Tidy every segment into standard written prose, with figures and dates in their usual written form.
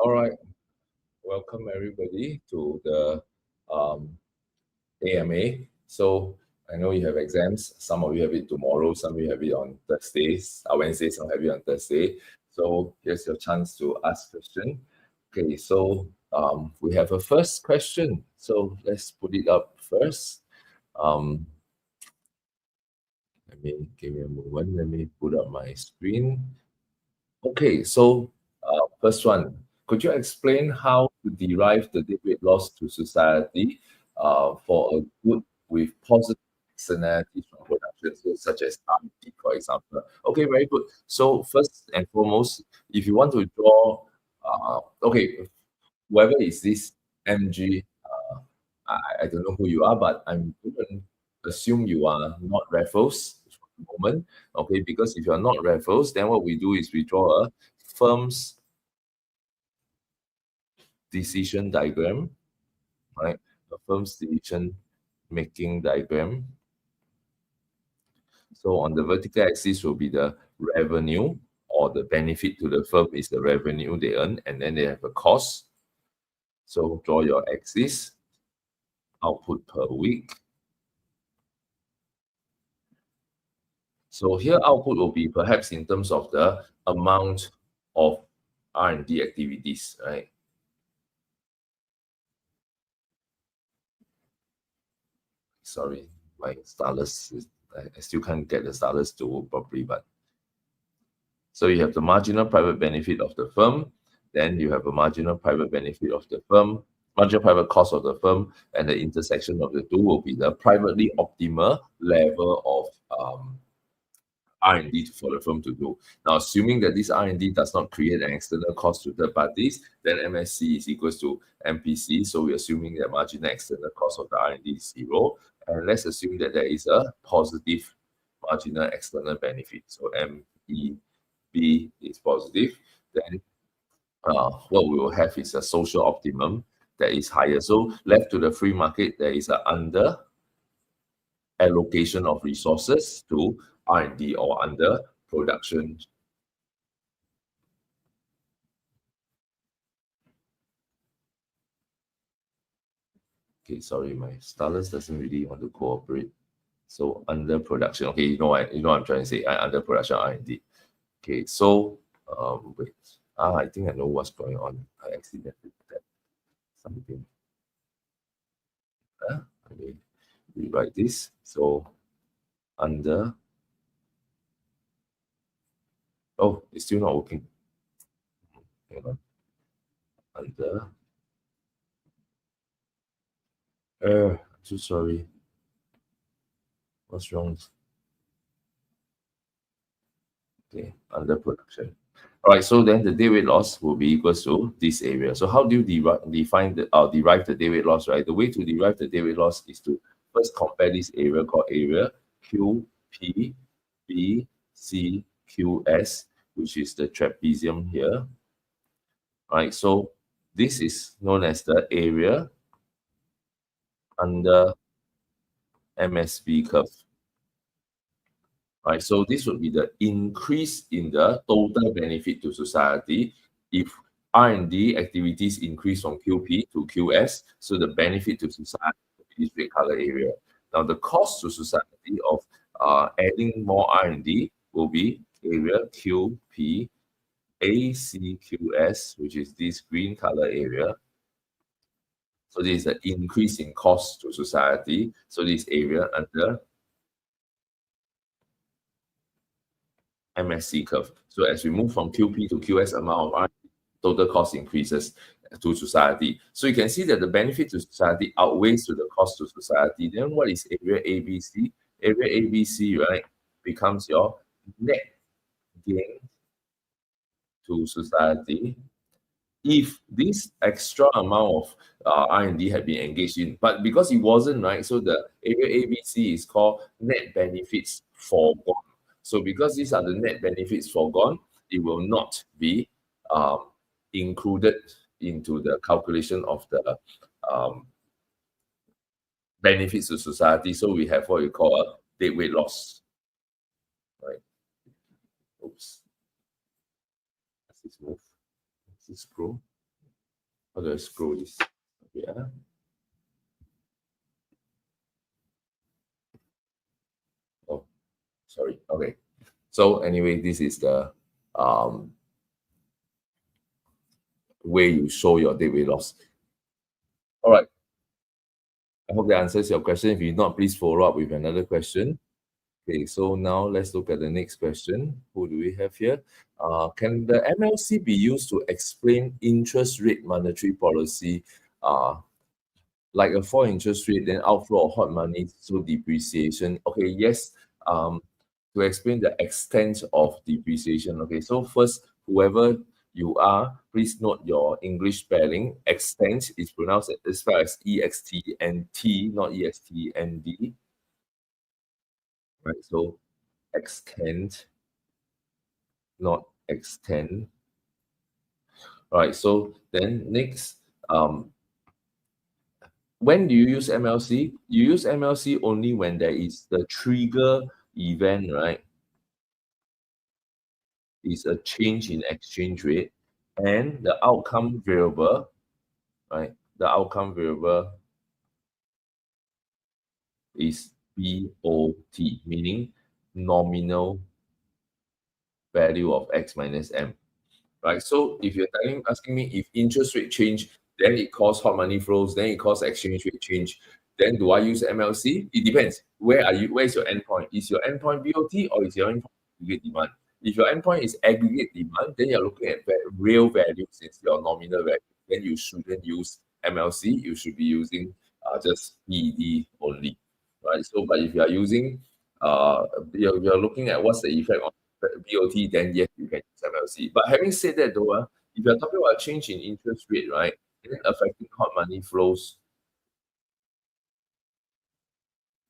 All right, welcome everybody to the AMA. So I know you have exams. Some of you have it tomorrow. Some of you have it on Thursdays, Wednesday. Some have it on Thursday. So here's your chance to ask question. Okay, so we have a first question. So let's put it up first. Um, Let me give me a moment. Let me put up my screen. Okay, so first one, could you explain how to derive the deadweight loss to society for a good with positive externalities from production, so such as RT, for example? Okay, very good. So first and foremost, if you want to draw, okay, whoever is this MG, I don't know who you are, but I'm going to assume you are not Raffles for the moment. Okay, because if you're not Raffles, then what we do is we draw a firm's decision diagram, right? A firm's decision making diagram. So on the vertical axis will be the revenue or the benefit to the firm is the revenue they earn, and then they have a cost. So draw your axis, output per week. So here output will be perhaps in terms of the amount of R&D activities, right? Sorry, my stylus is, I still can't get the stylus to work properly, but so you have the marginal private benefit of the firm, then you have a marginal private benefit of the firm, marginal private cost of the firm, and the intersection of the two will be the privately optimal level of R&D for the firm to do. Now, assuming that this R&D does not create an external cost to third parties, then MSC is equals to MPC. So we're assuming that marginal external cost of the R&D is zero. And let's assume that there is a positive marginal external benefit. So MEB is positive. Then what we will have is a social optimum that is higher. So left to the free market, there is a under allocation of resources to R&D or under production. Okay, sorry, my stylus doesn't really want to cooperate. So under production. Okay, you know what I'm trying to say. Under production R&D. Okay, so wait. I think I know what's going on. I accidentally did that something. Let me rewrite this. So under. Oh, it's still not working. Hang on. Under. I'm so sorry. What's wrong? Okay, under production. All right, so then the day weight loss will be equals to this area. So how do you derive the day weight loss, right? The way to derive the day weight loss is to first compare this area called area Q, P, B, C, Q, S, which is the trapezium here. All right, so this is known as the area under MSB curve. Right, so this would be the increase in the total benefit to society if R&D activities increase from QP to QS, so the benefit to society will be this red color area. Now, the cost to society of adding more R&D will be area QP ACQS, which is this green color area. So this is the increase in cost to society. So this area under MSC curve. So as we move from QP to QS, amount of R, total cost increases to society. So you can see that the benefit to society outweighs to the cost to society. Then what is area ABC? Area ABC, right, becomes your net gain to society if this extra amount of R&D had been engaged in, but because it wasn't, right, so the area ABC is called net benefits foregone. So because these are the net benefits foregone, it will not be included into the calculation of the benefits to society. So we have what we call a deadweight loss, right? Oops. Let's just move. Let's just scroll. How do I scroll this? Yeah. Oh, sorry. Okay. So anyway, this is the um, way you show your dead weight loss. All right. I hope that answers your question. If not, please follow up with another question. Okay, so now let's look at the next question. Who do we have here? Can the MLC be used to explain interest rate monetary policy, like a fall interest rate, then outflow of hot money, so depreciation? Okay, yes. To explain the extent of depreciation. Okay, so first, whoever you are, please note your English spelling. Extent is pronounced as well as EXTNT, not EXTND. Right, so extent, not extend. All right, so then next, when do you use MLC? You use MLC only when there is the trigger event, right? Is a change in exchange rate, and the outcome variable, right? The outcome variable is BOT, meaning nominal value of X minus M. Right? So if you're asking me if interest rate change, then it causes hot money flows, then it causes exchange rate change. Then do I use MLC? It depends. Where are you? Where is your endpoint? Is your endpoint BOT or is your endpoint aggregate demand? If your endpoint is aggregate demand, then you're looking at real value since your nominal value. Then you shouldn't use MLC. You should be using just PD only, right? So, but if you are using, you're looking at what's the effect on BOT, then yes, you can use MLC. But having said that, though, if you're talking about change in interest rate, right, then affecting hot money flows,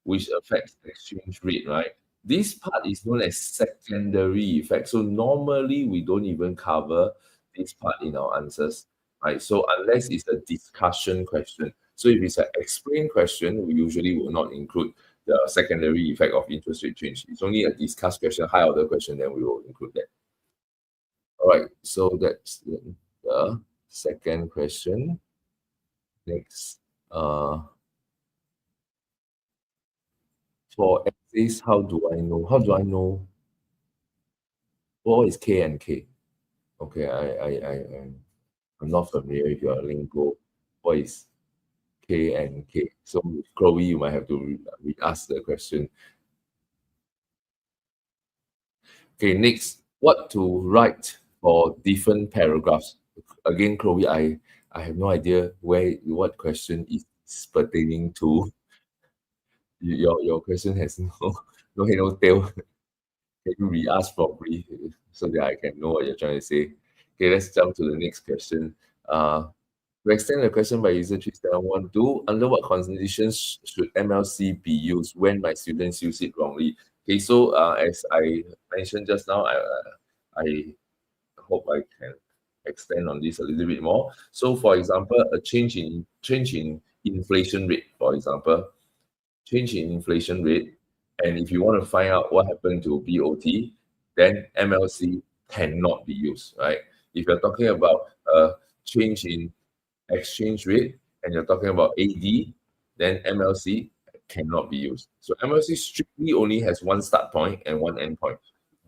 which affects exchange rate, right? This part is known as secondary effect. So normally we don't even cover this part in our answers, right? So unless it's a discussion question. So if it's an explain question, we usually will not include the secondary effect of interest rate change. It's only a discuss question, high order question, then we will include that. All right, so that's the second question. Next, for essays, how do I know? How do I know what is K and K? Okay, I'm not familiar with your lingo. What is K and K? So Chloe, you might have to re-ask the question. Okay, next, what to write for different paragraphs? Again, Chloe, I have no idea what question is pertaining to. Your question has no head, no tail. Can you re-ask properly so that I can know what you're trying to say? Okay, let's jump to the next question. To extend the question by user 3712, under what conditions should MLC be used when my students use it wrongly? Okay, so as I mentioned just now, I hope I can extend on this a little bit more. So, for example, a change in inflation rate, for example, change in inflation rate, and if you want to find out what happened to BOT, then MLC cannot be used, right? If you're talking about a change in exchange rate and you're talking about AD, then MLC cannot be used. So MLC strictly only has one start point and one end point.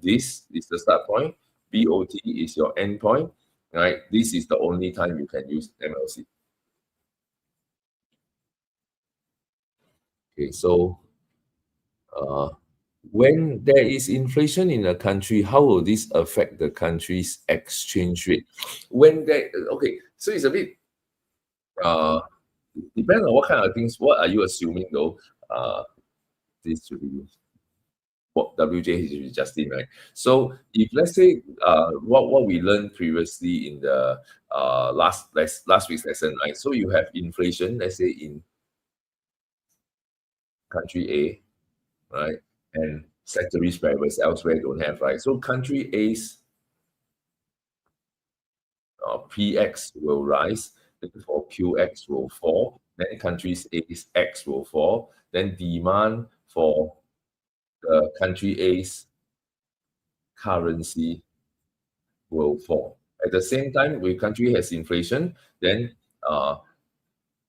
This is the start point, BOT is your end point, right? This is the only time you can use MLC. Okay, so uh, when there is inflation in a country, how will this affect the country's exchange rate? When there, okay, so it's a bit uh depends on what kind of things. What are you assuming though? This should be what WJ should be Justin, right? So if let's say what we learned previously in the last week's lesson, right? So you have inflation, let's say in country A, right? And ceteris paribus elsewhere don't have, right? So country A's PX will rise, therefore QX will fall, then countries A's X will fall, then demand for the country A's currency will fall. At the same time, when country has inflation, then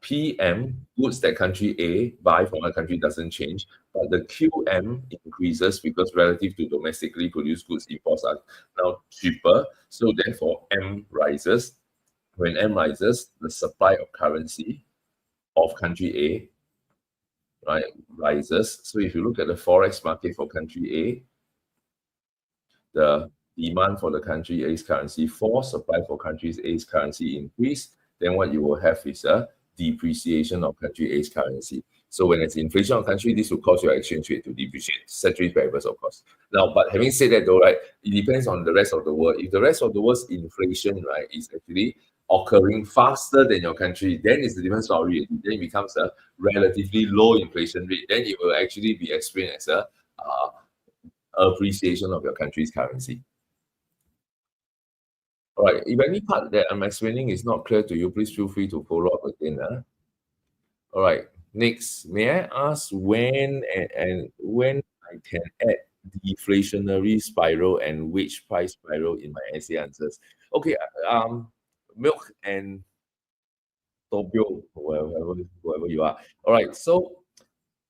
PM, goods that country A buy from a country doesn't change, but the QM increases because relative to domestically produced goods, imports are now cheaper. So therefore, M rises. When M rises, the supply of currency of country A, right, rises. So if you look at the forex market for country A, the demand for the country A's currency falls, supply for country A's currency increase, then what you will have is a depreciation of country A's currency. So when it's inflation of country, this will cause your exchange rate to depreciate. Century variables, of course. Now, but having said that though, right, it depends on the rest of the world. If the rest of the world's inflation, right, is actually occurring faster than your country, then it's a different story. Then it becomes a relatively low inflation rate. Then it will actually be explained as a appreciation of your country's currency. All right, if any part that I'm explaining is not clear to you, please feel free to follow up again. All right, next, may I ask when and when I can add deflationary spiral and wage price spiral in my essay answers? Okay, milk and Tokyo, whoever you are. All right, so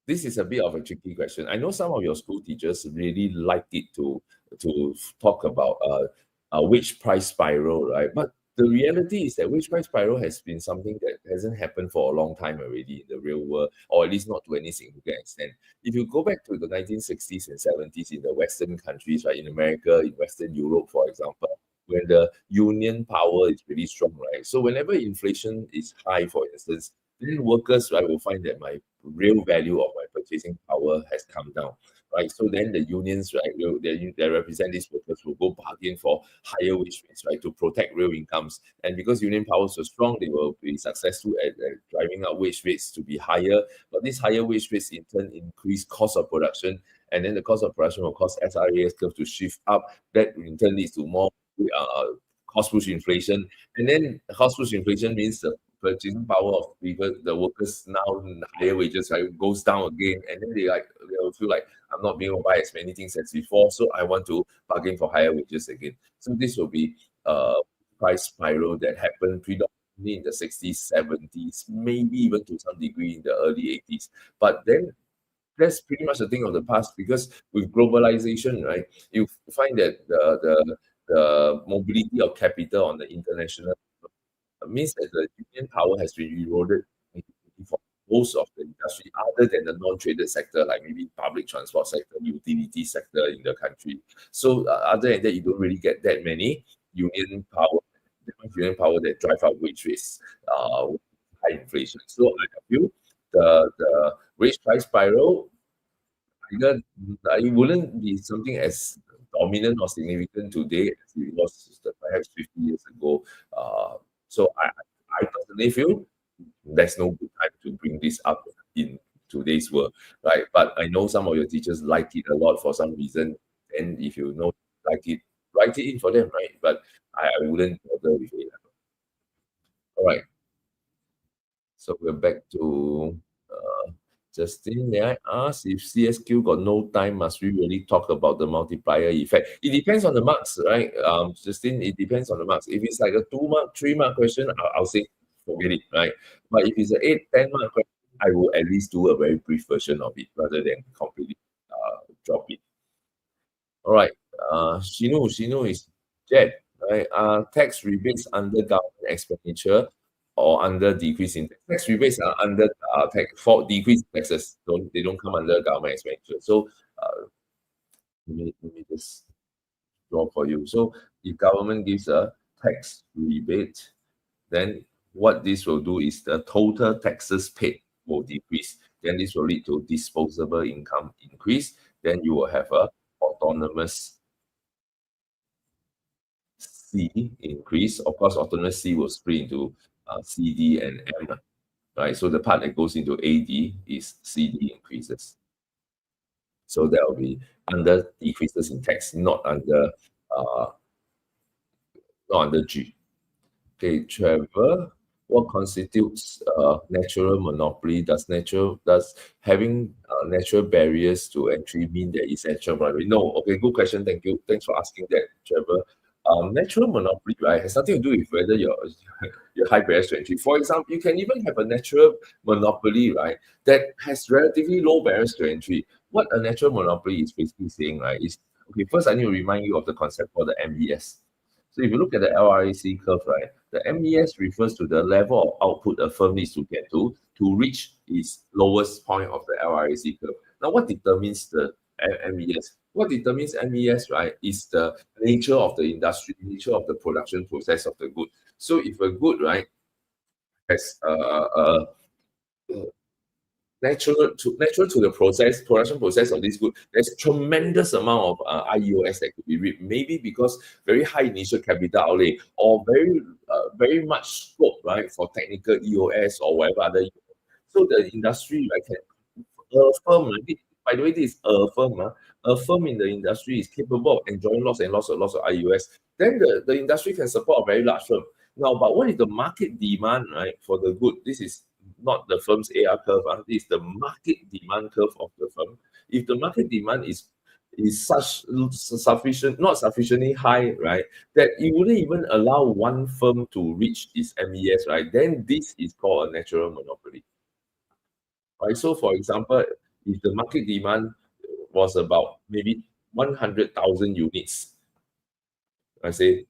this is a bit of a tricky question. I know some of your school teachers really like it to talk about wage price spiral, right? But the reality is that wage price spiral has been something that hasn't happened for a long time already in the real world, or at least not to any significant extent. If you go back to the 1960s and 70s in the Western countries, right, in America, in Western Europe, for example, when the union power is really strong, right? So whenever inflation is high, for instance, then workers, right, will find that my real value of my purchasing power has come down, right? So then the unions, right, they represent these workers will go bargain for higher wage rates, right, to protect real incomes. And because union power is so strong, they will be successful at driving up wage rates to be higher. But these higher wage rates in turn increase cost of production, and then the cost of production will cause SRAS curve to shift up. That in turn leads to more cost push inflation, and then cost push inflation means the purchasing power of people, the workers now higher wages, right, goes down again, and then they'll feel like I'm not being able to buy as many things as before, so I want to bargain for higher wages again. So this will be a price spiral that happened predominantly in the 60s, 70s, maybe even to some degree in the early 80s. But then that's pretty much a thing of the past, because with globalization, right, you find that the mobility of capital on the international means that the union power has been eroded for most of the industry other than the non-traded sector, like maybe public transport sector, utility sector in the country. So other than that, you don't really get that many union power, that drive up wage rates, with high inflation. So I feel the wage price spiral, either it wouldn't be something as dominant or significant today as it was perhaps 50 years ago. So I personally feel there's no good time to bring this up in today's world, right? But I know some of your teachers like it a lot for some reason, and if you know like it, write it in for them, right? But I wouldn't bother with it. All right. So we're back to Justin. May I ask, if CSQ got no time, must we really talk about the multiplier effect? It depends on the marks, right? Justin, it depends on the marks. If it's like a 2 mark, 3 mark question, I'll say forget it, right? But if it's an 8, 10 mark question, I will at least do a very brief version of it rather than completely drop it. All right. Shinu is Jed, right? Tax rebates under government expenditure or under decrease in tax rebates are under tax for decreased taxes. They don't come under government expenditure. So let me just draw for you. So if government gives a tax rebate, then what this will do is the total taxes paid will decrease. Then this will lead to disposable income increase. Then you will have a autonomous C increase. Of course, autonomous C will split into CD and M, right? So the part that goes into AD is CD increases. So that will be under decreases in tax, uh, not under G. Okay, Trevor, what constitutes natural monopoly? Does having natural barriers to entry mean that it's essential monopoly? No. Okay, good question. Thank you. Thanks for asking that, Trevor. natural monopoly, right, has nothing to do with whether your high barriers to entry. For example, you can even have a natural monopoly, right, that has relatively low barriers to entry. What a natural monopoly is basically saying, right, is okay. First, I need to remind you of the concept called the MES. So if you look at the LRAC curve, right, the MES refers to the level of output a firm needs to get to reach its lowest point of the LRAC curve. Now, what determines the MES? What determines MES, right, is the nature of the industry, nature of the production process of the good. So if a good, right, has natural to the production process of this good, there's tremendous amount of IEOS that could be reaped. Maybe because very high initial capital outlay or very much scope, right, for technical EOS or whatever other. So the industry, right, can a firm, by the way, this is a firm in the industry is capable of enjoying lots and lots of IUS, then the industry can support a very large firm. Now, but what is the market demand, right, for the good? This is not the firm's AR curve, this is the market demand curve of the firm. If the market demand is not sufficiently high, right, that it wouldn't even allow one firm to reach its MES, right, then this is called a natural monopoly. Right? So, for example, if the market demand was about maybe 100,000 units, I say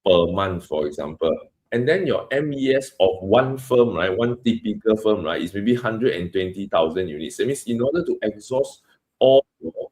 per month, for example, and then your MES of one firm, right, one typical firm, right, is maybe 120,000 units. That means in order to exhaust all your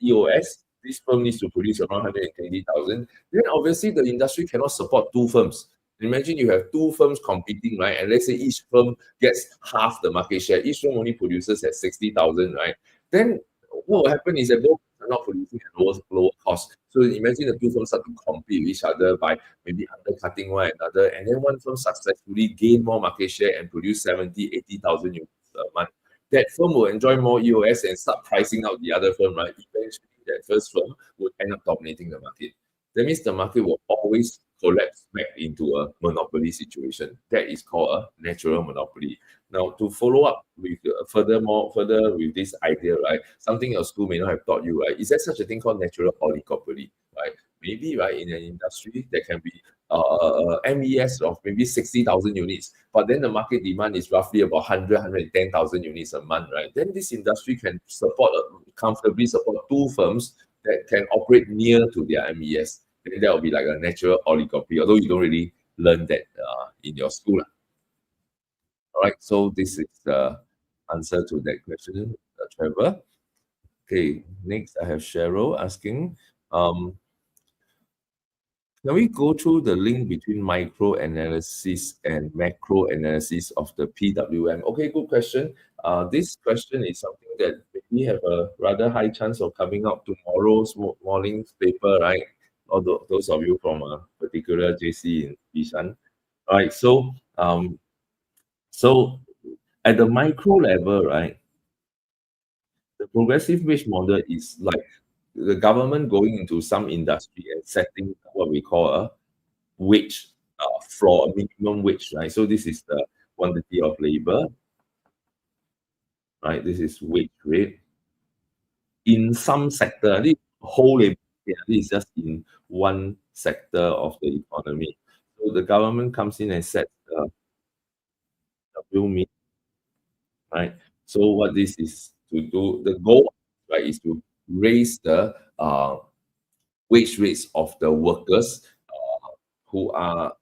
EOS, this firm needs to produce around 120,000. Then obviously the industry cannot support two firms. Imagine you have two firms competing, right? And let's say each firm gets half the market share. Each firm only produces at 60,000, right? Then what will happen is that both are not producing at lower cost. So imagine the two firms start to compete with each other by maybe undercutting one another. And then one firm successfully gain more market share and produce 70, 80,000 units a month. That firm will enjoy more EOS and start pricing out the other firm, right? Eventually, that first firm would end up dominating the market. That means the market will always collapse back into a monopoly situation. That is called a natural monopoly. Now, to follow up with further with this idea, right? Something your school may not have taught you, right? Is there such a thing called natural oligopoly, right? Maybe, right, in an industry there can be MES of maybe 60,000 units, but then the market demand is roughly about 110,000 units a month, right? Then this industry can comfortably support two firms that can operate near to their MES. Then that will be like a natural oligopoly, although you don't really learn that in your school. All right, so this is the answer to that question, Trevor. Okay, next I have Cheryl asking, um, can we go through the link between micro analysis and macro analysis of the PWM? Okay, good question. This question is something that we have a rather high chance of coming out tomorrow's morning's paper, right? Although those of you from a particular JC in Bishan. All right, so at the micro level, right, the progressive wage model is like the government going into some industry and setting what we call a wage floor, a minimum wage, right? So this is the quantity of labor, right? This is wage rate in some sector. This whole labor, yeah, this is just in one sector of the economy. So the government comes in and sets the W mean, right? So what this is to do, the goal, right, is to raise the wage rates of the workers who are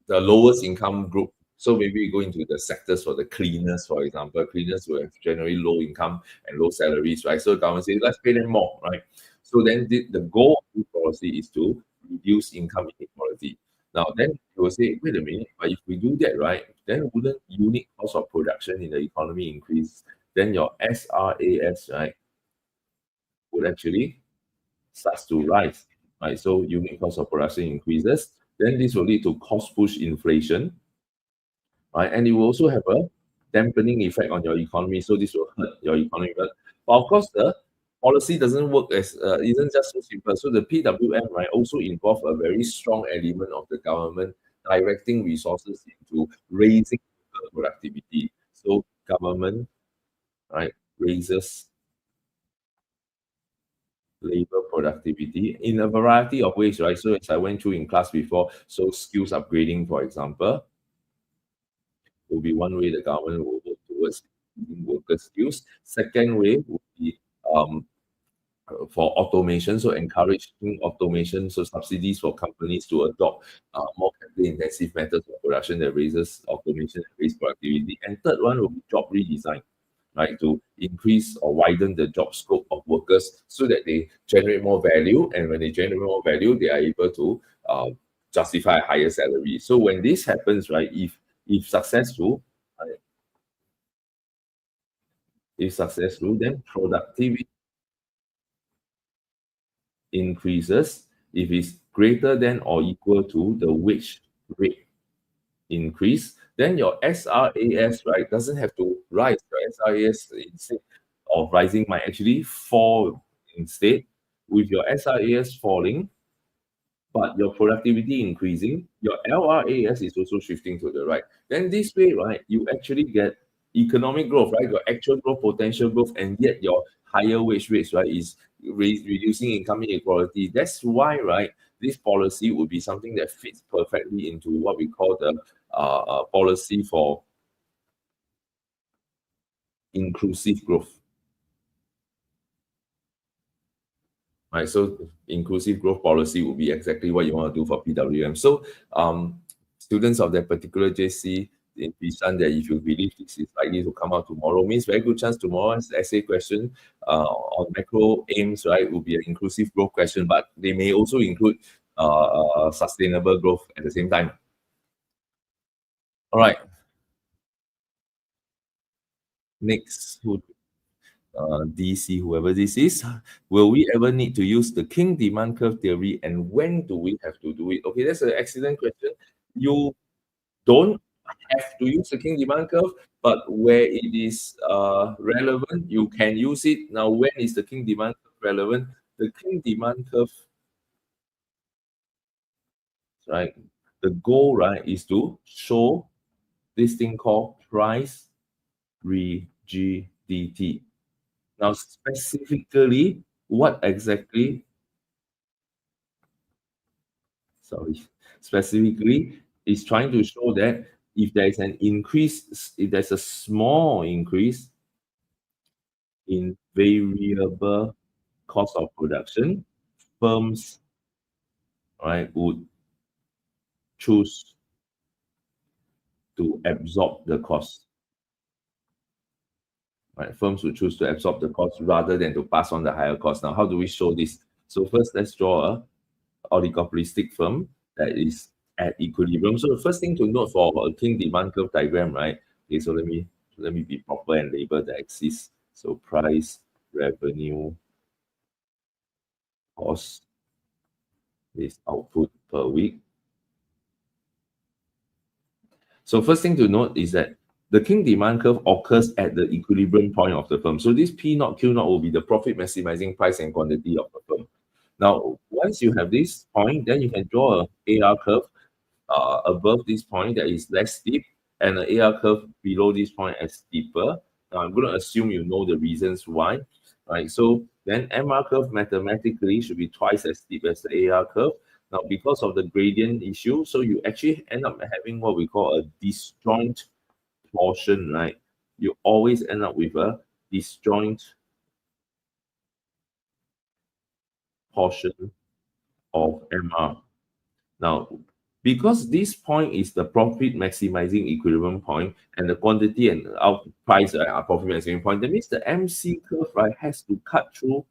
the lowest income group. So maybe you go into the sectors for the cleaners, for example. Cleaners will have generally low income and low salaries, right? So the government says, let's pay them more, right? So then the goal of this policy is to reduce income inequality. Now, then you will say, wait a minute, but if we do that, right, then wouldn't unit cost of production in the economy increase? Then your SRAS, right, would actually starts to rise, right? So unit cost of production increases, then this will lead to cost push inflation, right? And it will also have a dampening effect on your economy. So this will hurt your economy. But of course, the policy doesn't work as isn't just so simple. So the PWM, right, also involve a very strong element of the government directing resources into raising productivity. So government, right, raises labor productivity in a variety of ways, right? So as I went through in class before, so skills upgrading, for example, will be one way the government will work towards improving worker skills. Second way would be um, for automation, so encouraging automation, so subsidies for companies to adopt more capital intensive methods of production that raises automation and raise productivity. And third one will be job redesign, right, to increase or widen the job scope of workers so that they generate more value. And when they generate more value, they are able to justify a higher salary. So when this happens, right, if successful, right, if successful, then productivity increases if it's greater than or equal to the wage rate increase, then your SRAS, right, doesn't have to rise. Your SRAS, instead of rising, might actually fall instead. With your SRAS falling, but your productivity increasing, your LRAS is also shifting to the right. Then this way, right, you actually get economic growth, right? Your actual growth, potential growth, and yet your higher wage rates, right, is reducing income inequality. That's why, right, this policy would be something that fits perfectly into what we call the policy for inclusive growth. Right, so inclusive growth policy would be exactly what you want to do for PWM. So students of that particular JC in Bishan, that if you believe this is likely to come out tomorrow, means very good chance tomorrow's essay question on macro aims, right, will be an inclusive growth question, but they may also include sustainable growth at the same time. All right, next, DC, whoever this is, will we ever need to use the King demand curve theory, and when do we have to do it? Okay, that's an excellent question. You don't have to use the King demand curve, but where it is relevant, you can use it. Now, when is the King demand curve relevant? The King demand curve, right? The goal, right, is to show this thing called price rigidity. Now, specifically, what exactly, sorry, specifically is trying to show that if there is an increase, if there's a small increase in variable cost of production, firms, right, would choose to absorb the cost. Right, firms would choose to absorb the cost rather than to pass on the higher cost. Now, how do we show this? So first, let's draw a oligopolistic firm that is at equilibrium. So the first thing to note for a King demand curve diagram, right? Okay, so let me be proper and label the axis. So price, revenue, cost is output per week. So first thing to note is that the King demand curve occurs at the equilibrium point of the firm. So this P naught Q naught will be the profit maximizing price and quantity of the firm. Now, once you have this point, then you can draw a AR curve above this point that is less steep, and an AR curve below this point as steeper. Now, I'm going to assume you know the reasons why, right? So then MR curve mathematically should be twice as steep as the AR curve. Now, because of the gradient issue, so you actually end up having what we call a disjoint portion, right? You always end up with a disjoint portion of MR. Now, because this point is the profit maximizing equilibrium point, and the quantity and out price are profit maximizing point, that means the MC curve, right, has to cut through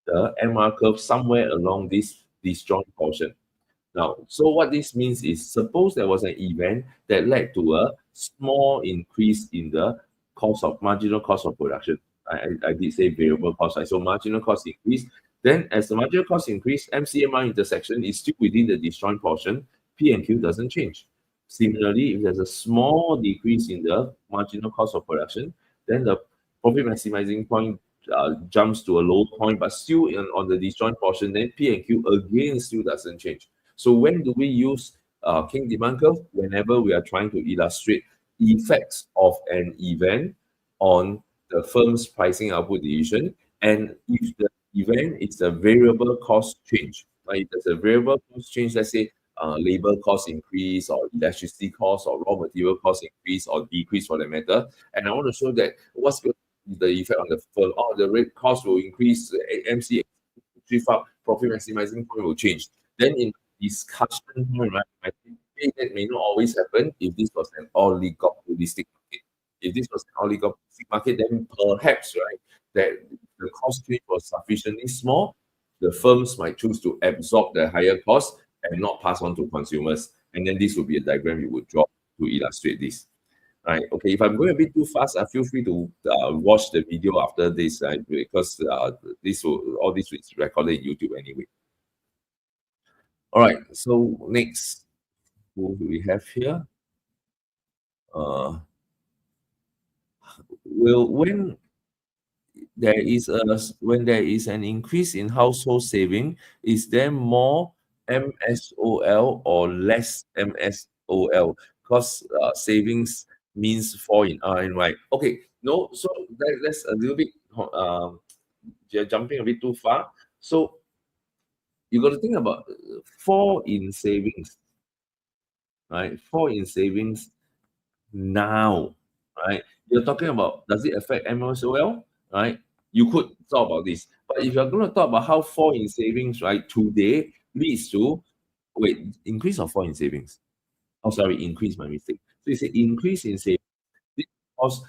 the MR curve somewhere along this disjoint portion. Now, so what this means is, suppose there was an event that led to a small increase in the marginal cost of production. I did say variable cost, right? So marginal cost increase. Then as the marginal cost increase, MCMR intersection is still within the disjoint portion. P and Q doesn't change. Similarly, if there's a small decrease in the marginal cost of production, then the profit maximizing point jumps to a low point, but still on the disjoint portion, then P and Q again still doesn't change. So when do we use King demand curve? Whenever we are trying to illustrate effects of an event on the firm's pricing output division, and if the event, it's a variable cost change. Right? If there's a variable cost change, let's say labor cost increase or electricity cost or raw material cost increase or decrease for that matter, and I want to show that what's the effect on the firm. Oh, the rate cost will increase, MC shift up, profit maximizing point will change. Then in discussion point, right, I think that may not always happen if this was an oligopolistic market. If this was an oligopolistic market, then perhaps, right, that the cost change was sufficiently small, the firms might choose to absorb the higher cost and not pass on to consumers. And then this would be a diagram you would draw to illustrate this. Right. Okay. If I'm going a bit too fast, feel free to watch the video after this, right? Because all this is recorded in YouTube anyway. All right. So next, who do we have here? Will when there is an increase in household saving, is there more MSOL or less MSOL? Because savings means fall in RNY. Okay, no, so that's a little bit you're jumping a bit too far. So you got to think about fall in savings, right? Fall in savings now, right? You're talking about does it affect MSOL, right? You could talk about this, but if you're going to talk about how fall in savings, right, today leads to increase or fall in savings? Oh, sorry, increase, my mistake. So you say increase in savings because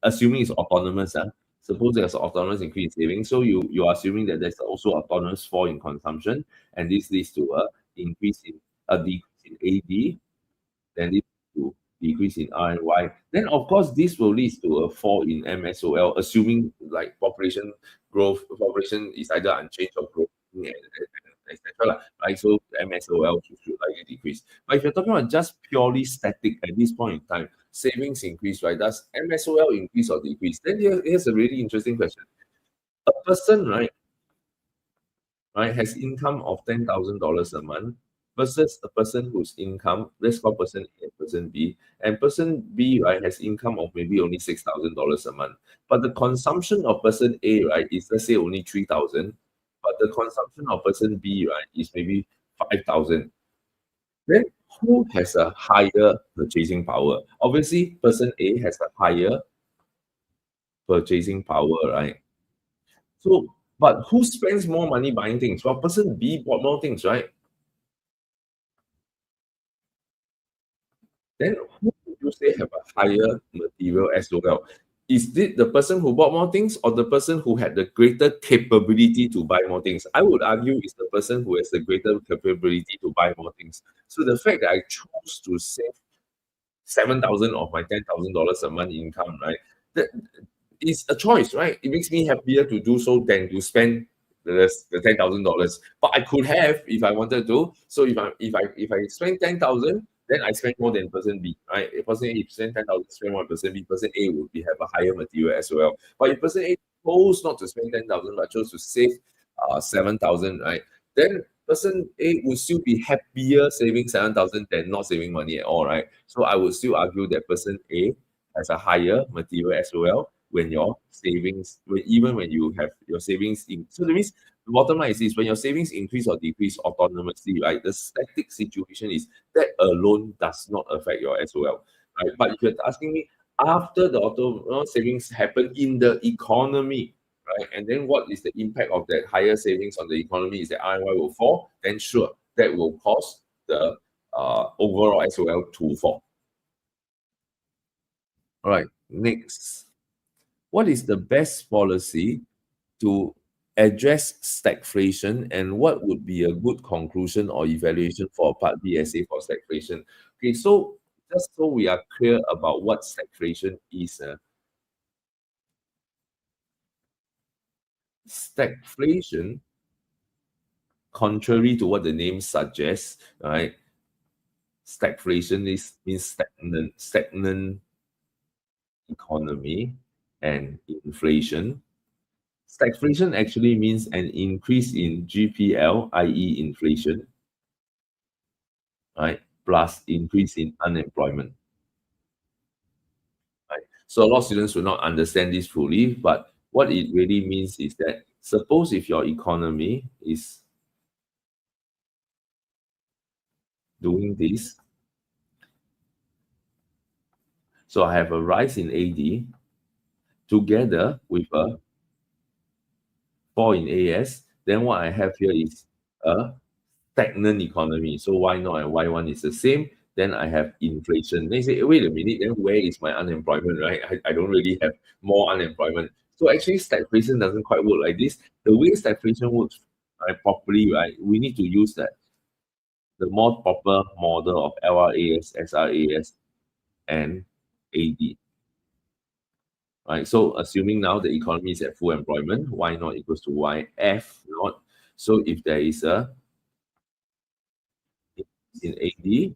assuming it's autonomous, suppose there's an autonomous increase in savings, so you are assuming that there's also autonomous fall in consumption, and this leads to a decrease in AD, then leads to decrease in RNY. Then of course this will lead to a fall in MSOL, assuming like population is either unchanged or growing, etc. Right? So MSOL should likely decrease. But if you're talking about just purely static at this point in time, savings increase, right? Does MSOL increase or decrease? Then here's a really interesting question. A person, right, has income of $10,000 a month versus a person whose income, let's call person A and person B, and person B, right, has income of maybe only $6,000 a month. But the consumption of person A, right, is let's say only 3,000, but the consumption of person B, right, is maybe 5,000. Then who has a higher purchasing power? Obviously, person A has a higher purchasing power, right? So, but who spends more money buying things? Well, person B bought more things, right? Then who would you say have a higher material SOL? Is it the person who bought more things or the person who had the greater capability to buy more things? I would argue it's the person who has the greater capability to buy more things. So the fact that I chose to save 7,000 of my $10,000 a month income, right? That is a choice, right? It makes me happier to do so than to spend the $10,000. But I could have if I wanted to. So if I spend 10,000, then I spend more than person B, right? If person A spend 10,000, spend more than person B, person A would have a higher material as well. But if person A chose not to spend 10,000 but chose to save 7,000, right? Then person A would still be happier saving 7,000 than not saving money at all, right? So I would still argue that person A has a higher material as well when your savings, even when you have your savings in. So that means the bottom line is this: when your savings increase or decrease autonomously, right? The static situation is that alone does not affect your SOL, right? But if you're asking me after the auto savings happen in the economy, right? And then what is the impact of that higher savings on the economy? Is that RNY will fall? Then sure, that will cause the overall SOL to fall. All right, next. What is the best policy to address stagflation, and what would be a good conclusion or evaluation for a Part B essay for stagflation? Okay, so just so we are clear about what stagflation is, stagflation, contrary to what the name suggests, right? Stagflation means stagnant economy and inflation. Stagflation actually means an increase in GPL, i.e. inflation, right, plus increase in unemployment. Right? So a lot of students will not understand this fully, but what it really means is that Suppose if your economy is doing this, so I have a rise in AD together with a fall in AS, then what I have here is a stagnant economy. So why not? And Y1 is the same. Then I have inflation. They say, wait a minute, then where is my unemployment, right? I don't really have more unemployment. So actually, stagflation doesn't quite work like this. The way stagflation works properly, right? We need to use the more proper model of LRAS, SRAS, and AD. Right? So assuming now the economy is at full employment, Y naught equals to YF naught. So if there is a increase in AD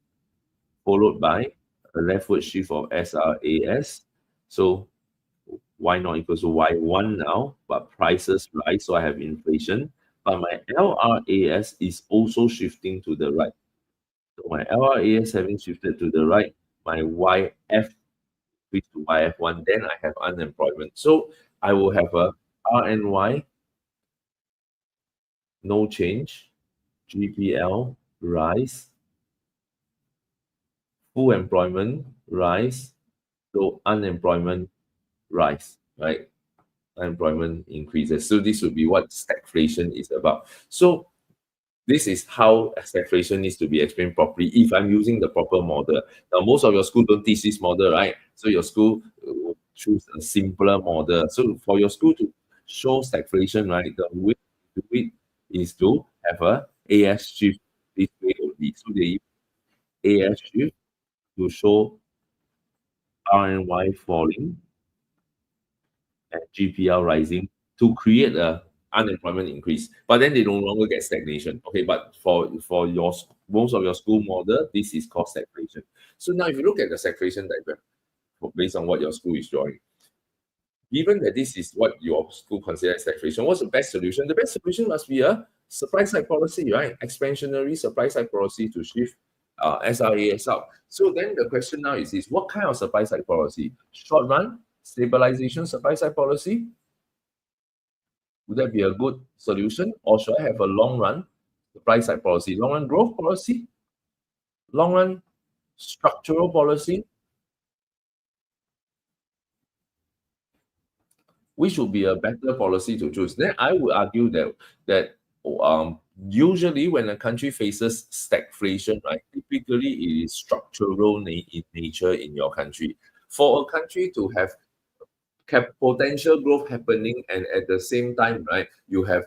followed by a leftward shift of SRAS, so Y naught equals to Y1 now, but prices rise, so I have inflation. But my LRAS is also shifting to the right. So my LRAS having shifted to the right, my YF switch to YF1, then I have unemployment. So I will have a RNY, no change, GPL, rise, full employment, rise, so unemployment, rise, right? Unemployment increases. So this would be what stagflation is about. So this is how stagflation needs to be explained properly if I'm using the proper model. Now, most of your school don't teach this model, right? So your school will choose a simpler model. So for your school to show stagflation, right, the way to do it is to have a AS shift this way only. So they use AS shift to show RNY falling and GPL rising to create a unemployment increase. But then they no longer get stagnation. Okay, but for your most of your school model, this is called stagflation. So now if you look at the stagflation diagram based on what your school is drawing, given that this is what your school considers stagflation, what's the best solution? The best solution must be a supply side policy, right? Expansionary supply side policy to shift SRAS out. So then the question now is what kind of supply side policy? Short run stabilization supply side policy? Would that be a good solution? Or should I have a long run supply side policy, long run growth policy, long run structural policy? Which would be a better policy to choose? Then I would argue that usually when a country faces stagflation, right, typically it is structural in nature in your country. For a country to have potential growth happening, and at the same time, right, you have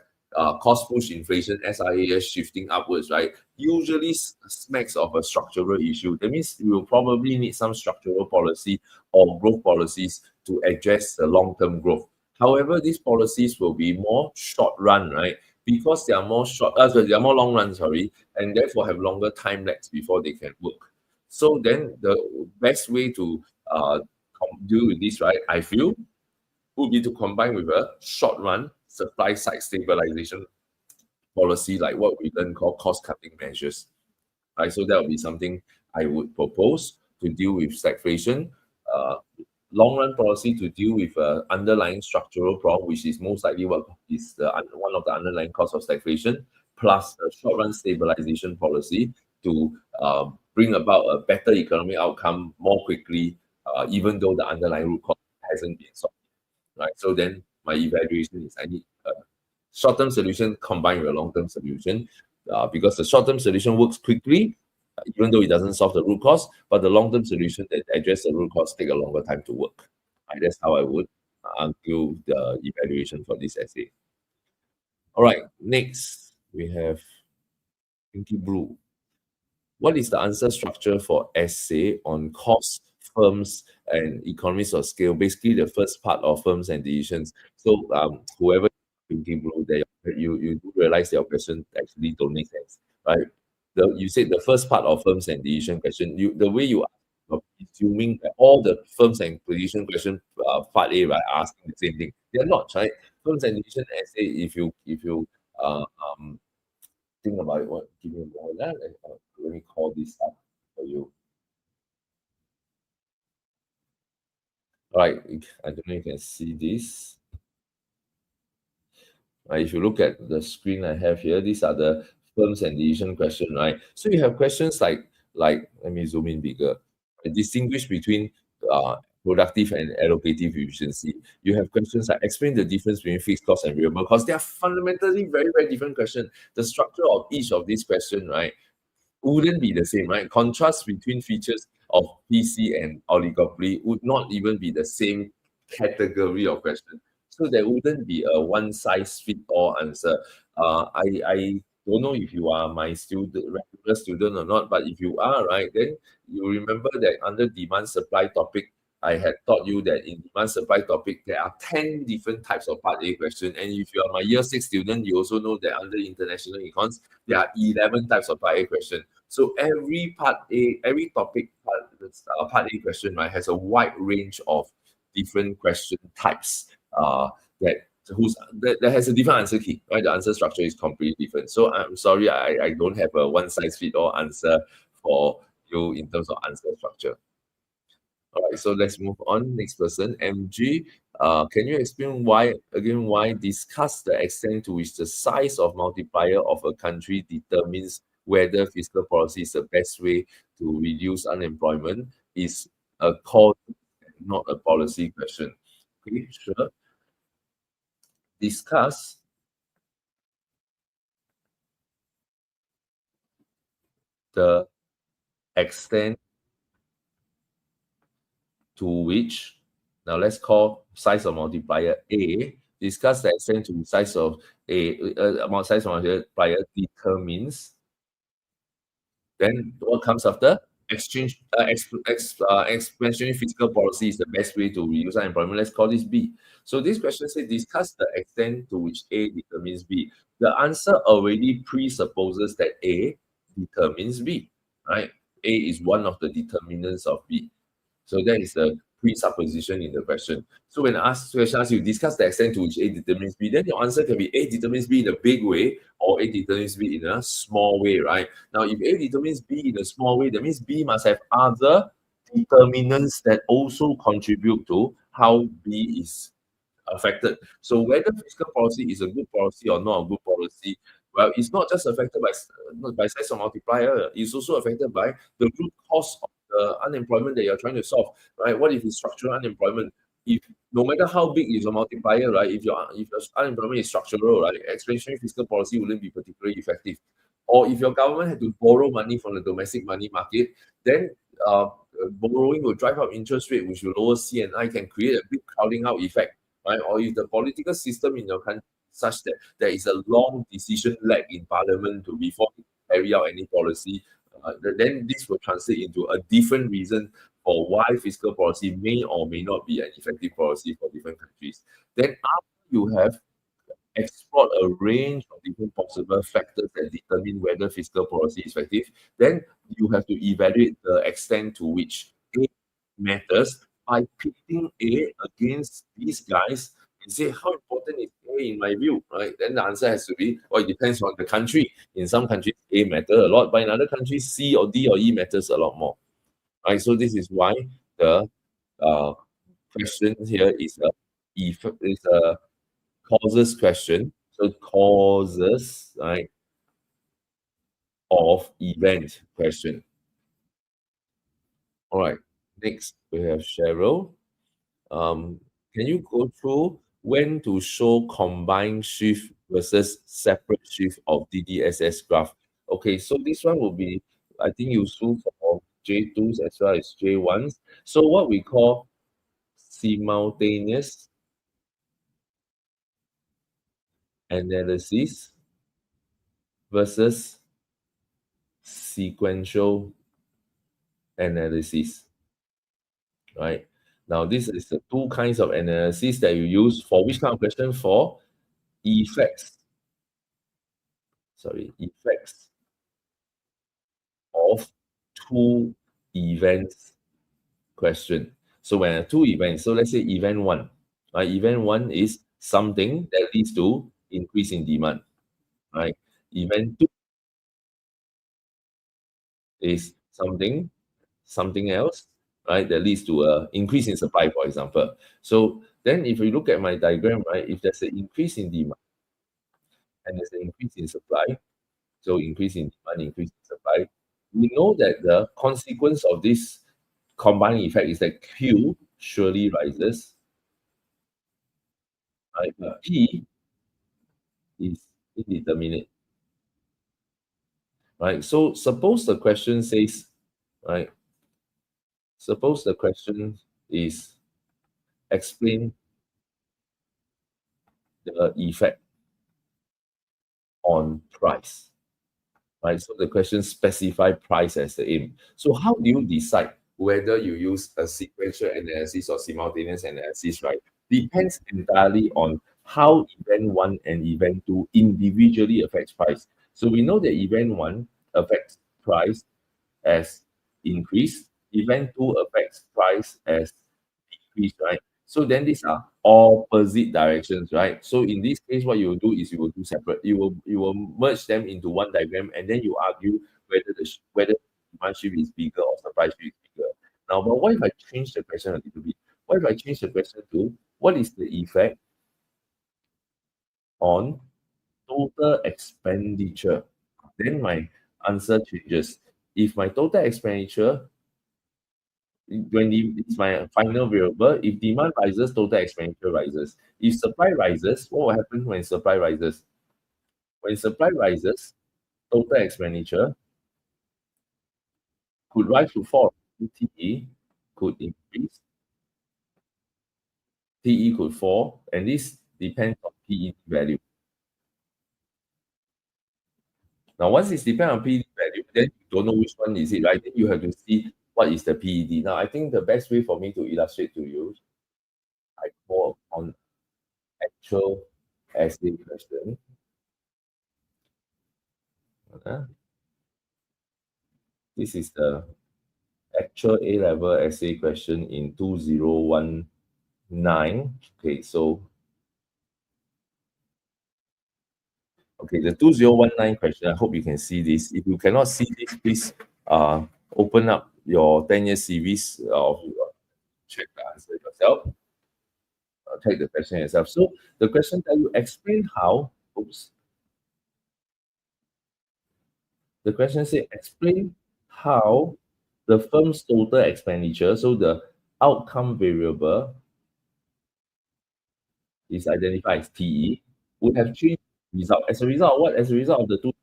cost push inflation, SIAS shifting upwards, right, usually smacks of a structural issue. That means you will probably need some structural policy or growth policies to address the long-term growth. However, these policies will be more short run, right? Because they are more they are more long run, sorry, and therefore have longer time lags before they can work. So then the best way to deal with this, right, I feel, would be to combine with a short run supply side stabilization policy, like what we then call cost cutting measures. Right, so that would be something I would propose to deal with stagflation. Uh, Long run policy to deal with underlying structural problem, which is most likely what is one of the underlying cause of stagflation, plus a short run stabilization policy to bring about a better economic outcome more quickly, even though the underlying root cause hasn't been solved. Right, so then my evaluation is I need a short-term solution combined with a long-term solution, because the short-term solution works quickly, even though it doesn't solve the root cause, but the long-term solution that address the root cause take a longer time to work. Right, that's how I would argue the evaluation for this essay. All right, next we have Pinky Blue. What is the answer structure for essay on cost, firms, and economies of scale? Basically, the first part of firms and decisions. So, whoever thinking blue, that you do realize your question actually don't make sense, right? You said the first part of firms and decision question. The way you are assuming that all the firms and decision question part A, right, are asking the same thing. They are not, right? Firms and decision essay. If you uh, um think about it. What? Give me a moment. Let me call this up for you. All right. I don't know if you can see this. right? If you look at the screen I have here, these are the firms and decision question, right? So you have questions like let me zoom in bigger. Distinguish between productive and allocative efficiency. You have questions like explain the difference between fixed cost and variable cost. They are fundamentally very, very different questions. The structure of each of these questions, right, wouldn't be the same, right? Contrast between features of PC and oligopoly would not even be the same category of question. So there wouldn't be a one size fit all answer. I don't know if you are my student, regular student or not, but if you are, right, then you remember that under demand supply topic, I had taught you that in demand supply topic, there are 10 different types of part A question. And if you are my year 6 student, you also know that under international econs, there are 11 types of part A question. So every part A, every topic part A question, right, has a wide range of different question types that has a different answer key, right? The answer structure is completely different. So I'm sorry, I don't have a one size fit all answer for you in terms of answer structure. All right, so let's move on. Next person, MG. Can you explain why discuss the extent to which the size of multiplier of a country determines whether fiscal policy is the best way to reduce unemployment is a call, not a policy question. Okay, sure. Discuss the extent to which, now let's call size of multiplier A, discuss the extent to which size of size of multiplier determines, then what comes after? Expansionary fiscal policy is the best way to reduce unemployment. Let's call this B. So this question says discuss the extent to which A determines B. The answer already presupposes that A determines B, right? A is one of the determinants of B. So that is the presupposition in the question. So when question asks you discuss the extent to which A determines B, then your answer can be A determines B in a big way or A determines B in a small way, right? Now, if A determines B in a small way, that means B must have other determinants that also contribute to how B is affected. So whether fiscal policy is a good policy or not a good policy, well, it's not just affected by size of multiplier. It's also affected by the root cause of the unemployment that you're trying to solve, right? What if it's structural unemployment? If no matter how big is your multiplier, right? If your unemployment is structural, right, expansionary fiscal policy wouldn't be particularly effective. Or if your government had to borrow money from the domestic money market, then borrowing will drive up interest rate, which will lower CNI, can create a big crowding out effect, right? Or if the political system in your country is such that there is a long decision lag in parliament to before you carry out any policy, then this will translate into a different reason for why fiscal policy may or may not be an effective policy for different countries. Then after you have explored a range of different possible factors that determine whether fiscal policy is effective, then you have to evaluate the extent to which A matters by pitting A against these guys and say how important is A in my view, right? Then the answer has to be, well, it depends on the country. In some countries, A matters a lot, but in other countries, C or D or E matters a lot more, right? So this is why the uh, question here is a causes question. So causes, right, of event question. All right. Next, we have Cheryl. Um, can you go through when to show combined shift versus separate shift of DDSS graph? Okay, so this one will be, I think, useful for J2s as well as J1s. So what we call simultaneous analysis versus sequential analysis, right? Now, this is the two kinds of analysis that you use for which kind of question? For effects, effects of two events question. So when two events, so let's say event one, right? Event one is something that leads to increase in demand, right? Event two is something else, right, that leads to a increase in supply, for example. So then if you look at my diagram, right, if there's an increase in demand, and there's an increase in supply, so increase in demand, increase in supply, we know that the consequence of this combining effect is that Q surely rises, right? But P is indeterminate, right? So suppose the question says, right? Suppose the question is explain the effect on price, right? So the question specify price as the aim. So how do you decide whether you use a sequential analysis or simultaneous analysis, right? Depends entirely on how event one and event two individually affects price. So we know that event one affects price as increase, event two affects price as decrease, right? So then these are opposite directions, right? So in this case, what you will do is you will do separate. You will merge them into one diagram, and then you argue whether whether demand shift is bigger or supply shift is bigger. Now, but what if I change the question a little bit? What if I change the question to what is the effect on total expenditure? Then my answer changes. If my total expenditure it's my final variable. If demand rises, total expenditure rises. If supply rises, what will happen when supply rises? When supply rises, total expenditure could rise to fall. TE could increase, TE could fall, and this depends on PE value. Now, once it's depend on PE value, then you don't know which one is it, right? Then you have to see what is the PED. Now, I think the best way for me to illustrate to you, I call on actual essay question. Uh, This is the actual A-level essay question in 2019. Okay, so the 2019 question, I hope you can see this. If you cannot see this, please open up your 10-year series or check the answer yourself, check the question yourself. So the question tell you explain how, the question say explain how the firm's total expenditure, so the outcome variable is identified as TE, would have three results. As a result of what? As a result of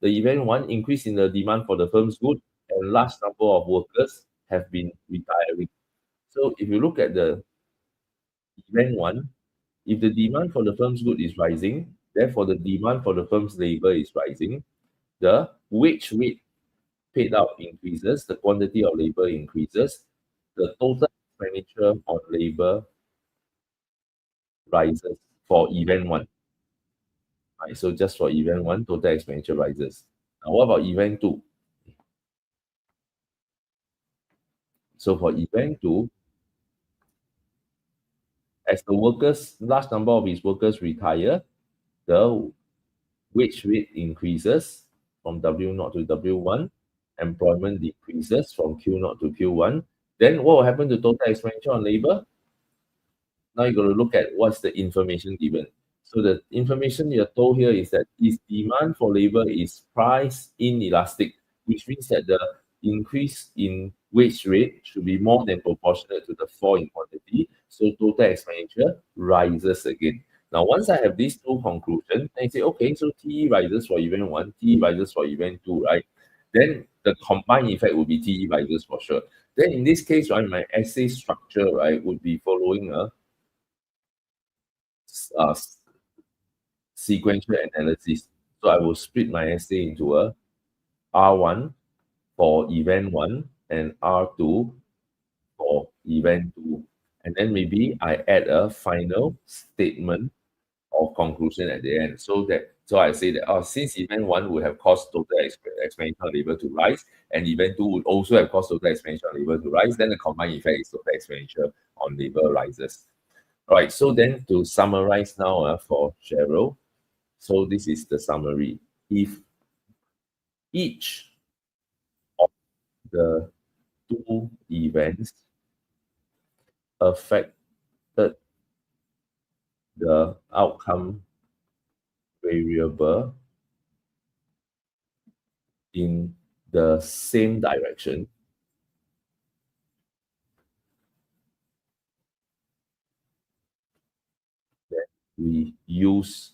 the event one, increase in the demand for the firm's good, and large number of workers have been retiring. So if you look at the event one, if the demand for the firm's good is rising, therefore the demand for the firm's labor is rising, the wage rate paid out increases, the quantity of labor increases, the total expenditure on labor rises for event one. Right, so just for event one, total expenditure rises. Now, what about event two? So for event two, as the large number of his workers retire, the wage rate increases from W0 to W1, employment decreases from Q0 to Q1. Then what will happen to total expenditure on labor? Now you got to look at what's the information given. So the information you're told here is that is demand for labor is price inelastic, which means that the increase in wage rate should be more than proportionate to the fall in quantity. So total expenditure rises again. Now, once I have these two conclusions, then I say, okay, so TE rises for event one, TE rises for event two, right? Then the combined effect would be TE rises for sure. Then in this case, right, my essay structure, right, would be following a uh, sequential analysis. So I will split my essay into a R1 for event 1 and R2 for event 2. And then maybe I add a final statement or conclusion at the end. So I say that since event 1 would have caused total expenditure on labor to rise, and event 2 would also have caused total expenditure on labor to rise, then the combined effect is total expenditure on labor rises. All right, so then to summarize now for Cheryl, so this is the summary. If each of the two events affected the outcome variable in the same direction, then we use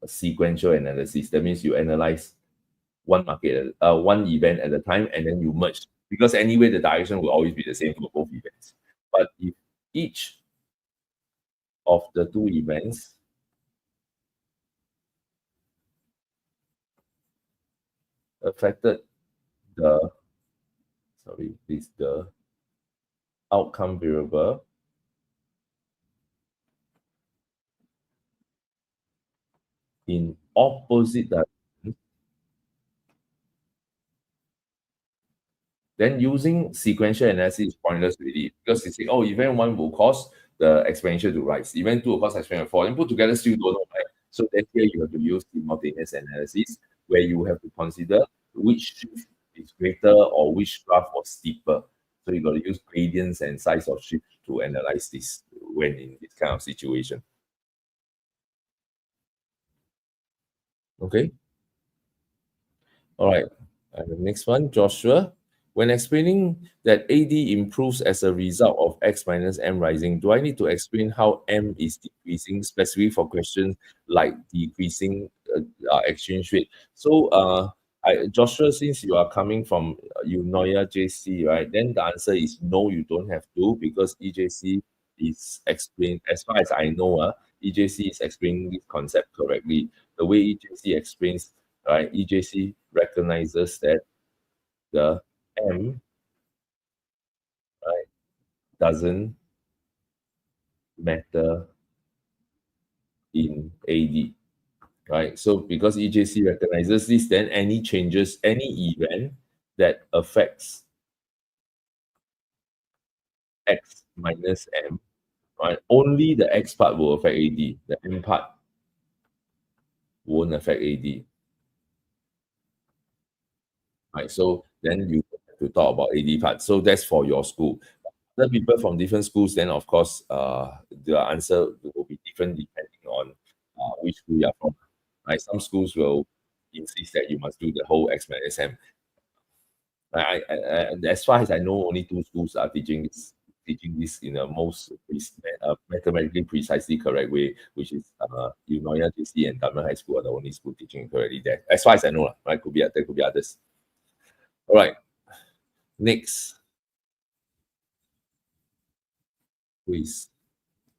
sequential analysis. That means you analyze one event at a time, and then you merge, because anyway the direction will always be the same for both events. But if each of the two events affected the the outcome variable in opposite directions, then using sequential analysis is pointless really, because you say, oh, event one will cause the exponential to rise, event two will cause exponential to fall, and put together still don't know, right? So then here you have to use simultaneous analysis, where you have to consider which shift is greater or which graph was steeper. So you got to use gradients and size of shift to analyze this when in this kind of situation. Okay. All right. And the next one, Joshua. When explaining that AD improves as a result of X minus M rising, do I need to explain how M is decreasing, specifically for questions like decreasing exchange rate? So, Joshua, since you are coming from Eunoia JC, right, then the answer is no, you don't have to, because EJC is explained, as far as I know, EJC is explaining this concept correctly. The way EJC explains, right, EJC recognizes that the M, right, doesn't matter in AD, right? So because EJC recognizes this, then any changes, any event that affects X minus M, right, only the X part will affect AD. The M part won't affect AD, right? So then you have to talk about AD part. So that's for your school. Other people from different schools, then of course, the answer will be different depending on which school you are from. Right? Some schools will insist that you must do the whole X minus M. As far as I know, only two schools are teaching this in a mathematically precisely correct way, which is Eunoia JC and Dunman High School are the only school teaching it correctly there. As far as I know, right? There could be others. All right. Next, please.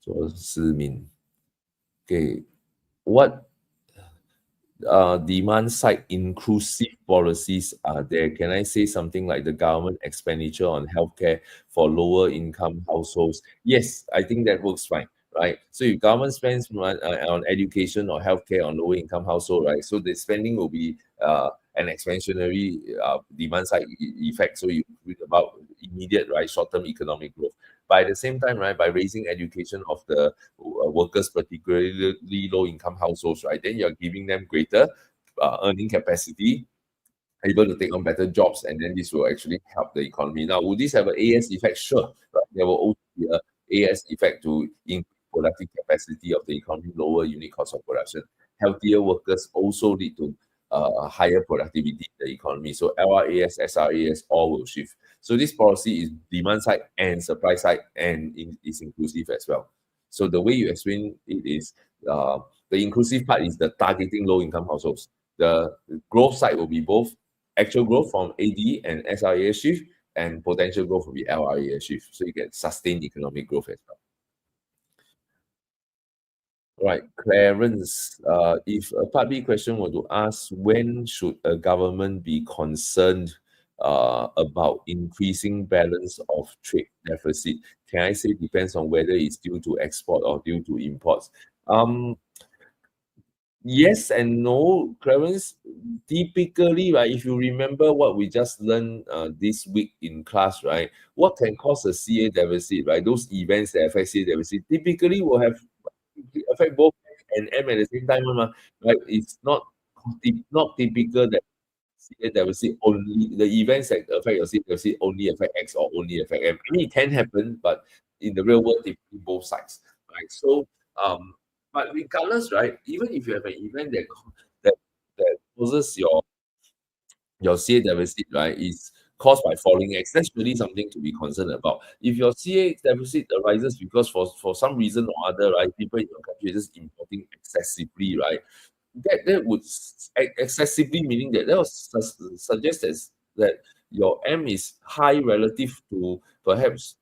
左思敏. Okay. What demand side inclusive policies are there? Can I say something like the government expenditure on healthcare for lower income households? Yes, I think that works fine, right? So if government spends on education or healthcare on lower income household, right? So the spending will be an expansionary demand side effect. So you read about immediate, right, short-term economic growth. But at the same time, right, by raising education of the workers, particularly low-income households, right, then you're giving them greater earning capacity, able to take on better jobs, and then this will actually help the economy. Now, will this have an AS effect? Sure. Right? There will also be an AS effect to increase productive capacity of the economy, lower unit cost of production. Healthier workers also lead to higher productivity in the economy. So LRAS, SRAS, all will shift. So this policy is demand side and supply side, and is inclusive as well. So the way you explain it is the inclusive part is the targeting low income households. The growth side will be both actual growth from AD and SRAS shift, and potential growth will be LRAS shift. So you get sustained economic growth as well. Right, Clarence, if a part B question were to ask, when should a government be concerned about increasing balance of trade deficit? Can I say depends on whether it's due to export or due to imports? Yes and no, Clarence. Typically, right, if you remember what we just learned this week in class, right, what can cause a CA deficit, right? Those events that affect CA deficit typically will have affect both X and M at the same time, right? It's not typical that CA deficit only the events that affect your CA deficit only affect X or only affect M. I mean, it can happen, but in the real world, typically both sides, right? So, But regardless, right, even if you have an event that that causes your CA deficit, right, is caused by falling X, that's really something to be concerned about. If your CA deficit arises because for some reason or other, right, people in your country are just importing excessively, right, that would excessively meaning that would suggest that your M is high relative to perhaps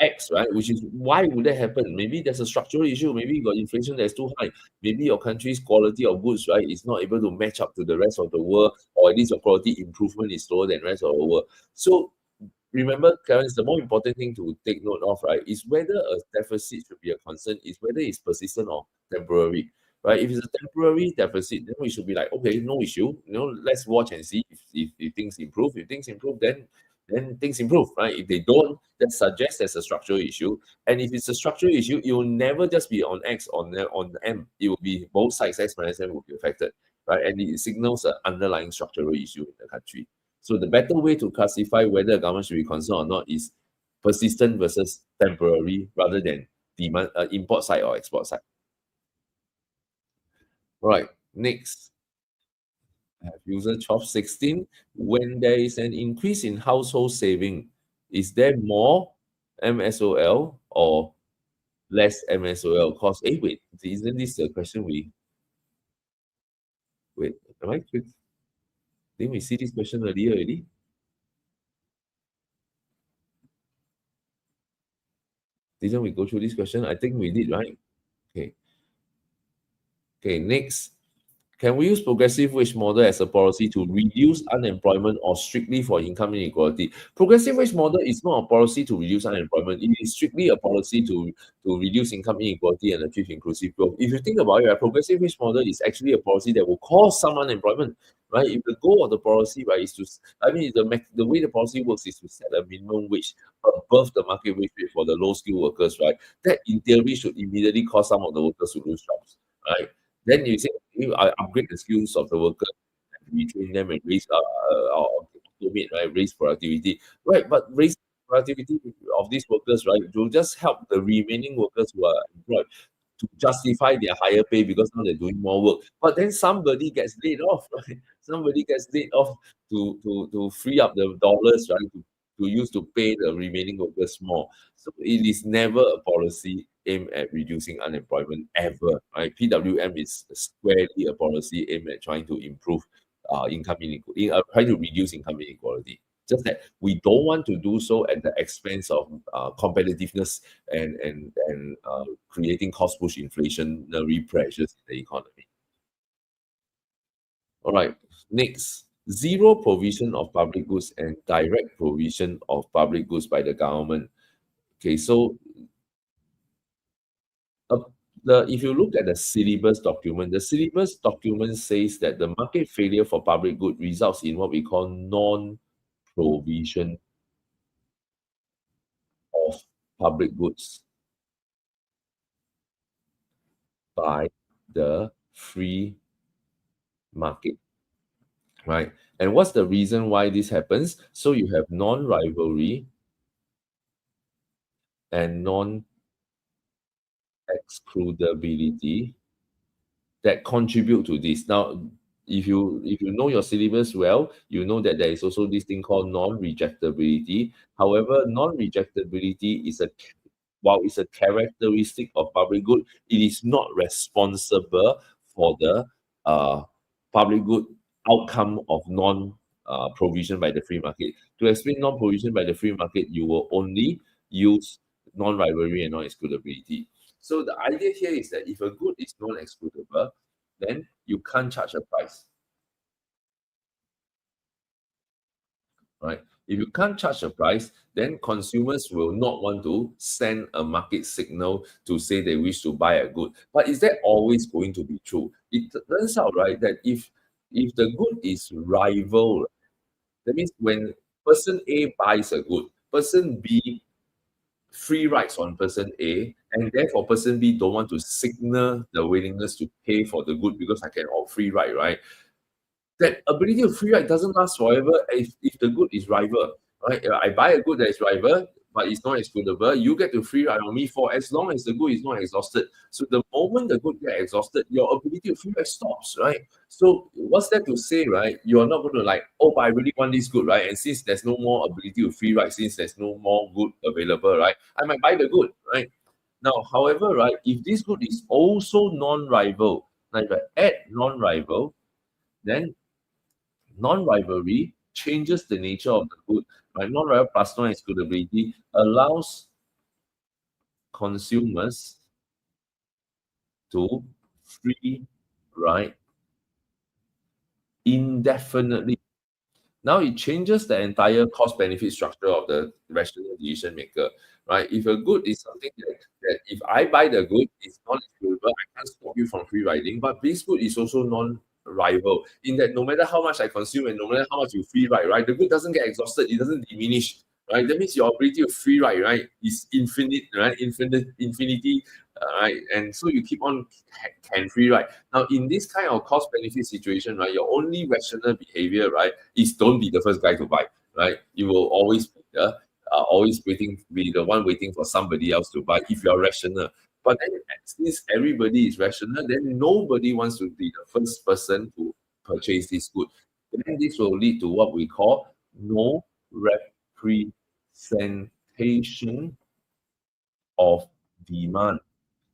X, right? Which is why would that happen? Maybe there's a structural issue. Maybe you got inflation that's too high. Maybe your country's quality of goods, right, is not able to match up to the rest of the world, or at least your quality improvement is slower than the rest of the world. So remember, Clarence, the more important thing to take note of, right, is whether a deficit should be a concern, is whether it's persistent or temporary, right? If it's a temporary deficit, then we should be like, okay, no issue, let's watch and see if things improve. If things improve, then things improve, right? If they don't, that suggests there's a structural issue. And if it's a structural issue, it will never just be on X, on M. It will be both sides, X minus M will be affected, right? And it signals an underlying structural issue in the country. So the better way to classify whether a government should be concerned or not is persistent versus temporary rather than demand import side or export side. All right, next. I have user 1216. When there is an increase in household saving, is there more MSOL or less MSOL? Cause wait, isn't this the question wait, am I quick? Didn't we see this question earlier already? Didn't we go through this question? I think we did, right? Okay. Okay, next. Can we use progressive wage model as a policy to reduce unemployment or strictly for income inequality? Progressive wage model is not a policy to reduce unemployment. It is strictly a policy to reduce income inequality and achieve inclusive growth. If you think about it, right, progressive wage model is actually a policy that will cause some unemployment, right? If the goal of the policy, right, is to, I mean, the way the policy works is to set a minimum wage above the market wage rate for the low skilled workers, right? That in theory should immediately cause some of the workers to lose jobs, right? Then you say, I upgrade the skills of the workers, retrain them and raise or automate, right? Raise productivity, right? But raise productivity of these workers, right, will just help the remaining workers who are employed to justify their higher pay because now they're doing more work. But then somebody gets laid off, right? Somebody gets laid off to free up the dollars, right? To use to pay the remaining workers more. So it is never a policy aimed at reducing unemployment ever, right? PWM is squarely a policy aimed at trying to improve income inequality, trying to reduce income inequality. Just that we don't want to do so at the expense of competitiveness and creating cost push inflationary pressures in the economy. All right, next. Zero provision of public goods and direct provision of public goods by the government. Okay, so uh, if you look at the syllabus document, the syllabus document says that the market failure for public good results in what we call non-provision of public goods by the free market, right? And what's the reason why this happens? So you have non-rivalry and non-excludability that contribute to this. Now, if you know your syllabus well, you know that there is also this thing called non-rejectability. However, non-rejectability is while it's a characteristic of public good, it is not responsible for the public good outcome of non provision by the free market. To explain non-provision by the free market, you will only use non-rivalry and non-excludability. So the idea here is that if a good is non-excludable, then you can't charge a price, right? If you can't charge a price, then consumers will not want to send a market signal to say they wish to buy a good. But is that always going to be true? It turns out, right, that if the good is rival, that means when person A buys a good, person B free rides on person A, and therefore person B don't want to signal the willingness to pay for the good because I can all free ride, right? That ability of free ride doesn't last forever if the good is rival, right? If I buy a good that is rival, but it's not excludable. You get to free ride on me for as long as the good is not exhausted. So the moment the good get exhausted, your ability to free ride stops, right? So what's that to say, right? You're not going to like, oh, but I really want this good, right? And since there's no more ability to free ride, since there's no more good available, right? I might buy the good, right? Now, however, right, if this good is also non-rival, like if I add non-rival, then non-rivalry changes the nature of the good. Right? Non-rival plus non-excludability allows consumers to free ride indefinitely. Now it changes the entire cost benefit structure of the rational decision maker, right? If a good is something that if I buy the good, it's non-excludable, I can't stop you from free riding. But this good is also non-rival in that no matter how much I consume and no matter how much you free ride, right? The good doesn't get exhausted, it doesn't diminish, right? That means your ability to free ride, right, is infinite, right? Infinity, right? And so you keep on can free ride. Now, in this kind of cost benefit situation, right, your only rational behavior, right, is don't be the first guy to buy, right? You will always be be the one waiting for somebody else to buy if you're rational. But then, since everybody is rational, then nobody wants to be the first person to purchase this good. Then this will lead to what we call no representation of demand.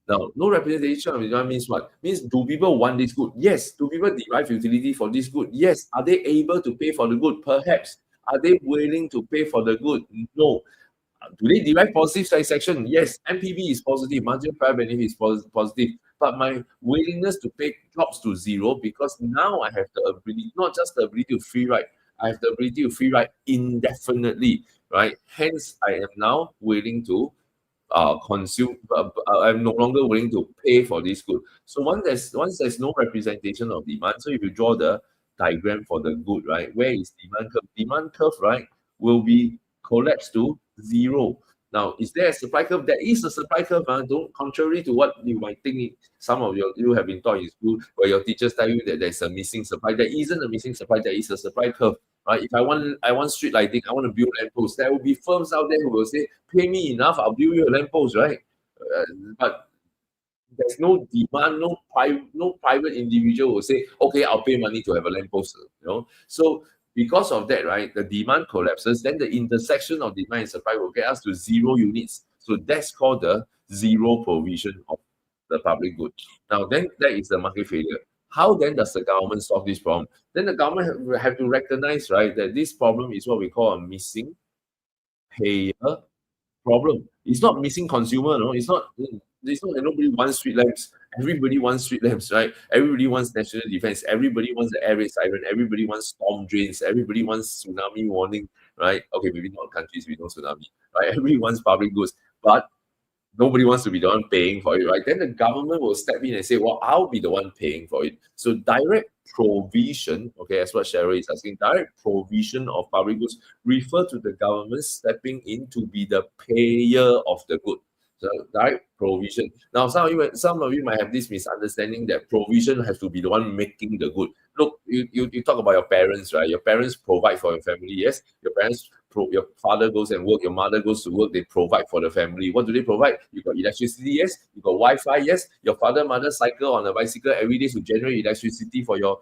Now, no representation of demand means what? Means do people want this good? Yes. Do people derive utility for this good? Yes. Are they able to pay for the good? Perhaps. Are they willing to pay for the good? No. Do they derive positive satisfaction? Yes. MPB is positive. Marginal price benefit is positive. But my willingness to pay drops to zero because now I have the ability, not just the ability to free ride, I have the ability to free ride indefinitely, right? Hence, I am now willing to consume. I'm no longer willing to pay for this good. So once there's no representation of demand, so if you draw the diagram for the good, right, where is demand curve? Demand curve, right, will be collapsed to zero. Now, is there a supply curve? There is a supply curve. Don't contrary to what you might think. Some of you have been taught in school where your teachers tell you that there's a missing supply. There isn't a missing supply. There is a supply curve. Right? If I want street lighting, I want to build lampposts. There will be firms out there who will say, "Pay me enough, I'll build you a lamppost," right? But there's no demand, no private individual will say, "Okay, I'll pay money to have a lamppost." So because of that, right, the demand collapses. Then the intersection of demand and supply will get us to zero units. So that's called the zero provision of the public good. Now, then that is the market failure. How then does the government solve this problem? Then the government have to recognize, right, that this problem is what we call a missing payer problem. It's not missing consumer, no. It's not that nobody wants street lamps. Everybody wants street lamps, right? Everybody wants national defense. Everybody wants the air raid siren. Everybody wants storm drains. Everybody wants tsunami warning, right? Okay, maybe not countries with no tsunami, right? Everybody wants public goods, but nobody wants to be the one paying for it, right? Then the government will step in and say, well, I'll be the one paying for it. So direct provision, okay, that's what Cheryl is asking, direct provision of public goods refer to the government stepping in to be the payer of the good. So direct provision. Now, some of you might have this misunderstanding that provision has to be the one making the good. Look, you talk about your parents, right? Your parents provide for your family, yes. Your father goes and work, your mother goes to work, they provide for the family. What do they provide? You got electricity, yes. You got Wi-Fi, yes. Your father, mother cycle on a bicycle every day to generate electricity for you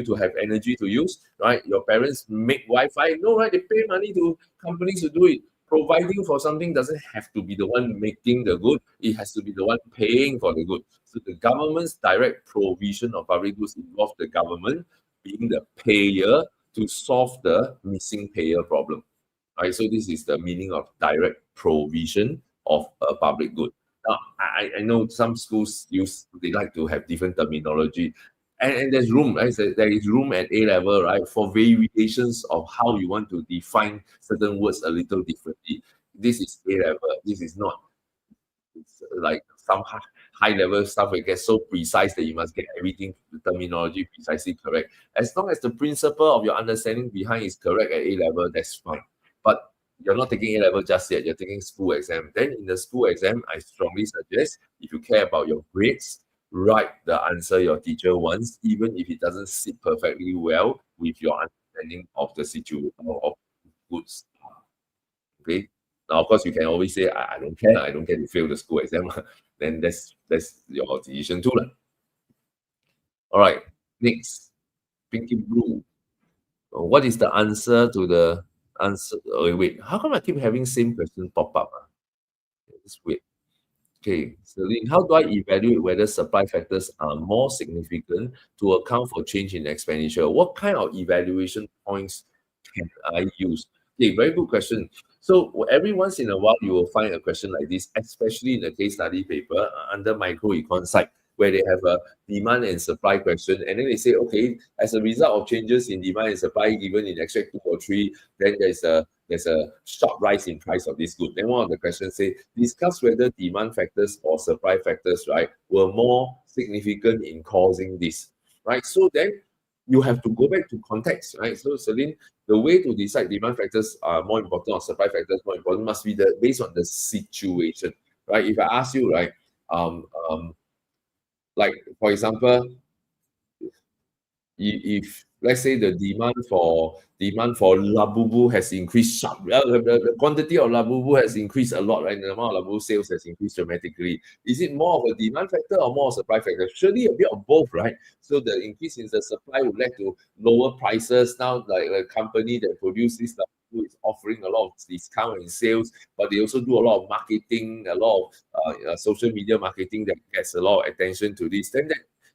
to have energy to use, right? Your parents make Wi-Fi, no, right? They pay money to companies to do it. Providing for something doesn't have to be the one making the good, it has to be the one paying for the good. So the government's direct provision of public goods involves the government being the payer to solve the missing payer problem. Right, so this is the meaning of direct provision of a public good. Now, I know some schools they like to have different terminology, and there's room, right? So there is room at A level, right, for variations of how you want to define certain words a little differently. This is A level. This is not. It's like some high level stuff it gets so precise that you must get everything, the terminology precisely correct. As long as the principle of your understanding behind is correct at A level, that's fine. But you're not taking A level just yet, you're taking school exam. Then in the school exam, I strongly suggest if you care about your grades, write the answer your teacher wants, even if it doesn't sit perfectly well with your understanding of the situation of goods. Okay. Now, of course, you can always say, I don't care, I don't care to fail the school exam. Then that's your decision too. All right, next, pinky blue. What is the answer to the answer? Oh, wait, how come I keep having same question pop up? It's weird. Okay, Celine, how do I evaluate whether supply factors are more significant to account for change in expenditure? What kind of evaluation points can I use? Okay, very good question. So every once in a while, you will find a question like this, especially in the case study paper under microecon site, where they have a demand and supply question, and then they say, okay, as a result of changes in demand and supply given in extract 2 or 3, then there's a sharp rise in price of this good. Then one of the questions say, discuss whether demand factors or supply factors, right, were more significant in causing this, right? So then you have to go back to context, right? So Celine, the way to decide demand factors are more important or supply factors more important must be based on the situation, right? If I ask you, right, um, um, like for example, if let's say the demand for Labubu has increased sharp, the quantity of Labubu has increased a lot, right? The amount of Labubu sales has increased dramatically. Is it more of a demand factor or more of a supply factor? Surely a bit of both, right? So the increase in the supply would lead to lower prices. Now, like a company that produces this Labubu is offering a lot of discount in sales, but they also do a lot of marketing, a lot of social media marketing that gets a lot of attention to this. Then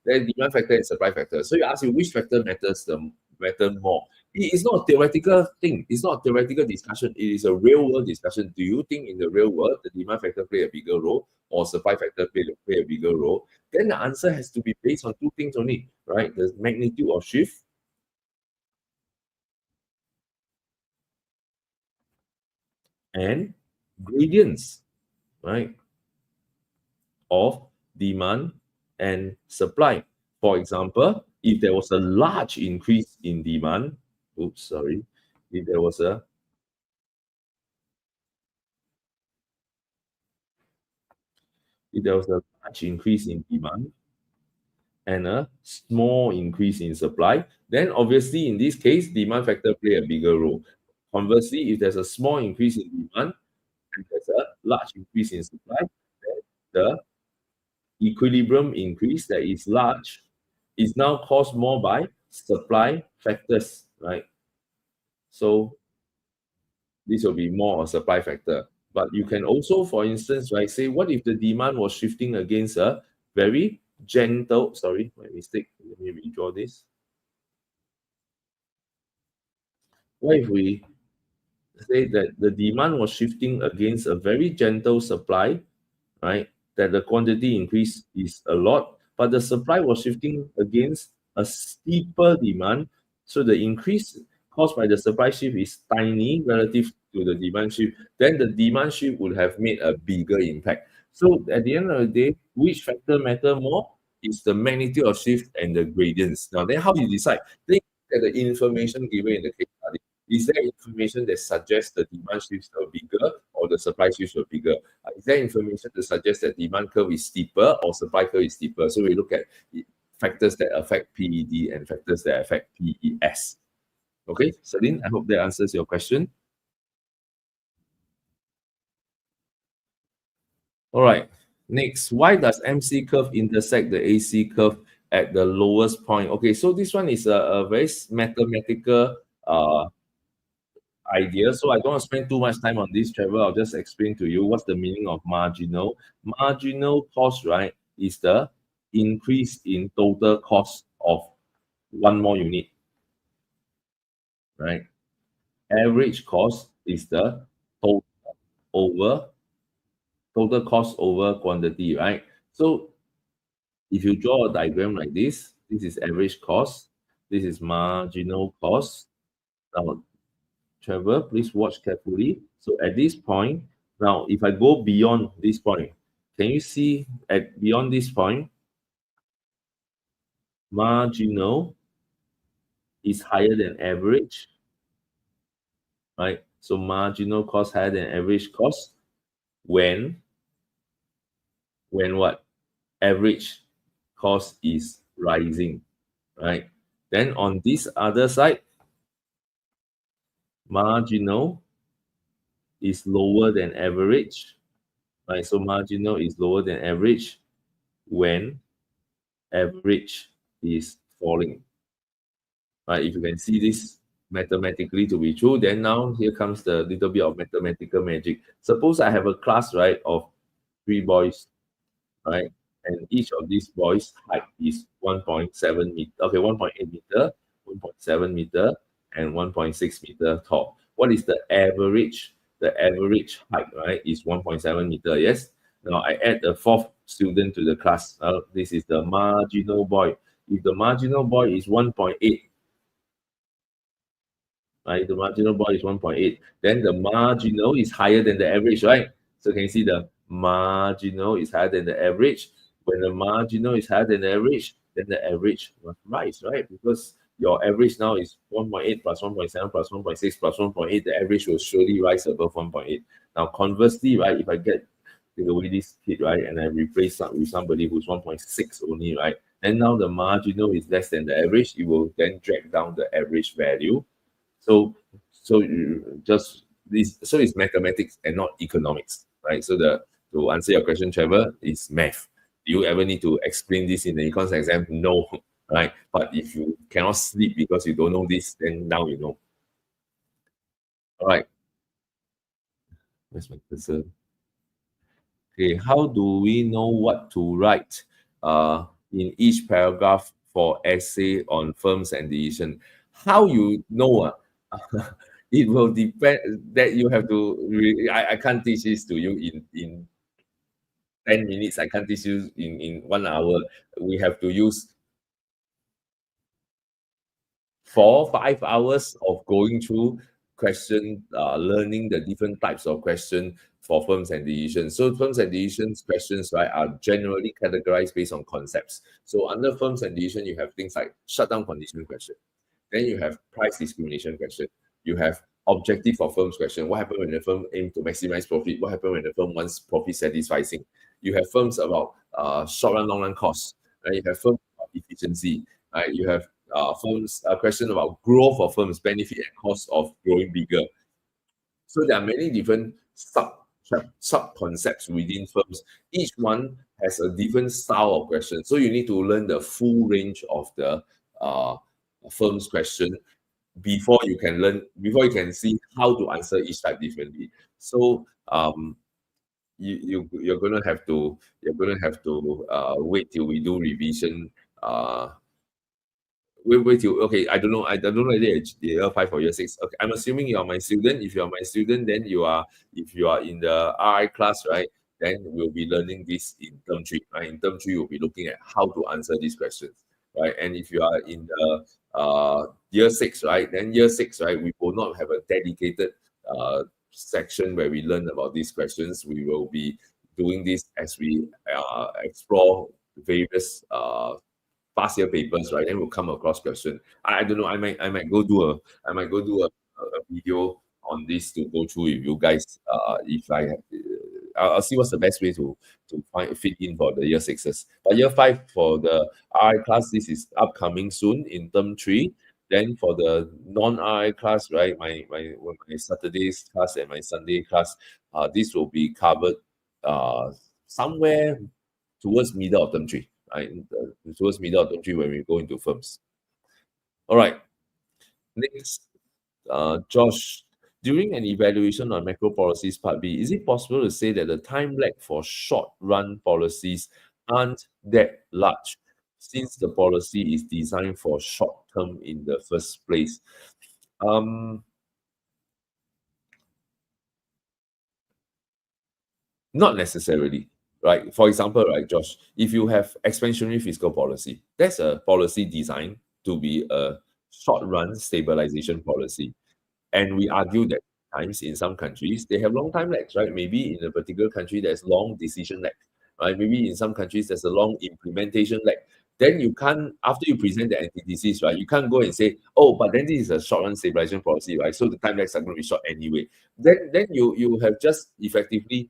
demand factor and supply factor. So you ask me which factor matter more. It is not a theoretical thing. It's not a theoretical discussion. It is a real world discussion. Do you think in the real world the demand factor play a bigger role or supply factor play a bigger role? Then the answer has to be based on two things only, right? The magnitude of shift and gradients, right, of demand and supply. For example, if there was a large increase in demand, oops, sorry, if there was a large increase in demand and a small increase in supply, then obviously in this case, demand factor play a bigger role. Conversely, if there's a small increase in demand and there's a large increase in supply, then the equilibrium increase that is large is now caused more by supply factors, right? So this will be more a supply factor. But you can also, for instance, right, say, what if the demand was shifting against a very gentle, sorry, my mistake, let me redraw this. What if we say that the demand was shifting against a very gentle supply, right? That the quantity increase is a lot, but the supply was shifting against a steeper demand. So the increase caused by the supply shift is tiny relative to the demand shift. Then the demand shift would have made a bigger impact. So at the end of the day, which factor matter more is the magnitude of shift and the gradients. Now, then how do you decide? Think at the information given in the case study. Is there information that suggests the demand shifts are bigger or the supply shifts are bigger? Is there information to suggest that demand curve is steeper or supply curve is steeper? So we look at factors that affect PED and factors that affect PES. Okay, Celine, I hope that answers your question. All right, next, why does MC curve intersect the AC curve at the lowest point? Okay, so this one is a very mathematical idea. So I don't want to spend too much time on this, Trevor. I'll just explain to you what's the meaning of marginal. Marginal cost, right, is the increase in total cost of one more unit, right? Average cost is the total over total cost over quantity, right? So if you draw a diagram like this is average cost, this is marginal cost. Now, Trevor, please watch carefully. So at this point, now if I go beyond this point, can you see at beyond this point, marginal is higher than average, right? So marginal cost higher than average cost when what? Average cost is rising, right? Then on this other side, marginal is lower than average, right? So marginal is lower than average when average is falling, right? If you can see this mathematically to be true, then now here comes the little bit of mathematical magic. Suppose I have a class, right, of 3 boys, right? And each of these boys' height is 1.7 meter, okay, 1.8 meter, 1.7 meter, and 1.6 meter tall. What is the average? The average height, right, is 1.7 meter, yes? Now I add a fourth student to the class. This is the marginal boy. If the marginal boy is 1.8, right? The marginal boy is 1.8. Then the marginal is higher than the average, right? So can you see the marginal is higher than the average? When the marginal is higher than the average, then the average must rise, right? Because your average now is 1.8 plus 1.7 plus 1.6 plus 1.8. The average will surely rise above 1.8. Now, conversely, right, if I get take away this kid, right, and I replace with somebody who's 1.6 only, right, then now the marginal is less than the average. It will then drag down the average value. So, so you just this, so it's mathematics and not economics, right? So the to answer your question, Trevor, is math. Do you ever need to explain this in the econs exam? No, right? But if you cannot sleep because you don't know this, then now you know. All right, where's my cursor? Okay, how do we know what to write in each paragraph for essay on firms and decision? How you know? It will depend that you have to. I can't teach this to you in 10 minutes. I can't teach you in 1 hour. We have to use 4 5 hours of going through question, learning the different types of question for firms and decisions. So firms and decisions questions, right, are generally categorized based on concepts. So under firms and decision, you have things like shutdown condition question. Then you have price discrimination question. You have objective for firms question. What happens when the firm aim to maximize profit? What happens when the firm wants profit satisficing? You have firms about short run, long run costs. Right? You have firms about efficiency. Right? You have firms question about growth of firms, benefit and cost of growing bigger. So there are many different sub concepts within firms. Each one has a different style of question. So you need to learn the full range of the uh, firm's question before you can see how to answer each type differently. So you're gonna have to wait till we do revision. Wait till okay. I don't know whether it's year 5 or year 6. Okay, I'm assuming you are my student. If you are my student, then if you are in the RI class, right? Then we'll be learning this in term 3. Right? In term 3, we'll be looking at how to answer these questions, right? And if you are in the year 6, right? Then year 6, right? We will not have a dedicated section where we learn about these questions. We will be doing this as we explore various past year papers, right? Then we'll come across question. I don't know. I might go do a video on this to go through with you guys. If I I'll see what's the best way to find fit in for the year 6s. But year 5 for the RI class, this is upcoming soon in term 3. Then for the non-RI class, right? My Saturday's class and my Sunday class, this will be covered uh somewhere towards middle of term 3, right? Towards middle of term 3 when we go into firms. All right. Next, Josh, during an evaluation on macro policies part B, is it possible to say that the time lag for short run policies aren't that large since the policy is designed for short term in the first place? Not necessarily, right? For example, right, Josh, if you have expansionary fiscal policy, that's a policy designed to be a short run stabilization policy. And we argue that times in some countries, they have long time lags, right? Maybe in a particular country, there's long decision lag, right? Maybe in some countries, there's a long implementation lag. Then you can't, after you present the antithesis, right? You can't go and say, oh, but then this is a short run stabilization policy, right? So the time lags are going to be short anyway. Then you have just effectively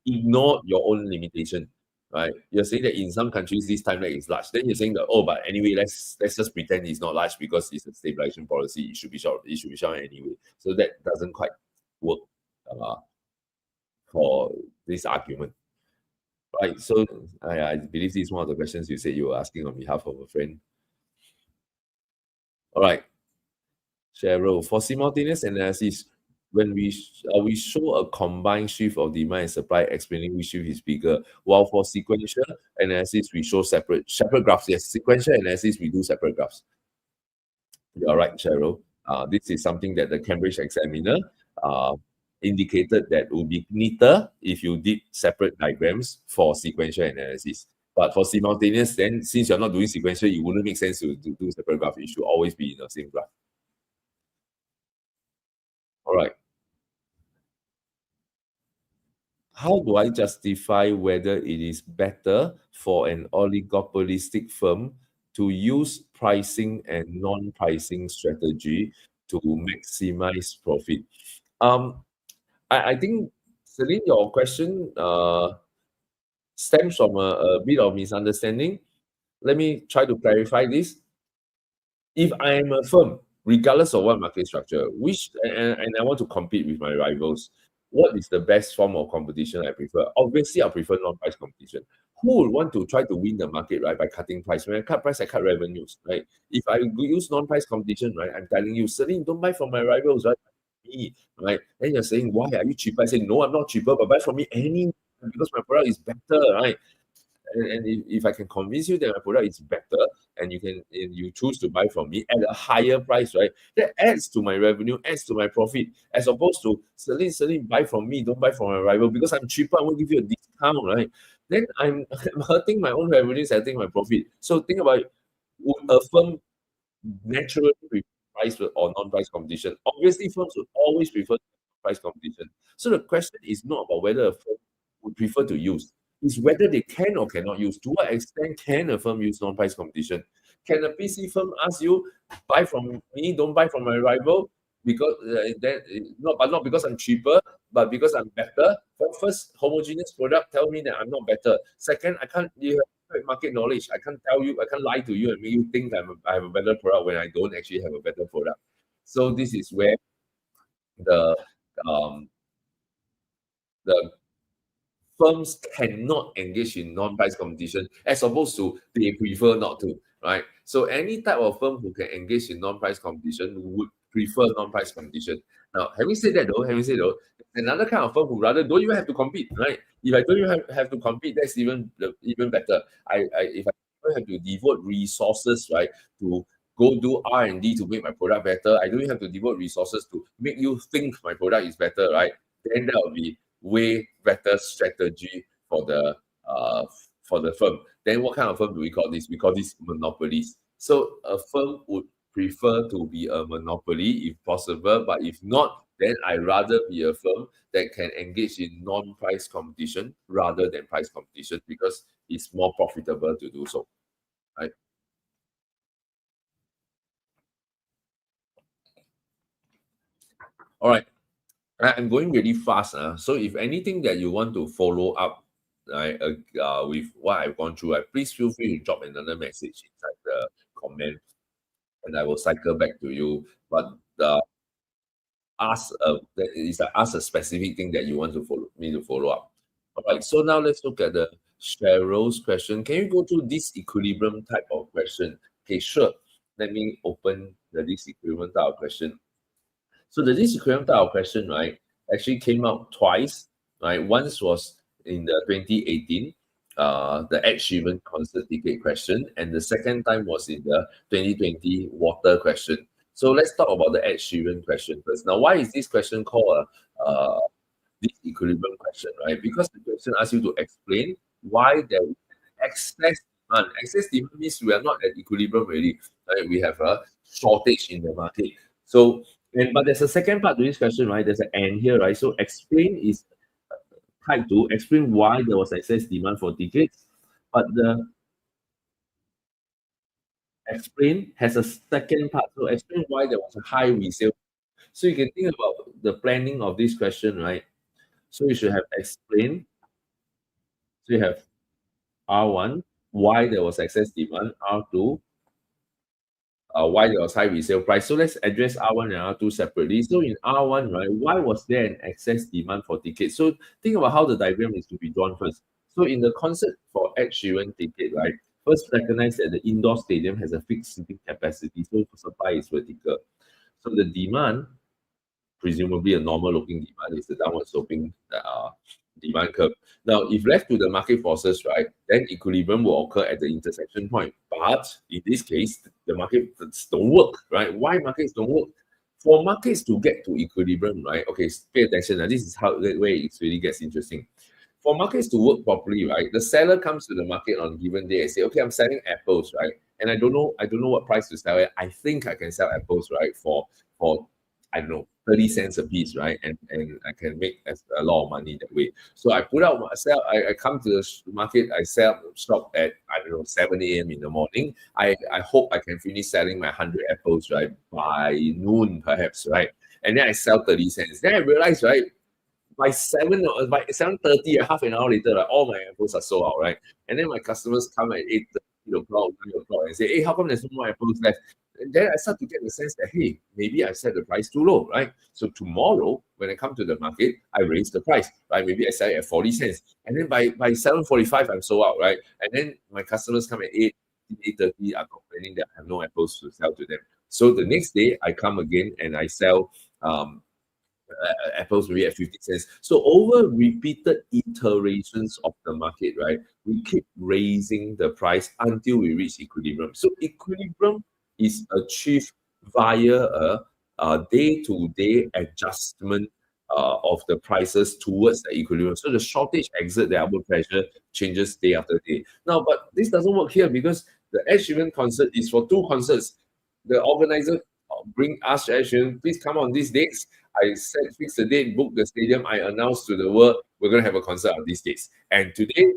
ignore your own limitation, right? You're saying that in some countries this time lag is large. Then you're saying that, oh, but anyway, let's just pretend it's not large because it's a stabilization policy. It should be short. It should be short anyway. So that doesn't quite work. for this argument. Right. So I believe this is one of the questions you said you were asking on behalf of a friend. All right. Cheryl, for simultaneous analysis, when we show a combined shift of demand and supply explaining which shift is bigger, while for sequential analysis we show separate graphs. Yes, sequential analysis we do separate graphs. You're right, Cheryl. This is something that the Cambridge examiner uh, indicated that would be neater if you did separate diagrams for sequential analysis. But for simultaneous, then since you're not doing sequential, it wouldn't make sense to do separate graph. It should always be in the same graph. All right. How do I justify whether it is better for an oligopolistic firm to use pricing and non-pricing strategy to maximize profit? Um, I think, Celine, your question stems from a bit of misunderstanding. Let me try to clarify this. If I am a firm, regardless of what market structure, and I want to compete with my rivals, what is the best form of competition I prefer? Obviously, I prefer non-price competition. Who would want to try to win the market, right, by cutting price? When I cut price, I cut revenues, right? If I use non-price competition, right, I'm telling you, Celine, don't buy from my rivals, right? Me, right? Then you're saying, why are you cheaper? I say, no, I'm not cheaper, but buy from me any because my product is better, right? And if I can convince you that my product is better and you choose to buy from me at a higher price, right? That adds to my revenue, adds to my profit, as opposed to Celine, buy from me, don't buy from my rival because I'm cheaper, I won't give you a discount, right? Then I'm hurting my own revenues, hurting my profit. So think about it. Would a firm naturally prefer price or non-price competition? Obviously, firms would always prefer price competition. So the question is not about whether a firm would prefer to use, it's whether they can or cannot use. To what extent can a firm use non-price competition? Can a PC firm ask you, buy from me, don't buy from my rival? Because not because I'm cheaper, but because I'm better. First, homogeneous product tell me that I'm not better. Second, I can't. You have market knowledge. I can't tell you. I can't lie to you and make you think I have a better product when I don't actually have a better product. So this is where the um, the firms cannot engage in non-price competition as opposed to they prefer not to, right? So any type of firm who can engage in non-price competition would prefer non-price competition. Now, having said though, another kind of firm who rather don't even have to compete, right? If I don't even have to compete, that's even better. If I don't have to devote resources, right, to go do R&D to make my product better, I don't even have to devote resources to make you think my product is better, right? Then that would be way better strategy uh for the firm. Then what kind of firm do we call this? We call this monopolies. So a firm would prefer to be a monopoly if possible, but if not, then I rather be a firm that can engage in non-price competition rather than price competition because it's more profitable to do so. Right. All right. I'm going really fast. So if anything that you want to follow up right, with what I've gone through, please feel free to drop another message inside the comment and I will cycle back to you. But ask a specific thing that you want to follow me to follow up. All right. So now let's look at the Cheryl's question. Can you go through this equilibrium type of question? Okay, sure. Let me open the this equilibrium type of question. So the this equilibrium type of question, right, actually came out twice, right? Once was in the 2018, the Ed Sheeran concert ticket question, and the second time was in the 2020 water question. So let's talk about the Ed Sheeran question first. Now, why is this question called a this equilibrium question, right? Because the question asks you to explain why there is excess demand. Excess demand means we are not at equilibrium already, right? We have a shortage in the market. So, but there's a second part to this question, right? There's an and here, right? So explain is tied to explain why there was excess demand for tickets, but the explain has a second part. So explain why there was a high resale. So you can think about the planning of this question, right? So you should have explain. So you have R1, why there was excess demand. R2, why there was high resale price. So let's address R1 and R2 separately. So in R1, right, why was there an excess demand for tickets? So think about how the diagram is to be drawn first. So in the concert for Ed Sheeran ticket, right, first recognize that the indoor stadium has a fixed seating capacity, so supply is vertical. So the demand, presumably a normal looking demand, is the downward sloping demand curve. Now, if left to the market forces, right, then equilibrium will occur at the intersection point. But in this case, the markets don't work, right? Why markets don't work? For markets to get to equilibrium, right? Okay, pay attention. Now, this is how where it really gets interesting. For markets to work properly, right? The seller comes to the market on a given day and say, okay, I'm selling apples, right? And I don't know what price to sell it. I think I can sell apples, right, for I don't know, 30 cents a piece, right? And I can make a lot of money that way. So I put out myself, I come to the market, I sell stop at, I don't know, 7 a.m. in the morning. I hope I can finish selling my 100 apples, right, by noon perhaps, right? And then I sell 30 cents. Then I realize, right, by 7:30, half an hour later, like, all my apples are sold out, right? And then my customers come at 8:30 o'clock, 9 o'clock and say, hey, how come there's no more apples left? And then I start to get the sense that, hey, maybe I set the price too low, right? So tomorrow, when I come to the market, I raise the price, right? Maybe I sell it at 40 cents. And then by 7:45, I'm sold out, right? And then my customers come at 8:30 are complaining that I have no apples to sell to them. So the next day, I come again and I sell apples maybe at 50 cents. So over repeated iterations of the market, right, we keep raising the price until we reach equilibrium. So equilibrium is achieved via a day-to-day adjustment of the prices towards the equilibrium. So the shortage exert the upward pressure changes day after day. Now, but this doesn't work here because the Ed Sheeran concert is for two concerts. The organizer bring us Ed Sheeran, please come on these dates. I said fix the date, book the stadium. I announced to the world we're going to have a concert on these dates. And today,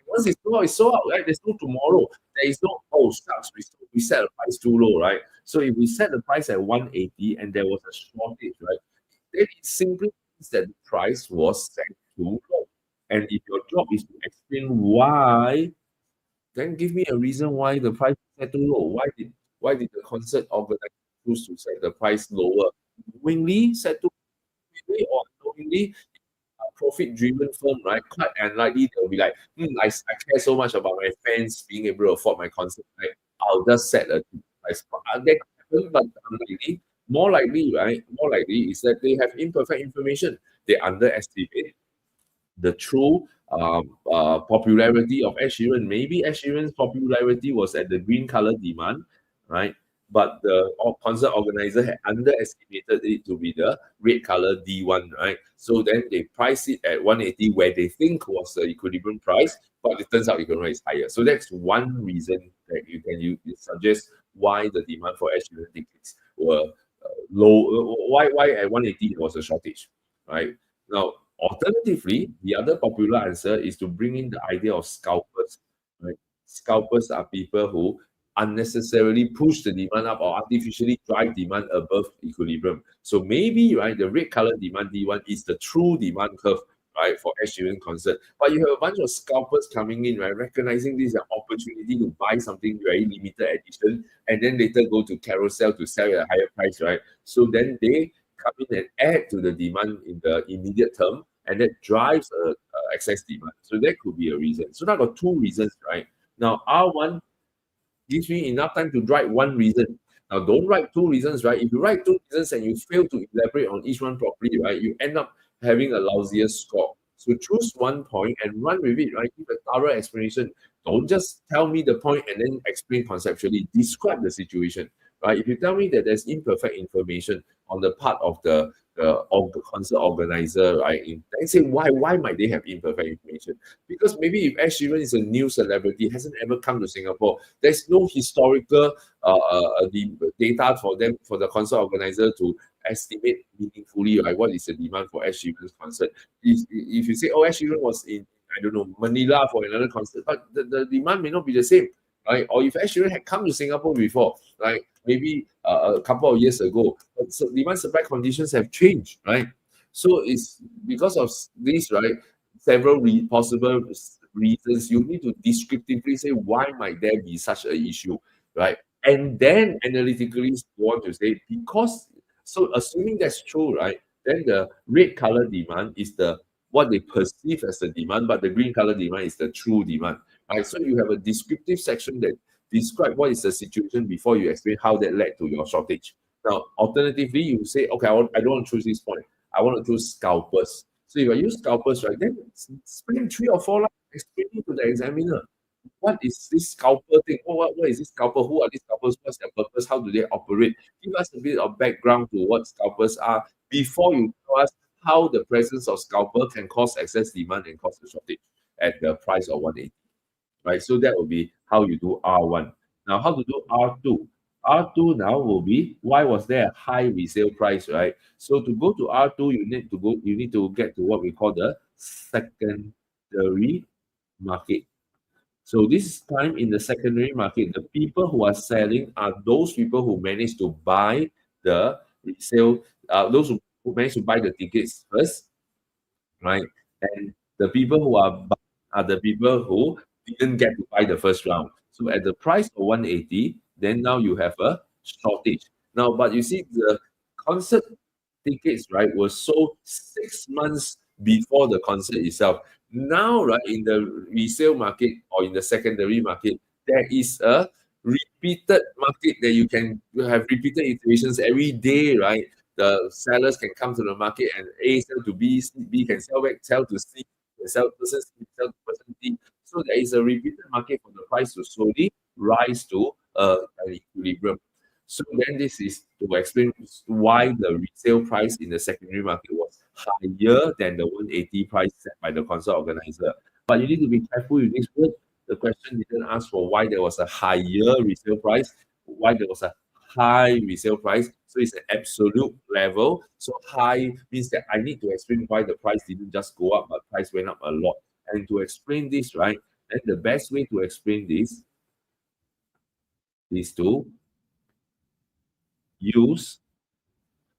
once it's sold out, right? There's no tomorrow. There is no, oh, shucks, we set the price too low, right? So if we set the price at 180 and there was a shortage, right, then it simply means that the price was set too low. And if your job is to explain why, then give me a reason why the price is set too low. Why did the concert organizer choose to set the price lower? Knowingly set too quickly or unknowingly? A profit-driven firm, right? Quite unlikely they'll be like, I care so much about my fans being able to afford my concert, right? I'll just set a price. That could happen, but unlikely. More likely, right? More likely is that they have imperfect information. They underestimate the true popularity of Ed Sheeran. Maybe Ed Sheeran's popularity was at the green color demand, right? But the concert organizer had underestimated it to be the red color D1, right? So then they price it at 180 where they think was the equilibrium price, but it turns out equilibrium is higher. So that's one reason that you suggest why the demand for Ed Sheeran tickets were low. Why at 180 there was a shortage, right? Now, alternatively, the other popular answer is to bring in the idea of scalpers. Right? Scalpers are people who unnecessarily push the demand up or artificially drive demand above equilibrium. So maybe, right, the red color demand D1 is the true demand curve, right, for Ed Sheeran concert. But you have a bunch of scalpers coming in, right, recognizing this as an opportunity to buy something very limited edition and then later go to carousel to sell at a higher price, right? So then they come in and add to the demand in the immediate term, and that drives a excess demand. So that could be a reason. So now got two reasons, right? Now R1 gives me enough time to write one reason. Now don't write two reasons, right? If you write two reasons and you fail to elaborate on each one properly, right, you end up having a lousier score. So choose one point and run with it, right? Give a thorough explanation. Don't just tell me the point and then explain conceptually. Describe the situation, right? If you tell me that there's imperfect information on the part of the concert organizer, right? Then say why might they have imperfect information? Because maybe if Ed Sheeran is a new celebrity, hasn't ever come to Singapore, there's no historical data for them, for the concert organizer to estimate meaningfully, right? What is the demand for Ed Sheeran's concert? If you say, oh, Ed Sheeran was in, I don't know, Manila for another concert, but the demand may not be the same, right? Or if Ed Sheeran had come to Singapore before, right? Maybe a couple of years ago, but so demand supply conditions have changed, right? So it's because of this, right? Several possible reasons. You need to descriptively say why might there be such an issue, right? And then analytically go on to say, because, so assuming that's true, right? Then the red color demand is the what they perceive as the demand, but the green color demand is the true demand, right? So you have a descriptive section that describe what is the situation before you explain how that led to your shortage. Now, alternatively, you say, okay, I don't want to choose this point. I want to choose scalpers. So if I use scalpers, right, then spend 3 or 4 lines explaining to the examiner what is this scalper thing? What is this scalper? Who are these scalpers? What's their purpose? How do they operate? Give us a bit of background to what scalpers are before you tell us how the presence of scalper can cause excess demand and cause a shortage at the price of 180, right? So that will be how you do R1. Now, how to do R2? R2 now will be, why was there a high resale price, right? So to go to R2, you need to get to what we call the secondary market. So this time in the secondary market, the people who are selling are those people who manage to buy the resale, those who manage to buy the tickets first, right? And the people who are the people who didn't get to buy the first round. So at the price of 180, then now you have a shortage. Now, but you see, the concert tickets, right, were sold 6 months before the concert itself. Now, right, in the resale market or in the secondary market, there is a repeated market that you have repeated iterations every day, right? The sellers can come to the market and A sell to B, B can sell back, sell to C, sell to person C, sell to person D. So there is a repeated market for the price to slowly rise to an equilibrium. So then this is to explain why the resale price in the secondary market was higher than the 180 price set by the concert organizer. But you need to be careful with this word. The question didn't ask for why there was a higher resale price, why there was a high resale price. So it's an absolute level. So high means that I need to explain why the price didn't just go up, but price went up a lot. And to explain this, right, then the best way to explain this is to use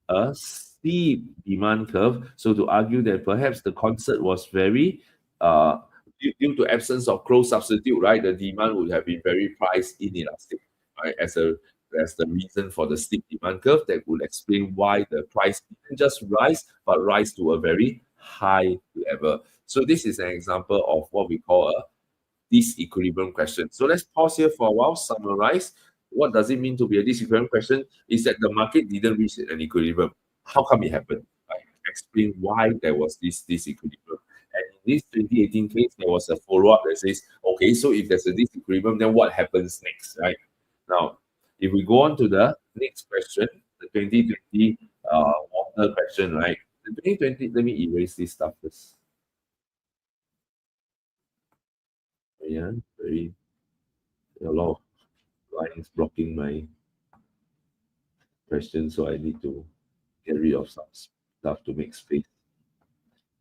a steep demand curve. So to argue that perhaps the concert was very due to absence of close substitute, right? The demand would have been very price inelastic, right? As the reason for the steep demand curve that would explain why the price didn't just rise, but rise to a very high level. So this is an example of what we call a disequilibrium question. So let's pause here for a while, summarize. What does it mean to be a disequilibrium question? Is that the market didn't reach an equilibrium. How come it happened? Right? Explain why there was this disequilibrium. And in this 2018 case, there was a follow-up that says, okay, so if there's a disequilibrium, then what happens next, right? Now, if we go on to the next question, the 2020 water question, right? The 2020, let me erase this stuff first. Yeah, a lot of lines blocking my question, so I need to get rid of some stuff to make space.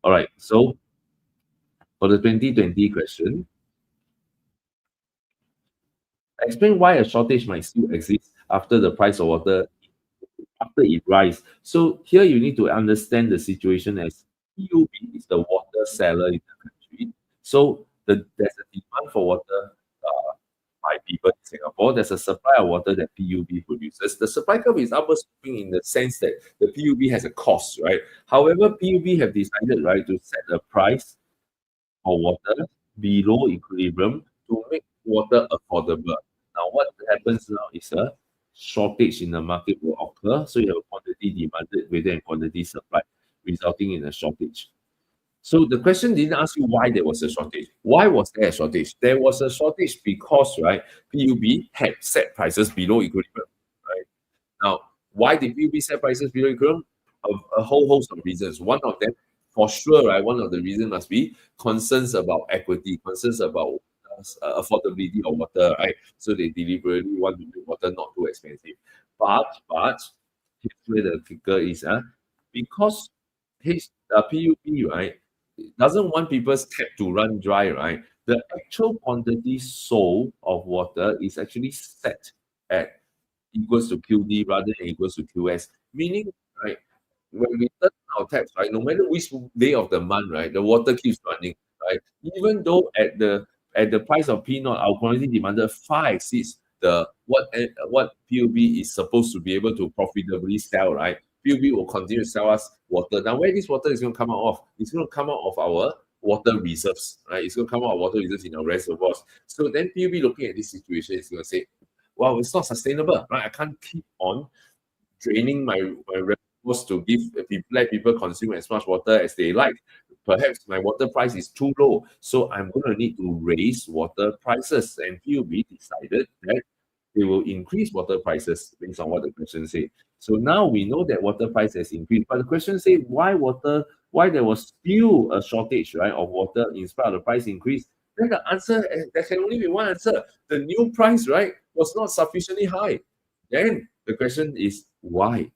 All right, so for the 2020 question, explain why a shortage might still exist after the price of water after it rise. So here you need to understand the situation as PUB is the water seller in the country. So there's a demand for water by people in Singapore. There's a supply of water that PUB produces. The supply curve is upward sloping in the sense that the PUB has a cost, right? However, PUB have decided, right, to set a price for water below equilibrium to make water affordable. Now, what happens now is a shortage in the market will occur. So you have a quantity demanded greater than quantity supplied, resulting in a shortage. So the question didn't ask you why there was a shortage. Why was there a shortage? There was a shortage because, right, PUB had set prices below equilibrium, right? Now, why did PUB set prices below equilibrium? A whole host of reasons. One of them, for sure, right, one of the reasons must be concerns about equity, concerns about affordability of water, right? So they deliberately want to make water not too expensive. But here's where the kicker is, because PUB, right, doesn't want people's tap to run dry, right? The actual quantity sold of water is actually set at equals to QD rather than equals to QS. Meaning, right, when we turn our taps, right, no matter which day of the month, right, the water keeps running, right? Even though at the price of P naught, our quantity demanded far exceeds what PUB is supposed to be able to profitably sell, right? PUB will continue to sell us water. Now, where this water is going to come out of? It's going to come out of our water reserves, right? It's going to come out of water reserves in our reservoirs. So then PUB looking at this situation is going to say, well, it's not sustainable, right? I can't keep on draining my reservoirs to let people consume as much water as they like. Perhaps my water price is too low, so I'm going to need to raise water prices. And PUB decided that they will increase water prices based on what the question say. So now we know that water price has increased, but the question say why there was still a shortage, right, of water in spite of the price increase. Then the answer, there can only be one answer. The new price, right, was not sufficiently high. Then the question is why?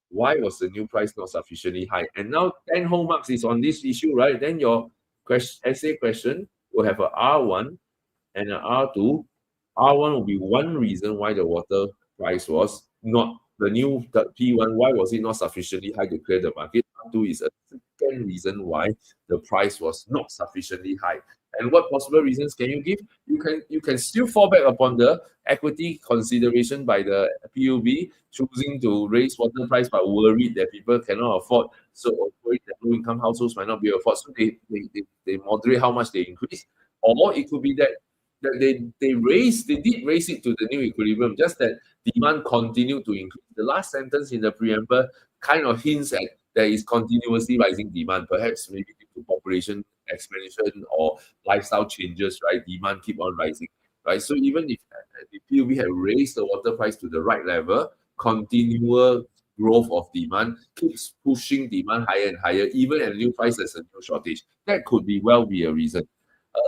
Why was the new price not sufficiently high? And now 10 whole marks is on this issue, right? Then your essay question will have a R1 and an R2. R1 will be one reason why the water price was not the new P1. Why was it not sufficiently high to clear the market? R2 is a second reason why the price was not sufficiently high. And what possible reasons can you give? You can still fall back upon the equity consideration by the PUB choosing to raise water price but worried that people cannot afford. So worried that low income households might not be afford. So they moderate how much they increase. Or it could be that they did raise it to the new equilibrium, just that demand continued to increase. The last sentence in the preamble kind of hints at there is continuously rising demand, perhaps maybe due to population expansion or lifestyle changes, right? Demand keep on rising, right? So even if the PUB had raised the water price to the right level, continual growth of demand keeps pushing demand higher and higher, even at new price there's a new shortage. That could be a reason.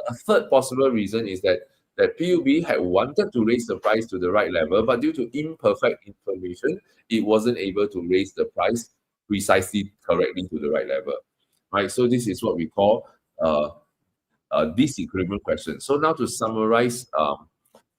A third possible reason is that PUB had wanted to raise the price to the right level, but due to imperfect information, it wasn't able to raise the price precisely correctly to the right level. Right. So this is what we call a disequilibrium question. So now to summarize,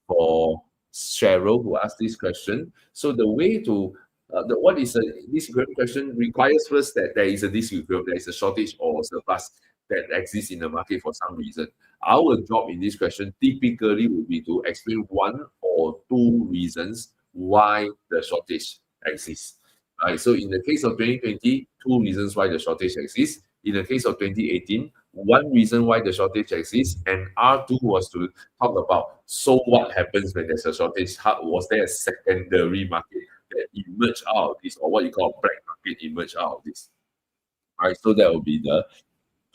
for Cheryl who asked this question. So the way to what is a disequilibrium question requires first that there is a disequilibrium, there is a shortage or surplus that exists in the market for some reason. Our job in this question typically would be to explain one or two reasons why the shortage exists. Right. So in the case of 2020, two reasons why the shortage exists. In the case of 2018, one reason why the shortage exists, and R2 was to talk about so what happens when there's a shortage? How, was there a secondary market that emerged out of this, or what you call black market emerged out of this? All right, so that will be the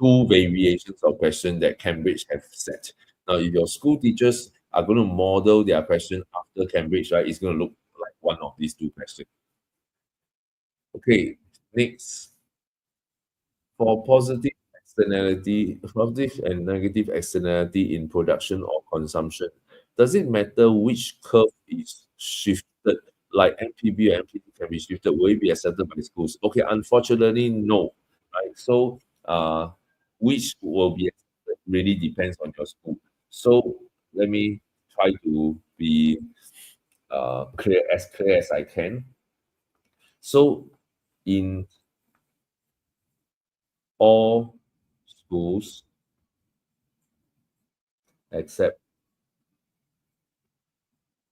two variations of question that Cambridge have set. Now, if your school teachers are going to model their question after Cambridge, right, it's going to look like one of these two questions. Okay, next. For positive and negative externality in production or consumption, does it matter which curve is shifted, like MPB or MPT can be shifted? Will it be accepted by schools? Okay, unfortunately, no. Right. So, which will be accepted really depends on your school. So, let me try to be clear as I can. So, in all schools except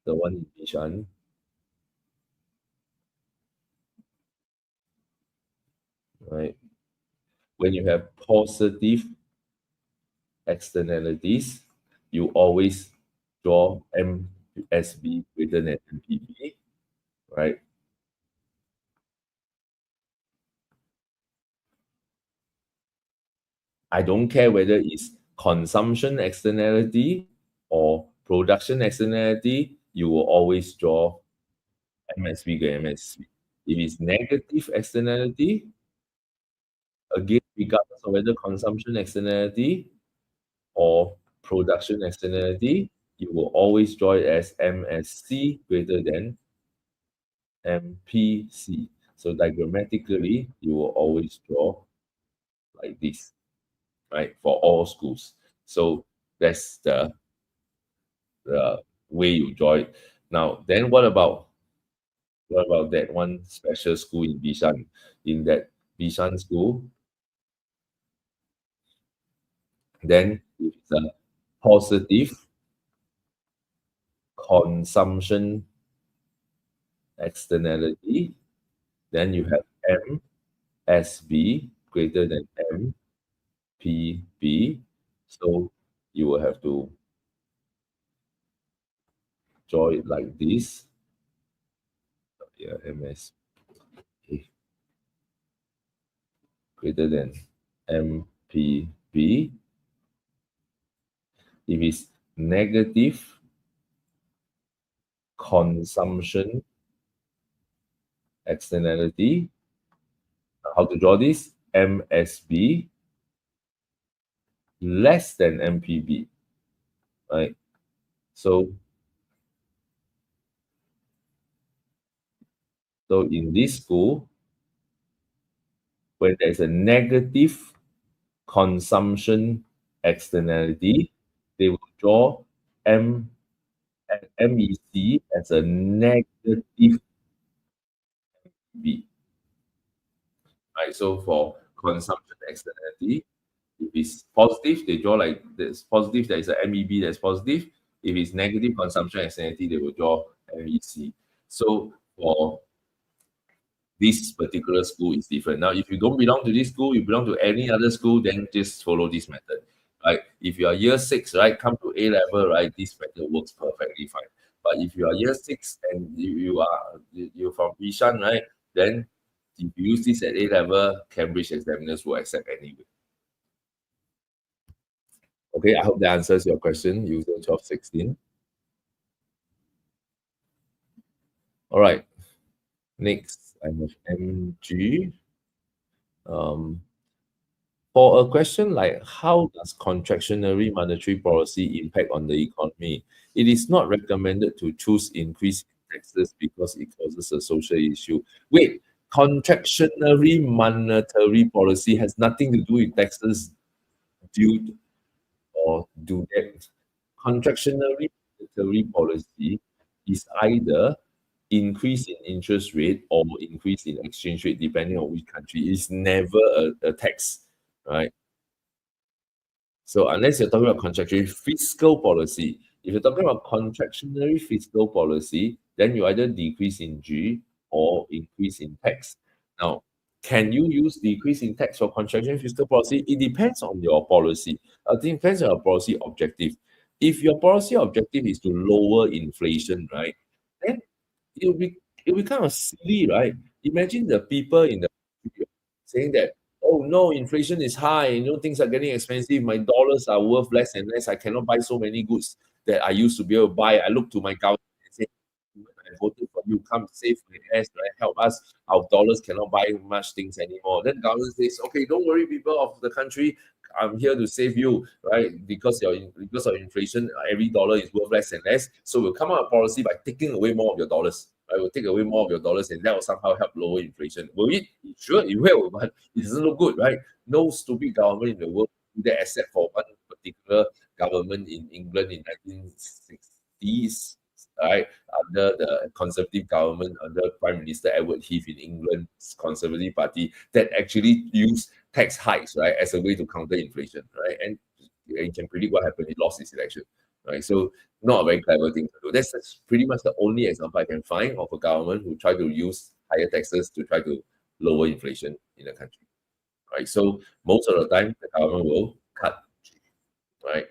the one in Bishan, right? When you have positive externalities, you always draw MSB greater than MPB, right? I don't care whether it's consumption externality or production externality, you will always draw MSB greater than MSB. If it's negative externality, again, regardless of whether consumption externality or production externality, you will always draw it as MSC greater than MPC. So diagrammatically, you will always draw like this, right, for all schools. So that's the way you draw it. Now, then what about that one special school in Bishan? In that Bishan school, then if it's a positive consumption externality, then you have MSB greater than MPB. So you will have to draw it like this. Yeah, MS greater than MPB. If it's negative consumption externality, how to draw this? MSB less than MPB, right? So, in this school, when there's a negative consumption externality, they will draw M MEC as a negative B. Right? So for consumption externality, if it's positive, they draw like this positive, there is a MEB that's positive. If it's negative consumption externality, they will draw MEC. So for this particular school is different. Now, if you don't belong to this school, you belong to any other school, then just follow this method. Right? If you are year 6, right, come to A level, right, this method works perfectly fine. But if you are year 6 and you're from Bishan, right, then if you use this at A level, Cambridge examiners will accept anyway. Okay, I hope that answers your question, user 1216. All right, next I have MG. For a question like how does contractionary monetary policy impact on the economy, it is not recommended to choose increase in taxes because it causes a social issue. Wait, contractionary monetary policy has nothing to do with taxes, dude, or do that. Contractionary monetary policy is either increase in interest rate or increase in exchange rate, depending on which country. It's never a tax, right? So unless you're talking about contractionary fiscal policy, if you're talking about contractionary fiscal policy, then you either decrease in G or increase in tax. Now, can you use decrease in tax for contractionary fiscal policy? It depends on your policy. It depends on your policy objective. If your policy objective is to lower inflation, right, then it'll be kind of silly, right? Imagine the people in the saying that, oh no, inflation is high, things are getting expensive, my dollars are worth less and less, I cannot buy so many goods that I used to be able to buy. I look to my government and say, I voted for you, come save my ass, right? Help us. Our dollars cannot buy much things anymore. Then government says, okay, don't worry, people of the country, I'm here to save you, right? Because of inflation, every dollar is worth less and less. So we'll come out with a policy by taking away more of your dollars. Right? We'll take away more of your dollars, and that will somehow help lower inflation. Will it? Sure, it will, but it doesn't look good, right? No stupid government in the world do that except for one particular government in England in 1960s, right? Under the Conservative government, under Prime Minister Edward Heath in England's Conservative Party, that actually used tax hikes, right, as a way to counter inflation, right? And you can predict what happened. He lost his election, right? So not a very clever thing to do. That's pretty much the only example I can find of a government who tried to use higher taxes to try to lower inflation in the country, right? So most of the time, the government will cut, right?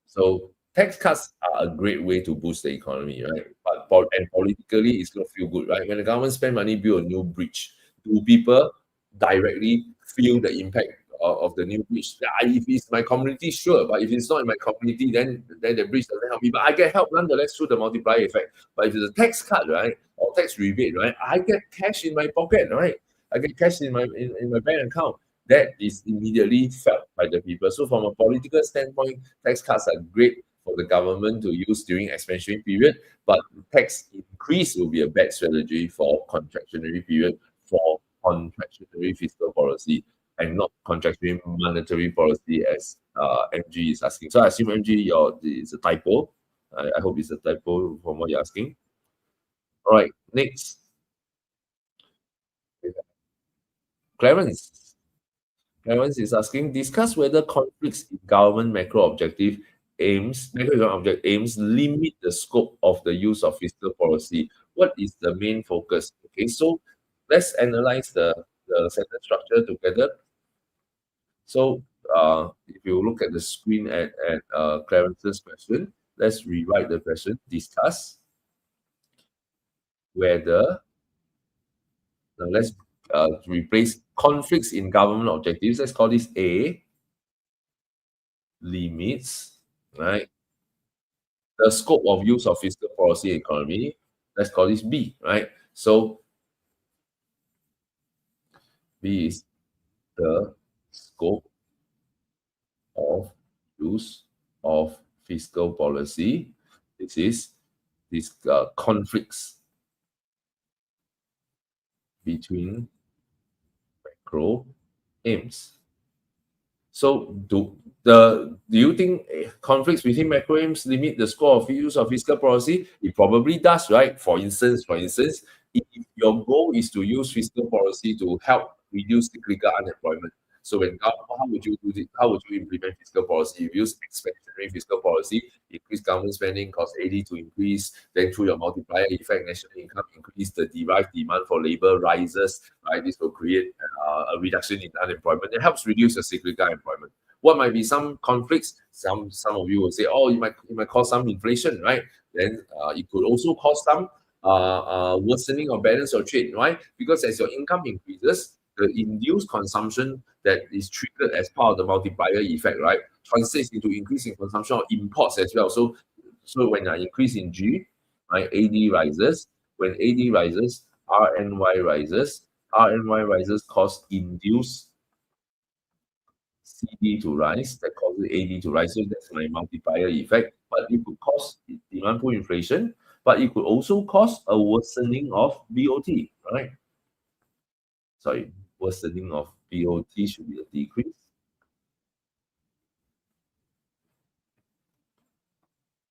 So tax cuts are a great way to boost the economy, right? But politically, it's going to feel good, right? When the government spend money build a new bridge, do people directly feel the impact of the new bridge? If it's my community, sure, but if it's not in my community, then the bridge doesn't help me. But I get help nonetheless through the multiplier effect. But if it's a tax cut, right, or tax rebate, right, I get cash in my pocket, right? I get cash in my bank account. That is immediately felt by the people. So from a political standpoint, tax cuts are great for the government to use during expansionary period, but tax increase will be a bad strategy for contractionary period, for contractionary fiscal policy, and not contractionary monetary policy as MG is asking. So I assume MG, it's a typo. I hope it's a typo from what you're asking. All right, next. Clarence. Clarence is asking, discuss whether conflicts in government macro objective aims limit the scope of the use of fiscal policy. What is the main focus? Okay, so let's analyze the sentence structure together. So if you look at the screen at Clarence's question, let's rewrite the question. Discuss whether, now let's replace conflicts in government objectives. Let's call this A, limits, right? The scope of use of fiscal policy economy. Let's call this B, right? So B is the scope of use of fiscal policy. This is these conflicts between macro aims. So do you think conflicts between macro aims limit the scope of use of fiscal policy? It probably does, right? For instance, if your goal is to use fiscal policy to help reduce cyclical unemployment, so how would you do it? How would you implement fiscal policy? You use expansionary fiscal policy, increase government spending, cause AD to increase, then through your multiplier effect, national income increase, the derived demand for labor rises, right? This will create a reduction in unemployment. It helps reduce the cyclical unemployment. What might be some conflicts? Some of you will say, oh, it might cause some inflation, right? Then it could also cause some worsening of balance of trade, right? Because as your income increases, the induced consumption that is triggered as part of the multiplier effect, right, translates into increase in consumption of imports as well. So when an increase in G, right, AD rises. When AD rises, RNY rises. RNY rises cause induced CD to rise. That causes AD to rise. So that's my multiplier effect. But it could cause demand pull inflation, but it could also cause a worsening of BOT, right? Sorry, worsening of BOT should be a decrease.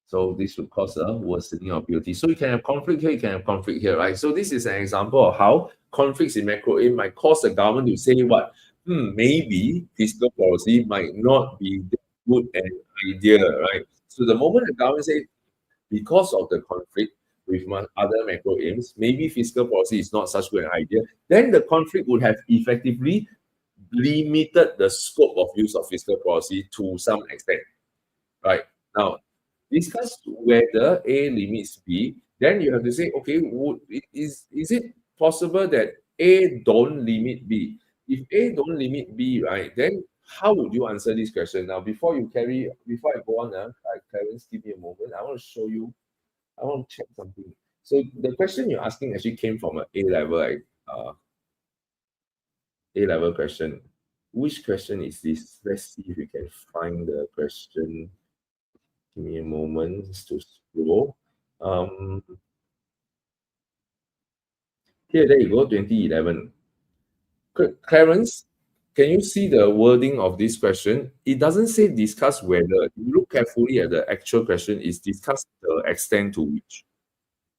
So this would cause a worsening of BOT. So you can have conflict here, you can have conflict here, right? So this is an example of how conflicts in macro aim might cause the government to say what? Maybe fiscal policy might not be that good an idea, right? So the moment the government says, because of the conflict with other macro aims, maybe fiscal policy is not such good an idea, then the conflict would have effectively limited the scope of use of fiscal policy to some extent, right? Now, discuss whether A limits B, then you have to say, okay, is it possible that A don't limit B? If A don't limit B, right, then how would you answer this question? Now, before I go on, Clarence, give me a moment. I want to show you, I want to check something. So the question you're asking actually came from an A level, A-level question. Which question is this? Let's see if we can find the question. Give me a moment to scroll. Here, there you go, 2011. Clarence, can you see the wording of this question? It doesn't say discuss whether. If you look carefully at the actual question, it's discuss the extent to which.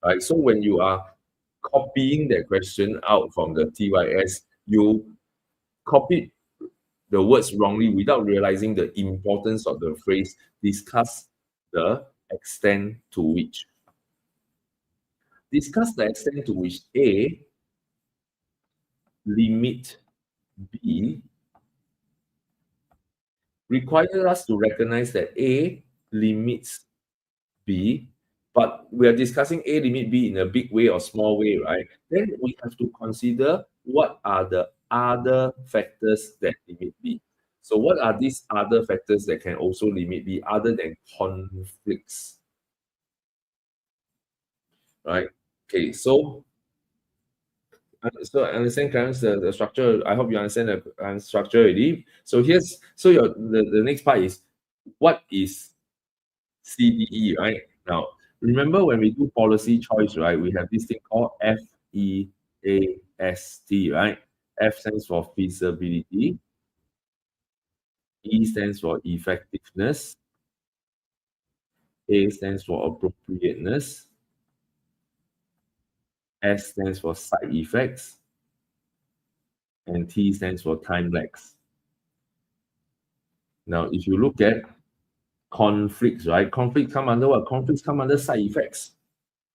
Right? So when you are copying that question out from the TYS, you copy the words wrongly without realizing the importance of the phrase discuss the extent to which. Discuss the extent to which A limit B requires us to recognize that A limits B, but we are discussing A limit B in a big way or small way, right? Then we have to consider what are the other factors that limit B. So what are these other factors that can also limit B other than conflicts? Right? Okay, so I understand, Clarence, the structure. I hope you understand the structure already. So the next part is what is CDE, right? Now, remember when we do policy choice, right? We have this thing called FEAST, right? F stands for feasibility, E stands for effectiveness, A stands for appropriateness, S stands for side effects, and T stands for time lags. Now, if you look at conflicts, right? Conflicts come under what? Conflicts come under side effects,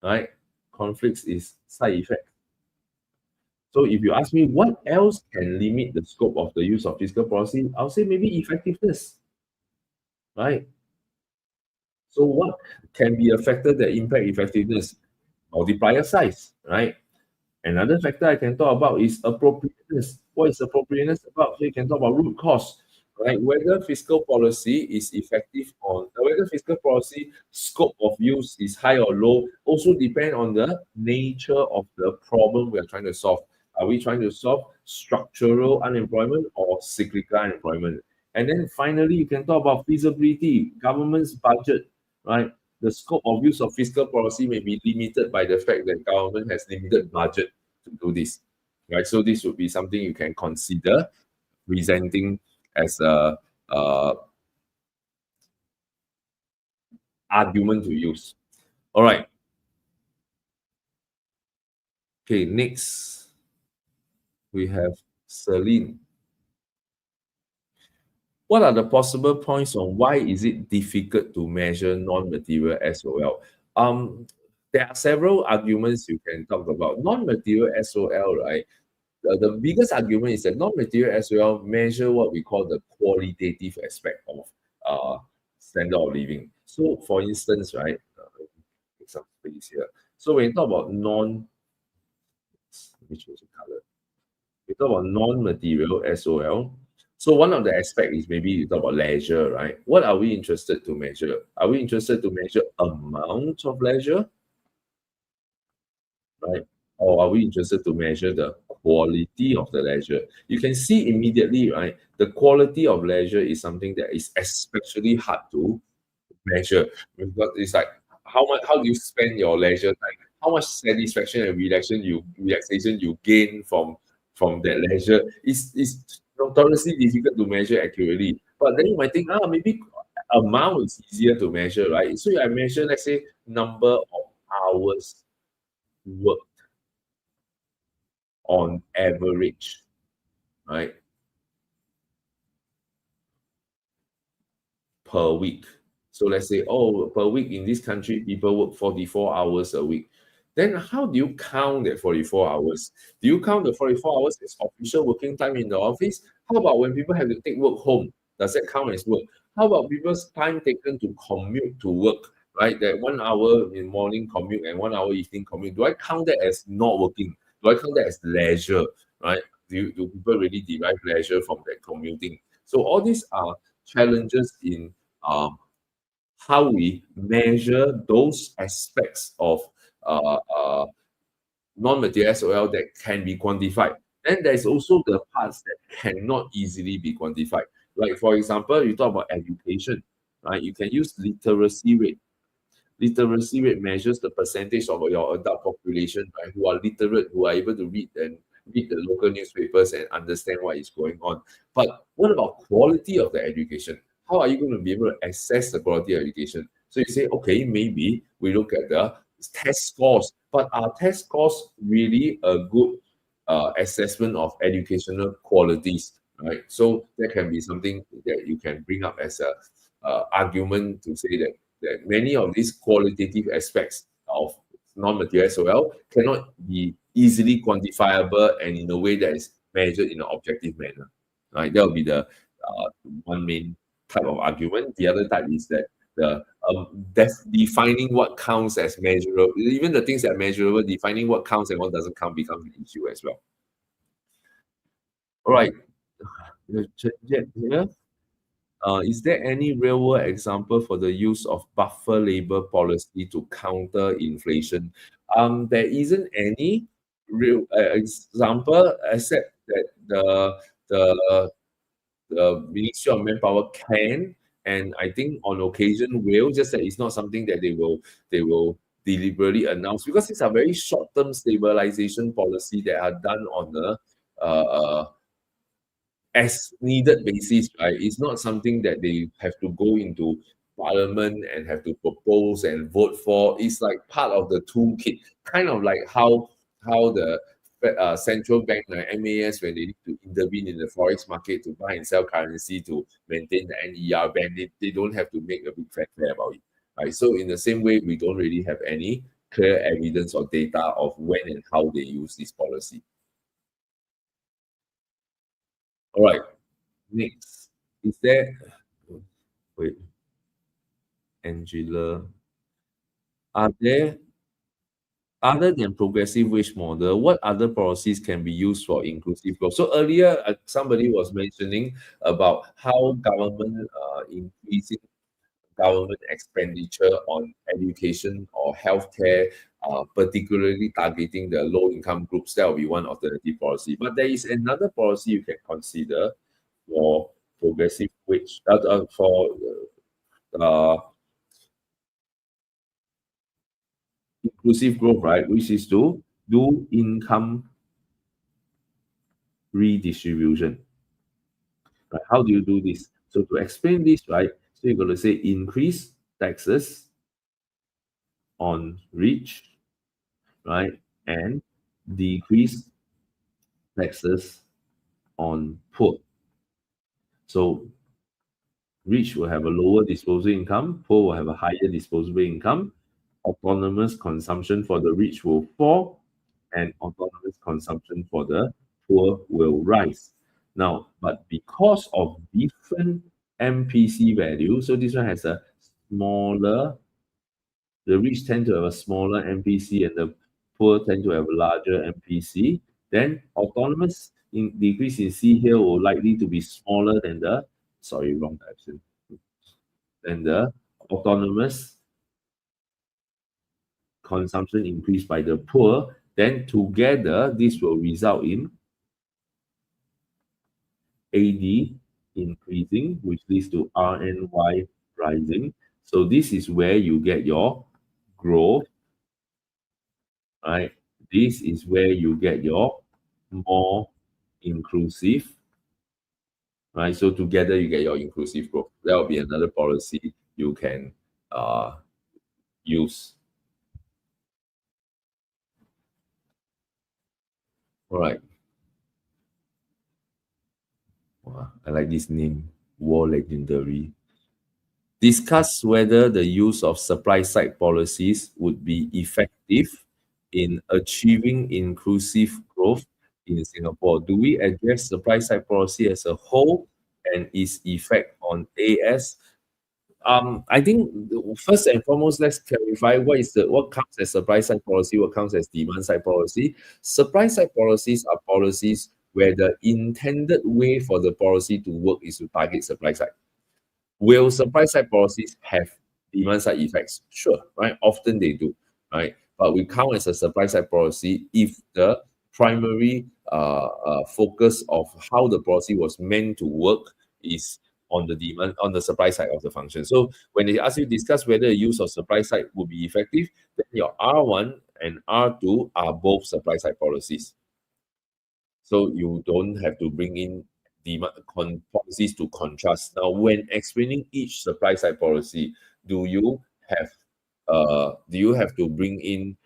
right? Conflicts is side effect. So if you ask me what else can limit the scope of the use of fiscal policy, I'll say maybe effectiveness, right? So what can be a factor that impact effectiveness? Multiplier size, right? Another factor I can talk about is appropriateness. What is appropriateness about? So you can talk about root cause, right? Whether fiscal policy is effective on whether fiscal policy scope of use is high or low also depend on the nature of the problem we are trying to solve. Are we trying to solve structural unemployment or cyclical unemployment? And then finally, you can talk about feasibility, government's budget, right? The scope of use of fiscal policy may be limited by the fact that government has limited budget to do this, right? So this would be something you can consider presenting as a argument to use. All right. Okay, next we have Celine. What are the possible points on why is it difficult to measure non-material SOL? Um, there are several arguments you can talk about. Non-material SOL, right? The biggest argument is that non-material SOL measure what we call the qualitative aspect of standard of living. So, for instance, right, take some space here. So, when you talk about let me change the color. We talk about non-material SOL. So one of the aspects is maybe you talk about leisure, right? What are we interested to measure? Are we interested to measure amount of leisure, right? Or are we interested to measure the quality of the leisure? You can see immediately, right? The quality of leisure is something that is especially hard to measure because it's like how do you spend your leisure time? How much satisfaction and relaxation you gain from that leisure is notoriously difficult to measure accurately. But then you might think, maybe amount is easier to measure, right? So I measure, let's say, number of hours worked on average, right, per week. So let's say, oh, per week in this country, people work 44 hours a week. Then how do you count that 44 hours? Do you count the 44 hours as official working time in the office? How about when people have to take work home? Does that count as work? How about people's time taken to commute to work, right? That 1 hour in morning commute and 1 hour evening commute. Do I count that as not working? Do I count that as leisure, right? Do people really derive leisure from that commuting? So all these are challenges in um, how we measure those aspects of uh, uh, non-material SOL that can be quantified. Then there's also the parts that cannot easily be quantified. Like for example, you talk about education, right? You can use literacy rate. Literacy rate measures the percentage of your adult population, right, who are literate, who are able to read the local newspapers and understand what is going on. But what about quality of the education? How are you going to be able to assess the quality of education? So you say, okay, maybe we look at the test scores, but are test scores really a good assessment of educational qualities, right? So that can be something that you can bring up as a argument to say that many of these qualitative aspects of non-material SOL cannot be easily quantifiable and in a way that is measured in an objective manner. Right? That will be the one main type of argument. The other type is that the defining what counts as measurable, even the things that are measurable, defining what counts and what doesn't count becomes an issue as well. All right. Here. Is there any real-world example for the use of buffer labor policy to counter inflation? There isn't any real example except that the Ministry of Manpower can, and I think on occasion will, just that it's not something that they will deliberately announce because these are very short-term stabilization policy that are done on a as needed basis, right? It's not something that they have to go into parliament and have to propose and vote for. It's like part of the toolkit, kind of like how the central bank like MAS, when they need to intervene in the forex market to buy and sell currency to maintain the NER band, they don't have to make a big fanfare about it. Right? So in the same way, we don't really have any clear evidence or data of when and how they use this policy. All right, next. Is there, wait, Angela, are there, other than progressive wage model, what other policies can be used for inclusive growth? So earlier, somebody was mentioning about how government increasing government expenditure on education or healthcare, particularly targeting the low-income groups. That will be one alternative policy. But there is another policy you can consider for progressive wage, for uh, inclusive growth, right? Which is to do income redistribution. Right? How do you do this? So to explain this, right? So you're going to say increase taxes on rich, right, and decrease taxes on poor. So rich will have a lower disposable income, poor will have a higher disposable income. Autonomous consumption for the rich will fall, and autonomous consumption for the poor will rise. Now, but because of different MPC value, so this one has a smaller, the rich tend to have a smaller MPC and the poor tend to have a larger MPC, then autonomous decrease in C here will likely to be smaller than the, sorry, wrong direction, than the autonomous consumption increase by the poor. Then together, this will result in AD increasing, which leads to RNY rising. So this is where you get your growth, right? This is where you get your more inclusive, right? So together you get your inclusive growth. That will be another policy you can use. All right. Wow, I like this name, War Legendary. Discuss whether the use of supply side policies would be effective in achieving inclusive growth in Singapore. Do we address supply side policy as a whole and its effect on AS? I think first and foremost, let's clarify what counts as supply side policy, what counts as demand side policy. Supply side policies are policies where the intended way for the policy to work is to target supply side. Will supply side policies have demand side effects? Sure, right? Often they do, right? But we count as a supply side policy if the primary focus of how the policy was meant to work is on the demand, on the supply side of the function. So when they ask you to discuss whether the use of supply side would be effective, then your R1 and R2 are both supply side policies. So you don't have to bring in demand policies to contrast. Now, when explaining each supply side policy, do you have do you have to bring in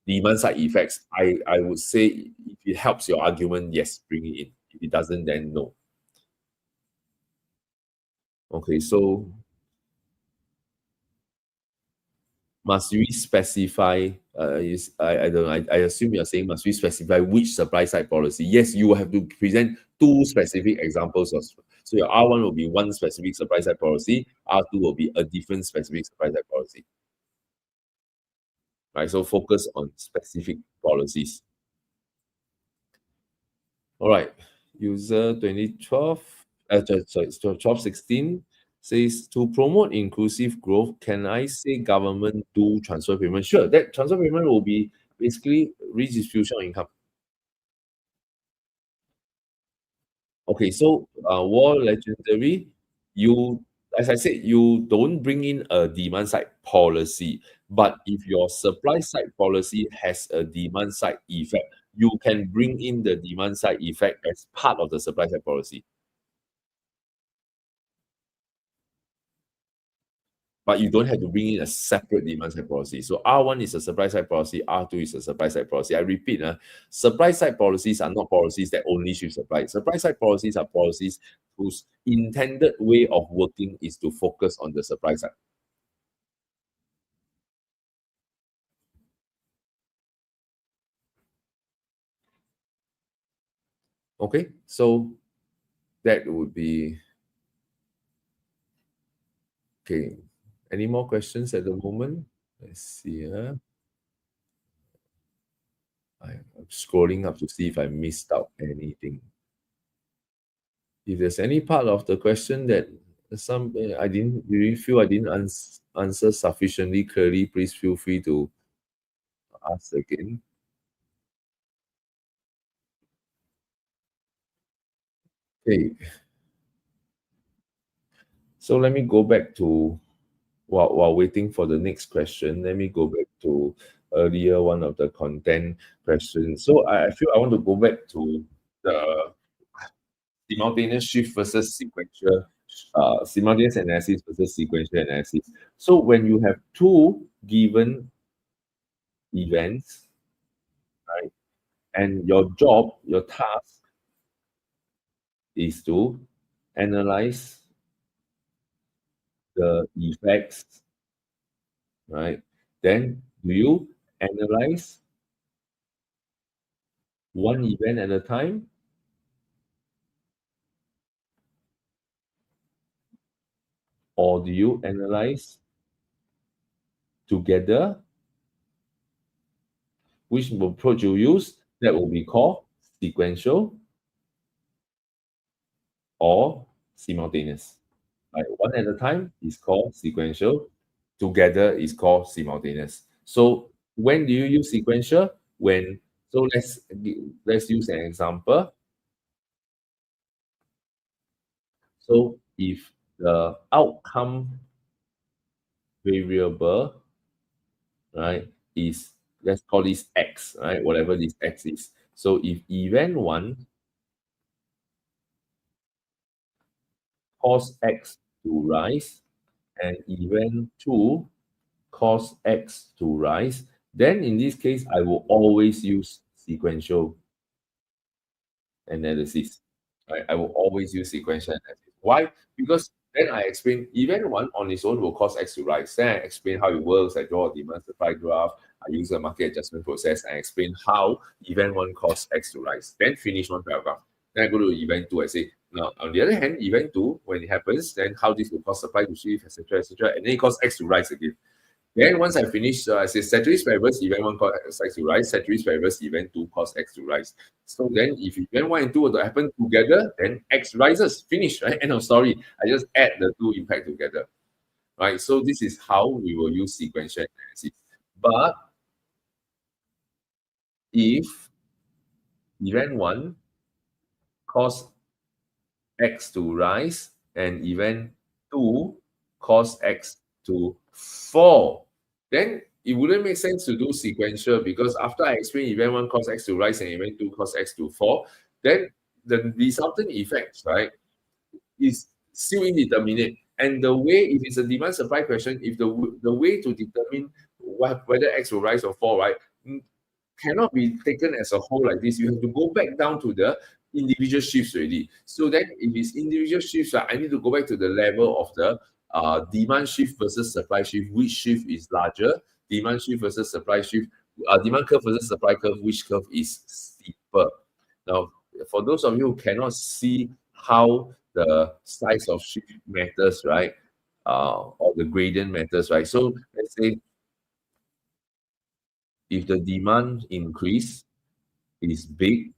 demand side effects? I would say if it helps your argument, yes, bring it in. If it doesn't, then no. Okay, so must we specify I don't know, I assume you're saying must we specify which supply side policy? Yes, you will have to present two specific examples of, so your R1 will be one specific supply side policy, R2 will be a different specific supply side policy. Right, so focus on specific policies. All right, user 2012, sorry, 1216 says to promote inclusive growth, can I say government do transfer payment? Sure, that transfer payment will be basically redistribution of income. Okay, so War Legendary, you, as I said, you don't bring in a demand side policy, but if your supply side policy has a demand side effect, you can bring in the demand side effect as part of the supply side policy. but you don't have to bring in a separate demand side policy. So R1 is a supply side policy, R2 is a supply side policy. I repeat, supply side policies are not policies that only shift supply. Supply side policies are policies whose intended way of working is to focus on the supply side. Okay, so that would be okay. Any more questions at the moment? Let's see. I'm scrolling up to see if I missed out anything. If there's any part of the question that I didn't really feel I didn't answer sufficiently clearly, please feel free to ask again. Okay, so let me go back to while waiting for the next question. Let me go back to earlier one of the content questions. So I feel I want to go back to the simultaneous shift versus sequential, simultaneous analysis versus sequential analysis. So when you have two given events, right, and your job, your task is to analyze the effects, right? Then do you analyze one event at a time, or do you analyze together? Which approach you use, that will be called sequential or simultaneous. Like one at a time is called sequential, together is called simultaneous. So when do you use sequential? When so let's use an example. So if the outcome variable, right, is, let's call this X, right, whatever this X is. So if event one cause X to rise and event two cause X to rise, then in this case, I will always use sequential analysis. Right? I will always use sequential analysis. Why? Because then I explain event one on its own will cause X to rise. Then I explain how it works. I draw a demand supply graph. I use a market adjustment process. I explain how event one cause X to rise. Then finish one paragraph. Then I go to event two. I say, now on the other hand, event two, when it happens, then how this will cause supply to shift, etc., etc., and then it cause X to rise again. Then once I finish, I say ceteris paribus event one cause X to rise, ceteris paribus event two cause X to rise. So then if event one and two were to happen together, then X rises. Finish, right? End of story. I just add the two impact together. Right. So this is how we will use sequential analysis. But if event one cause X to rise and event two cause X to fall, then it wouldn't make sense to do sequential, because after I explain event one cause X to rise and event two cause X to fall, then the resultant effects, right, is still indeterminate. And the way, if it's a demand supply question, if the way to determine whether X will rise or fall, right, cannot be taken as a whole like this. You have to go back down to the individual shifts already. So then if it's individual shifts, I need to go back to the level of the demand shift versus supply shift. Which shift is larger? Demand shift versus supply shift. Demand curve versus supply curve. Which curve is steeper? Now, for those of you who cannot see how the size of shift matters, right? Or the gradient matters, right? So let's say if the demand increase is big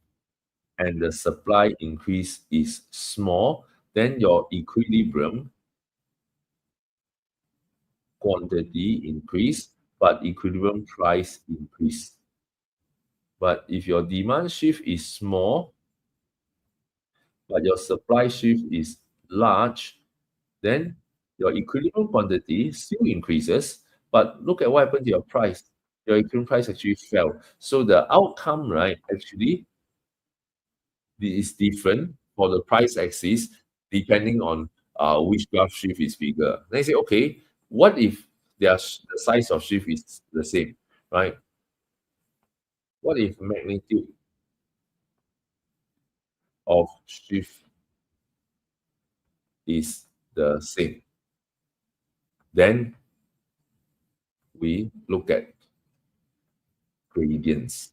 and the supply increase is small, then your equilibrium quantity increase, but equilibrium price increase. But if your demand shift is small, but your supply shift is large, then your equilibrium quantity still increases, but look at what happened to your price. Your equilibrium price actually fell. So the outcome, right, actually is different for the price axis depending on which graph shift is bigger. Then you say, okay, What if the size of shift is the same, right? What if magnitude of shift is the same? Then we look at gradients,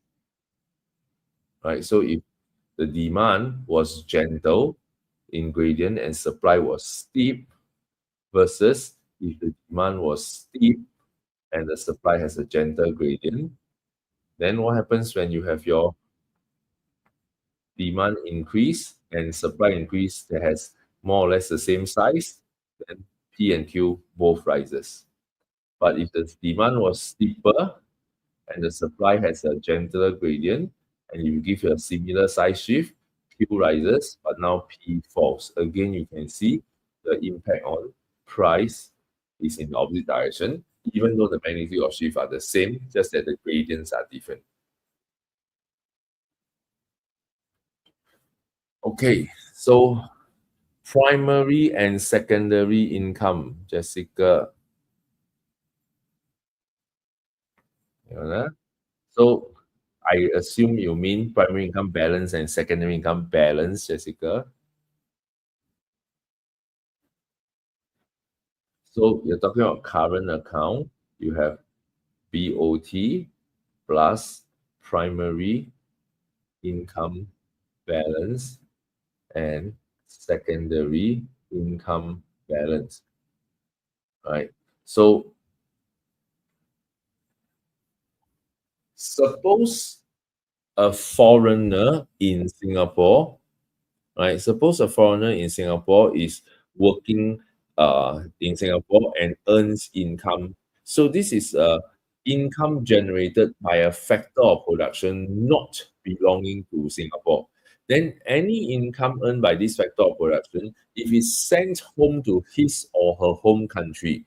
right? So if the demand was gentle in gradient and supply was steep, versus if the demand was steep and the supply has a gentle gradient, then what happens when you have your demand increase and supply increase that has more or less the same size? Then P and Q both rises. But if the demand was steeper and the supply has a gentler gradient, and you give a similar size shift, Q rises, but now P falls. Again, you can see the impact on price is in the opposite direction, even though the magnitude of shift are the same, just that the gradients are different. Okay, so primary and secondary income, Jessica. You know, so I assume you mean primary income balance and secondary income balance, Jessica. So you're talking about current account. You have BOT plus primary income balance and secondary income balance, right? So suppose a foreigner in Singapore, right? Suppose a foreigner in Singapore is working in Singapore and earns income. So this is income generated by a factor of production not belonging to Singapore. Then any income earned by this factor of production, if it's sent home to his or her home country,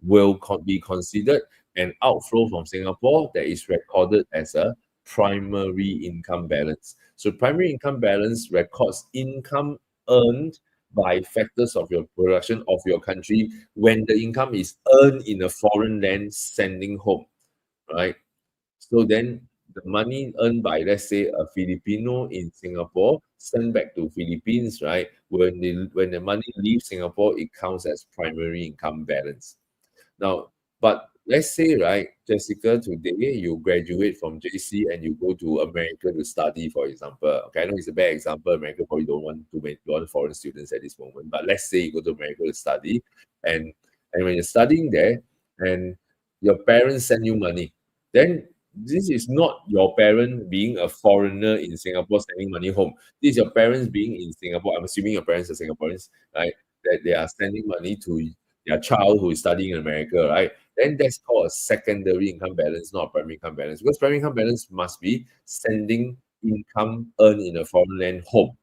will be considered an outflow from Singapore that is recorded as a primary income balance. So primary income balance records income earned by factors of your production of your country when the income is earned in a foreign land sending home, right? So then the money earned by, let's say, a Filipino in Singapore sent back to Philippines, right? When the money leaves Singapore, it counts as primary income balance. Now, but let's say, right, Jessica, today you graduate from JC and you go to America to study, for example. Okay, I know it's a bad example. America probably don't want too many foreign students at this moment. But let's say you go to America to study, and when you're studying there, and your parents send you money, then this is not your parent being a foreigner in Singapore sending money home. This is your parents being in Singapore. I'm assuming your parents are Singaporeans, right? That they are sending money to their child who is studying in America, right? Then that's called a secondary income balance, not a primary income balance. Because primary income balance must be sending income earned in a foreign land home,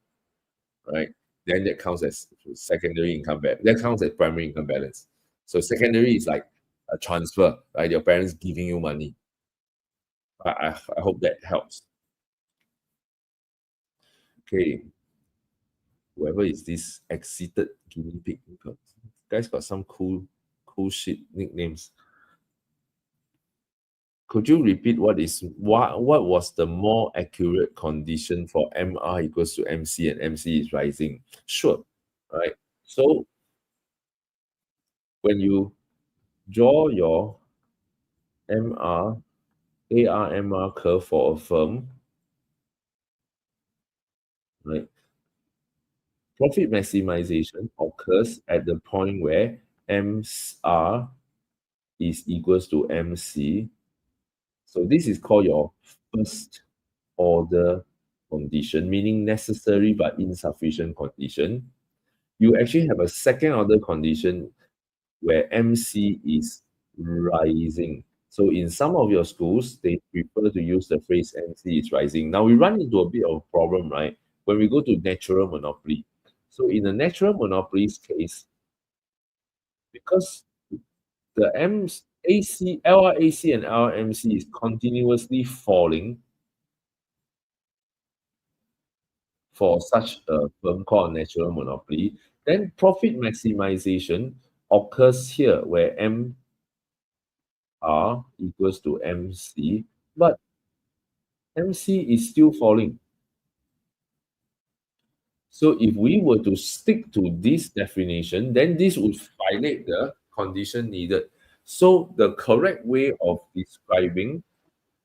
right? Then that counts as secondary income balance. That counts as primary income balance. So secondary is like a transfer, right? Your parents giving you money. I hope that helps. Okay, whoever is this excited guinea pig, guys got some cool shit nicknames. Could you repeat what was the more accurate condition for MR equals to MC and MC is rising? Sure, right? So when you draw your MR, ARMR curve for a firm, right? Profit maximization occurs at the point where MR is equals to MC. So this is called your first order condition, meaning necessary but insufficient condition. You actually have a second order condition where MC is rising. So in some of your schools, they prefer to use the phrase MC is rising. Now we run into a bit of a problem, right? When we go to natural monopoly. So in a natural monopoly's case, because the LRAC and LRMC is continuously falling for such a firm called natural monopoly, then profit maximization occurs here where MR equals to MC, but MC is still falling. So if we were to stick to this definition, then this would violate the condition needed. So the correct way of describing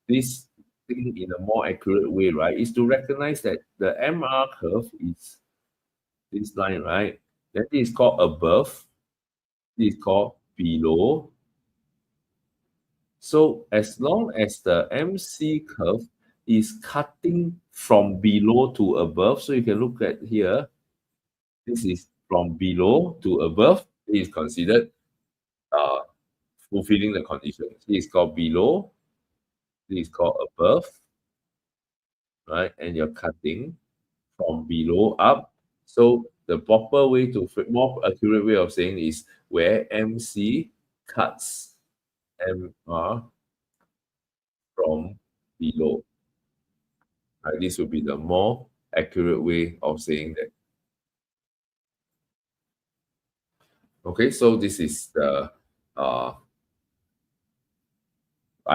this thing in a more accurate way, right, is to recognize that the MR curve is this line, right? Then this is called above, this is called below. So as long as the MC curve is cutting from below to above, so you can look at here, this is from below to above, this is considered uh, fulfilling the condition. This is called below, this is called above, right? And you're cutting from below up. So the proper way to, more accurate way of saying is where MC cuts MR from below. Right? This would be the more accurate way of saying that. Okay, so this is the I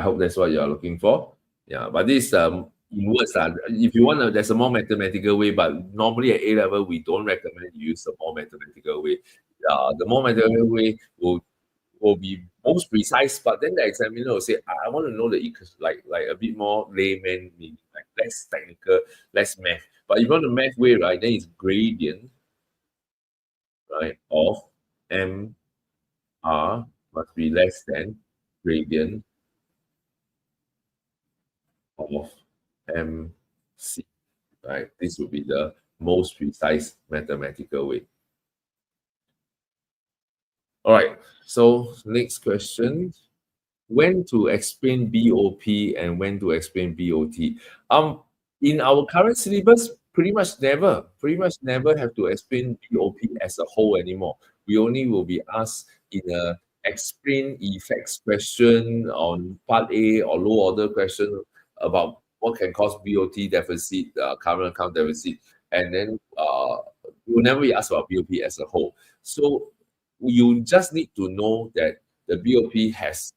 hope that's what you're looking for. Yeah, but this in words, if you want to, there's a more mathematical way, but normally at A level, we don't recommend you use the more mathematical way. The more mathematical way will be most precise, but then the examiner will say, I want to know the like a bit more layman meaning, like less technical, less math. But if you want the math way, right, then it's gradient, right, of M R must be less than gradient of MC, right? This would be the most precise mathematical way. All right, so next question. When to explain BOP and when to explain BOT? In our current syllabus, pretty much never have to explain BOP as a whole anymore. We only will be asked in a explain effects question on part A or low order question about what can cause BOT deficit, current account deficit, and then we will never be asked about BOP as a whole. So you just need to know that the BOP has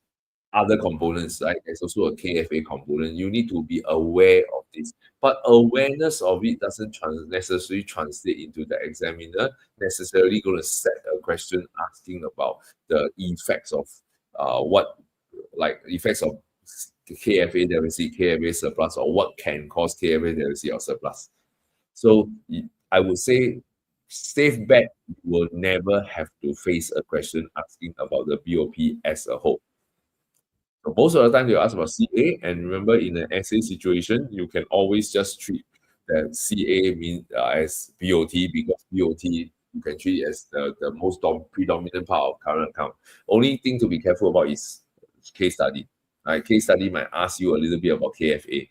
other components, right? There's also a KFA component. You need to be aware of this. But awareness of it doesn't necessarily translate into the examiner necessarily going to set a question asking about the effects of what, like effects of KFA deficit, KFA surplus, or what can cause KFA deficit or surplus. So I would say safe bet you will never have to face a question asking about the BOP as a whole. So most of the time they'll ask about CA, and remember in an essay situation, you can always just treat that CA mean as BOT because BOT you can treat it as the most predominant part of current account. Only thing to be careful about is case study. Right? Case study might ask you a little bit about KFA,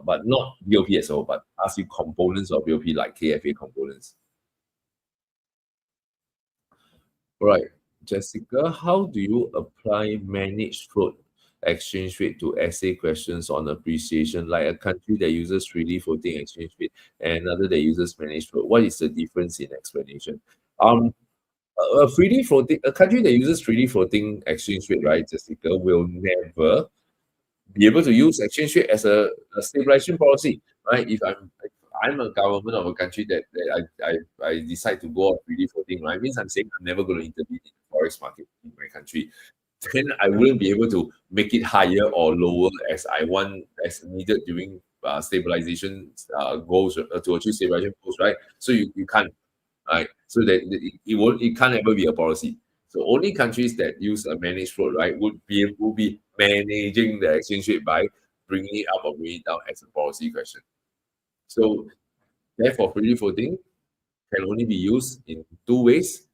but not BOP as well, but ask you components of BOP like KFA components. All right, Jessica, how do you apply managed float exchange rate to essay questions on appreciation, like a country that uses freely floating exchange rate and another that uses managed float? What is the difference in explanation? Um, a country that uses freely floating exchange rate, right, Jessica, will never be able to use exchange rate as a stabilization policy, right? If I'm a government of a country that I decide to go on freely floating, right, means I'm saying I'm never going to intervene in the forex market in my country. Then I wouldn't be able to make it higher or lower as I want, as needed during stabilization goals to achieve stabilization goals, right? So you can't, right? So that it can't ever be a policy. So only countries that use a managed float, right, would be managing the exchange rate by bringing it up or bringing it down as a policy question. So therefore, freely floating can only be used in two ways.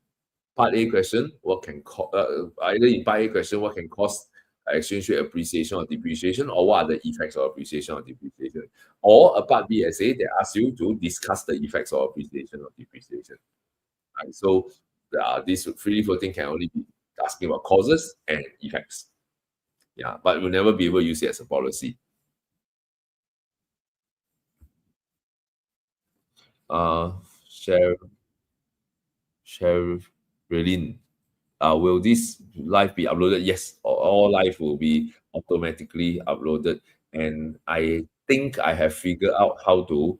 Part A question, either in part A question, what can cause exchange rate appreciation or depreciation, or what are the effects of appreciation or depreciation? Or a part B essay that asks you to discuss the effects of appreciation or depreciation. Right? So this freely floating can only be asking about causes and effects. Yeah, but we'll never be able to use it as a policy. Uh, Cheryl, Cheryl, will this live be uploaded? Yes, all live will be automatically uploaded. And I think I have figured out how to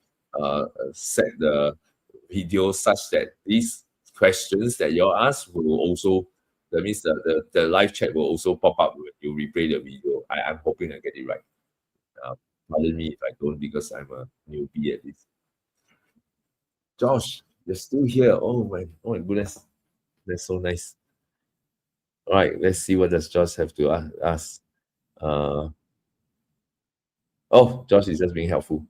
set the video such that these questions that you ask will also, that means the live chat will also pop up when you replay the video. I'm hoping I get it right. Uh, Pardon me if I don't, because I'm a newbie at this. Josh, you're still here. Oh my goodness. That's so nice. All right, let's see what does Josh have to ask. Uh, oh, Josh is just being helpful.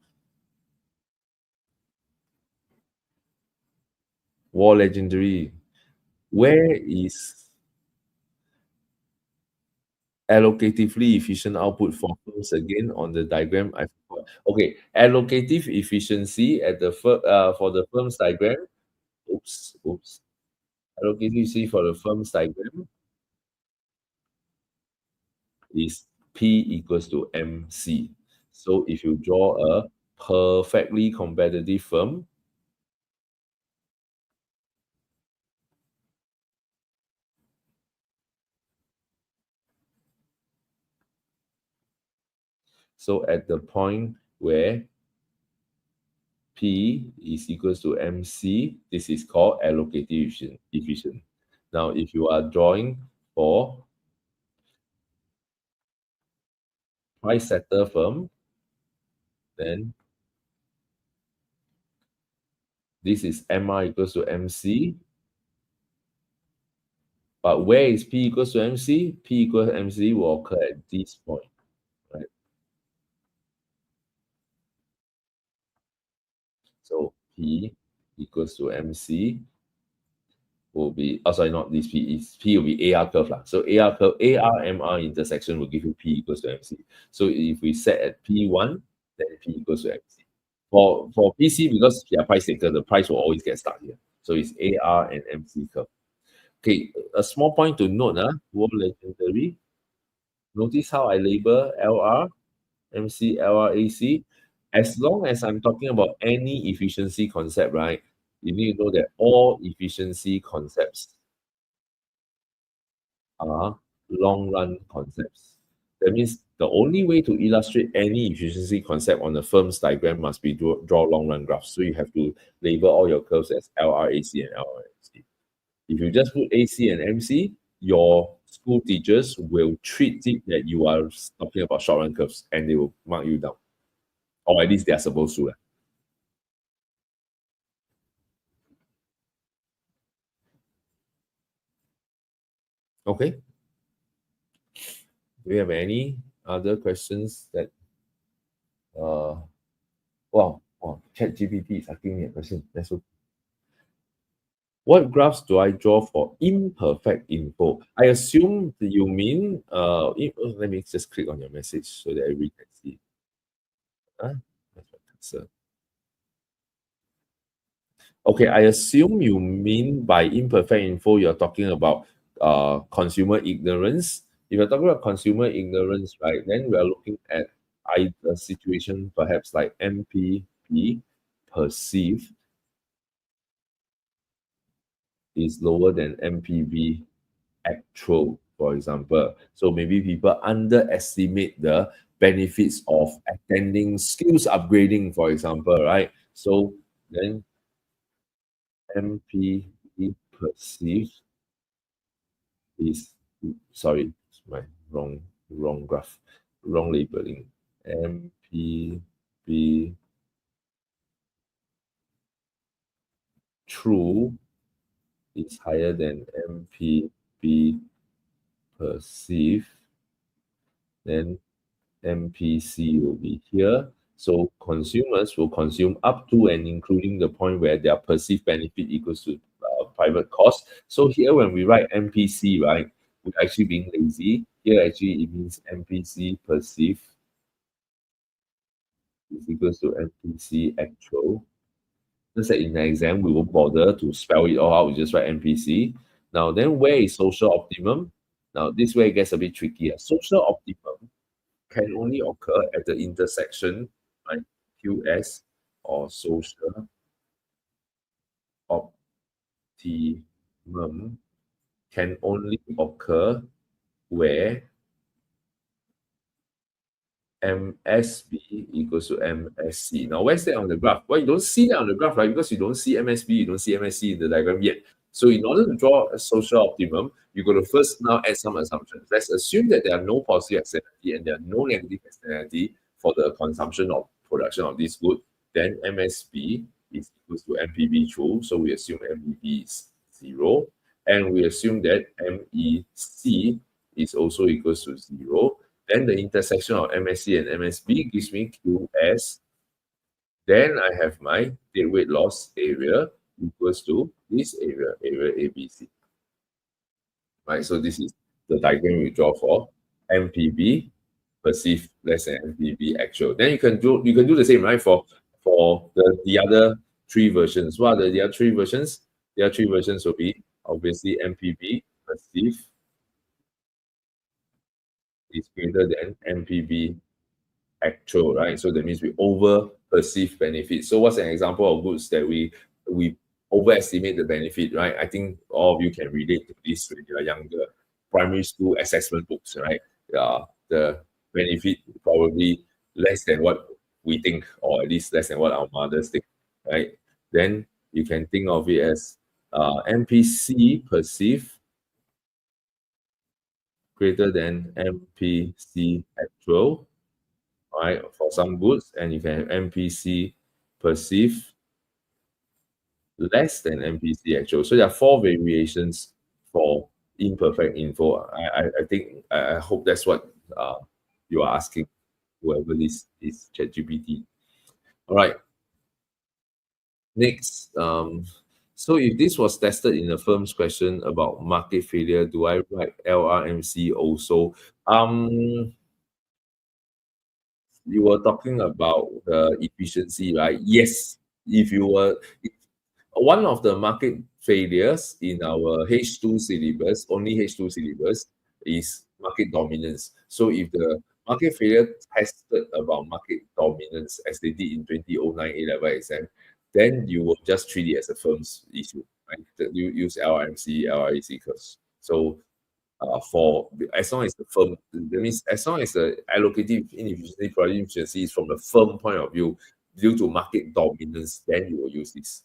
War legendary. Where is allocatively efficient output for firms again on the diagram? I forgot. Okay, allocative efficiency at the for the firm's diagram. Oops. Allocative efficiency for the firm's diagram is P equals to MC. So if you draw a perfectly competitive firm, so at the point where P is equals to MC, this is called allocative efficient. Now, if you are drawing for price setter firm, then this is MR equals to MC. But where is P equals to MC? P equals to MC will occur at this point, right? So P equals to MC will be, oh sorry, not this P, is P will be AR curve lah. So AR curve, AR intersection will give you P equals to MC. So if we set at P1, then P equals to MC. For PC, because they are price taker, the price will always get stuck here. So it's AR and MC curve. Okay, a small point to note, World Legendary. Notice how I label LR, MC, LR, AC. As long as I'm talking about any efficiency concept, right? You need to know that all efficiency concepts are long run concepts. That means the only way to illustrate any efficiency concept on the firm's diagram must be draw long run graphs. So you have to label all your curves as LRAC and LRMC. If you just put AC and MC, your school teachers will treat it that you are talking about short run curves and they will mark you down. Or at least they are supposed to. Okay. Do we have any other questions that wow, chat GPT is asking me a question. That's so. What graphs do I draw for imperfect info? I assume that you mean let me just click on your message so that everybody can see. Huh? That's my answer. Okay, I assume you mean by imperfect info, you're talking about consumer ignorance. If you're talking about consumer ignorance, right, then we are looking at a situation perhaps like MPP perceive is lower than MPV actual, for example. So maybe people underestimate the benefits of attending skills upgrading, for example, right? So then MPV perceive is, sorry, it's my wrong graph, wrong labeling. MPV true is higher than MPV perceive, then MPC will be here. So consumers will consume up to and including the point where their perceived benefit equals to private cost. So here when we write MPC, right, we're actually being lazy. Here actually it means MPC perceive is equals to MPC actual. Just that in the exam, we won't bother to spell it all out. We just write MPC. Now, then where is social optimum? Now, this way it gets a bit tricky. Social optimum can only occur at the intersection, like QS or social optimum can only occur where MSB equals to MSC. Now, where's that on the graph? Well, you don't see that on the graph, right? Because you don't see MSB, you don't see MSC in the diagram yet. So in order to draw a social optimum, you got to first now add some assumptions. Let's assume that there are no positive externality and there are no negative externality for the consumption or production of this good. Then MSB is equals to MPB true. So we assume MPB is 0. And we assume that MEC is also equals to 0. Then the intersection of MSC and MSB gives me QS. Then I have my deadweight loss area equals to this area ABC. Right, so this is the diagram we draw for MPB perceived less than MPB actual. Then you can do the same, right, for the other three versions. What are the other three versions? The other three versions will be obviously MPB perceived is greater than MPB actual, right? So that means we over perceive benefit. So what's an example of goods that we overestimate the benefit, right? I think all of you can relate to this when you are younger. Primary school assessment books, right? The benefit probably less than what we think, or at least less than what our mothers think, right? Then you can think of it as MPC perceive greater than MPC actual, right, for some goods, and you can have MPC perceive less than MPC actual. So there are four variations for imperfect info. I hope that's what you are asking, whoever this is ChatGPT. All right. Next, so if this was tested in a firm's question about market failure, do I write LRMC also? You were talking about the efficiency, right? Yes. One of the market failures in our H2 syllabus, only H2 syllabus, is market dominance. So if the market failure tested about market dominance as they did in 2009 A-level exam, then you will just treat it as a firm's issue, right? You use LRMC, LRAC curves. So for as long as the firm, that means as long as the allocative inefficiency, product efficiency is from the firm point of view due to market dominance, then you will use this.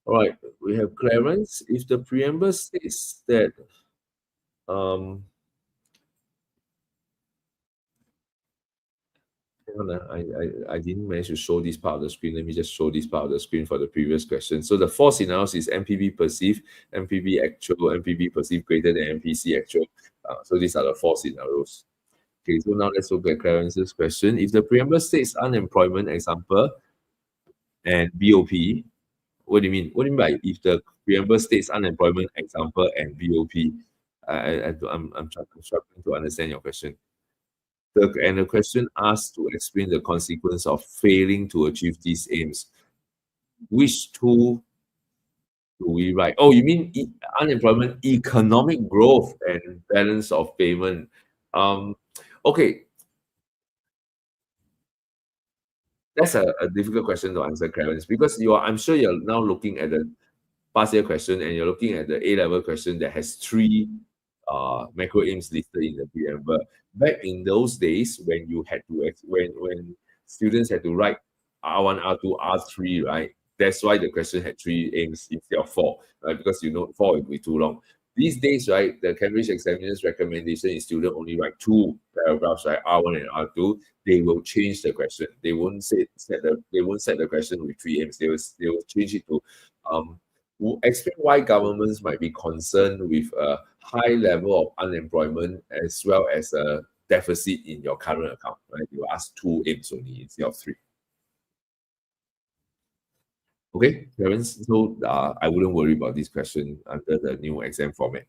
All right, we have Clarence. If the preamble states that um hang on, I didn't manage to show this part of the screen. Let me just show this part of the screen for the previous question. So the four scenarios is MPB perceived, MPB actual, MPB perceived greater than MPC actual. So these are the four scenarios. Okay, so now let's look at Clarence's question. If the preamble states unemployment example and BOP, what do you mean? What do you mean by if the preamble states unemployment example and BOP? I'm struggling to understand your question. The question asks to explain the consequence of failing to achieve these aims. Which two do we write? Oh, you mean unemployment, economic growth, and balance of payment. Um, okay, that's a difficult question to answer, Clarence, because I'm sure you're now looking at the past year question and you're looking at the A-level question that has three macro aims listed in the preamble. Back in those days, when you had to when students had to write R1, R2, R3, right? That's why the question had three aims instead of four, right? Because four would be too long. These days, right, the Cambridge examiner's recommendation is student only write two paragraphs, right? R1 and R2. They will change the question. They won't set the question with three aims. They will change it to explain why governments might be concerned with a high level of unemployment as well as a deficit in your current account, right? You ask two aims only instead of three. Okay, parents, so I wouldn't worry about this question under the new exam format.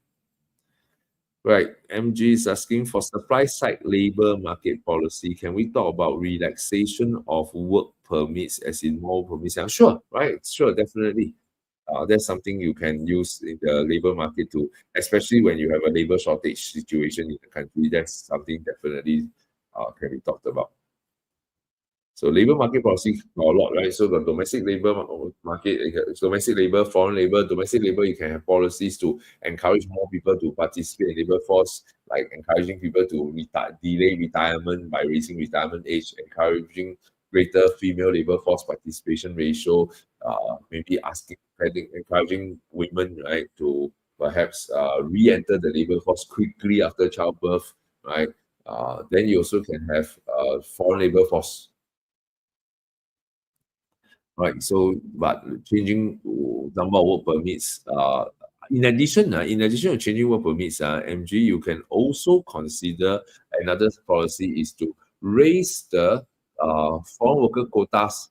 Right, MG is asking for supply side labor market policy. Can we talk about relaxation of work permits, as in more permits? Yeah, sure, right, sure, definitely. That's something you can use in the labor market too, especially when you have a labor shortage situation in the country. That's something definitely can be talked about. So labor market policy a lot, right? So the domestic labor market, domestic labor, foreign labor, domestic labor, you can have policies to encourage more people to participate in labor force, like encouraging people to delay retirement by raising retirement age, encouraging greater female labor force participation ratio, maybe encouraging women, right, to perhaps re-enter the labor force quickly after childbirth, right? Then you also can have foreign labor force. Right. So, but changing number of work permits. In addition to changing work permits, MG, you can also consider another policy is to raise the foreign worker quotas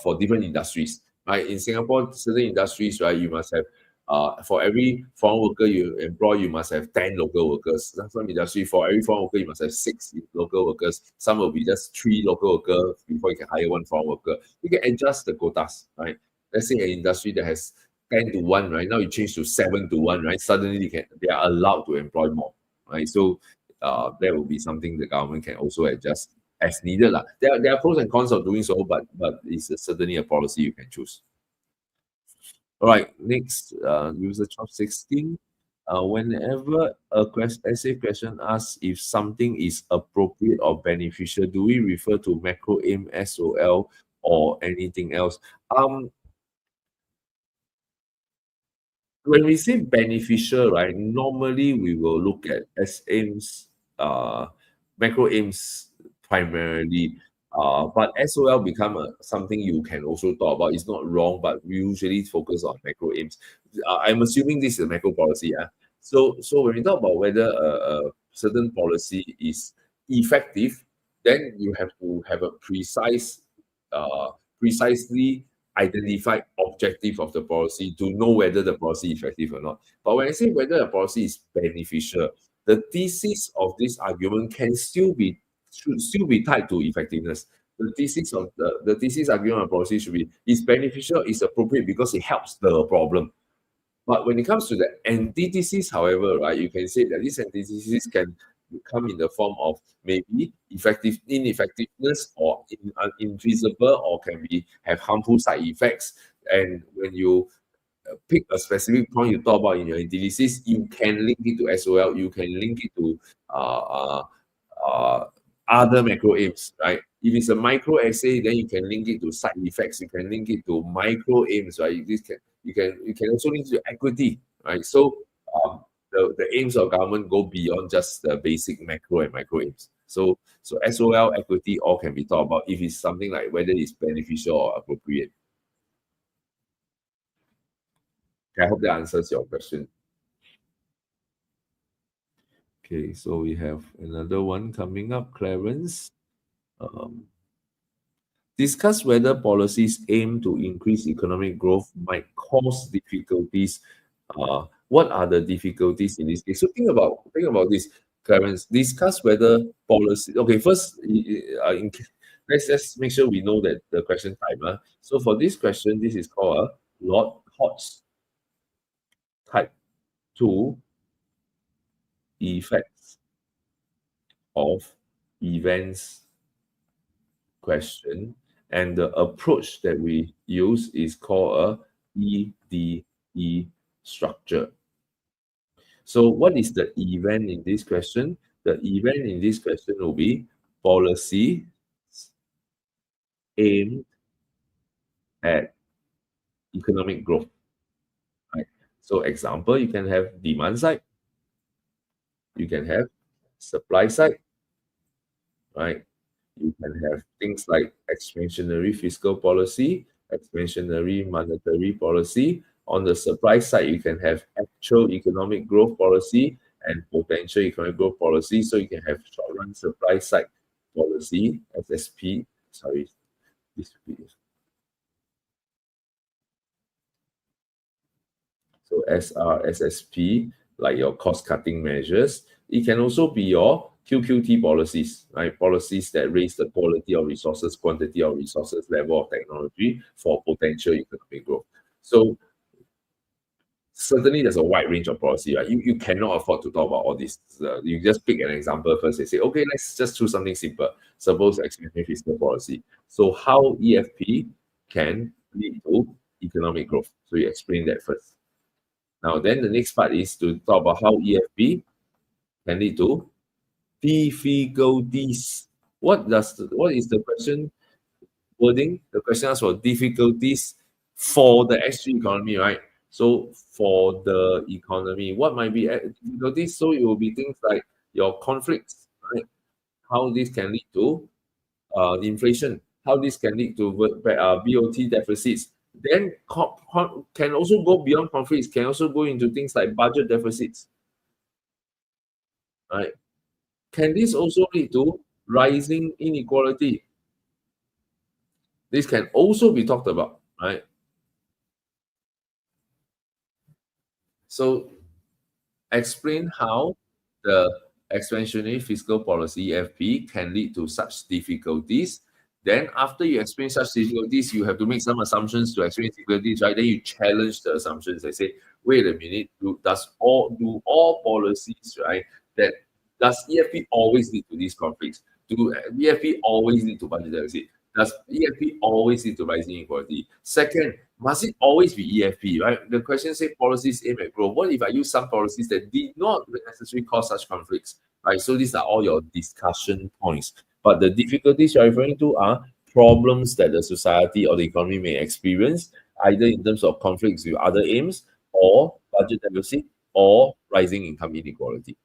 for different industries. Right. In Singapore, certain industries, right, you must have for every foreign worker you employ, you must have 10 local workers. Some industry, for every foreign worker, you must have 6 local workers. Some will be just 3 local workers before you can hire 1 foreign worker. You can adjust the quotas, right? Let's say an industry that has 10 to 1, right? Now you change to 7 to 1, right? Suddenly they are allowed to employ more, right? So that will be something the government can also adjust as needed. There are pros and cons of doing so, but it's certainly a policy you can choose. All right, next, user 1216. Whenever a essay question asks if something is appropriate or beneficial, do we refer to macro aim, SOL, or anything else? When we say beneficial, right, normally we will look at S aims, macro aims primarily, but SOL become something you can also talk about. It's not wrong, but we usually focus on macro aims. I'm assuming this is a macro policy. So when we talk about whether a certain policy is effective, then you have to have a precisely identified objective of the policy to know whether the policy is effective or not. But when I say whether a policy is beneficial, the thesis of this argument should still be tied to effectiveness. The thesis argument of policy should be is beneficial, is appropriate because it helps the problem. But when it comes to the antithesis, however, right, you can say that this antithesis can come in the form of maybe ineffectiveness or invisible, or can be have harmful side effects. And when you pick a specific point you talk about in your antithesis, you can link it to SOL, you can link it to uh, uh, uh, other macro aims, right? If it's a micro essay, then you can link it to side effects, you can link it to micro aims, right? You can also link it to equity, right? So the aims of government go beyond just the basic macro and micro aims. So SOL, equity, all can be talked about if it's something like whether it's beneficial or appropriate. I hope that answers your question. Okay, so we have another one coming up, Clarence. Um, discuss whether policies aim to increase economic growth might cause difficulties. What are the difficulties in this case? So think about this, Clarence. Discuss whether policy. Okay, first, let's make sure we know that the question type. So for this question, this is called a Lord Hodge type 2 effects of events question, and the approach that we use is called a EDE structure. So what is the event in this question? The event in this question will be policy aimed at economic growth. Right? So example, you can have demand side, you can have supply side, right? You can have things like expansionary fiscal policy, expansionary monetary policy. On the supply side, you can have actual economic growth policy and potential economic growth policy. So you can have short-run supply side policy, SSP. Sorry, this so SR, SSP, like your cost-cutting measures. It can also be your QQT policies, right? Policies that raise the quality of resources, quantity of resources, level of technology for potential economic growth. So certainly there's a wide range of policy, right? You cannot afford to talk about all this. You just pick an example first and say, okay, let's just choose something simple. Suppose expansionary fiscal policy. So how EFP can lead to economic growth. So you explain that first. Now, then the next part is to talk about how EFP can lead to difficulties. What is the question wording? The question asks for difficulties for the actual economy, right? So for the economy, what might be difficulties? So it will be things like your conflicts, right? How this can lead to inflation, how this can lead to BOT deficits. Then can also go beyond conflicts, can also go into things like budget deficits, right? Can this also lead to rising inequality? This can also be talked about, right? So explain how the expansionary fiscal policy (EFP) can lead to such difficulties. Then, after you explain such difficulties, you have to make some assumptions to explain difficulties, right? Then you challenge the assumptions and say, "Wait a minute, do all policies, right? That does EFP always lead to these conflicts? Do EFP always lead to budget deficit? Does EFP always lead to rising inequality? Second, must it always be EFP, right? The question say policies aim at growth. What if I use some policies that did not necessarily cause such conflicts, right? So these are all your discussion points. But the difficulties you're referring to are problems that the society or the economy may experience, either in terms of conflicts with other aims or budget deficit or rising income inequality.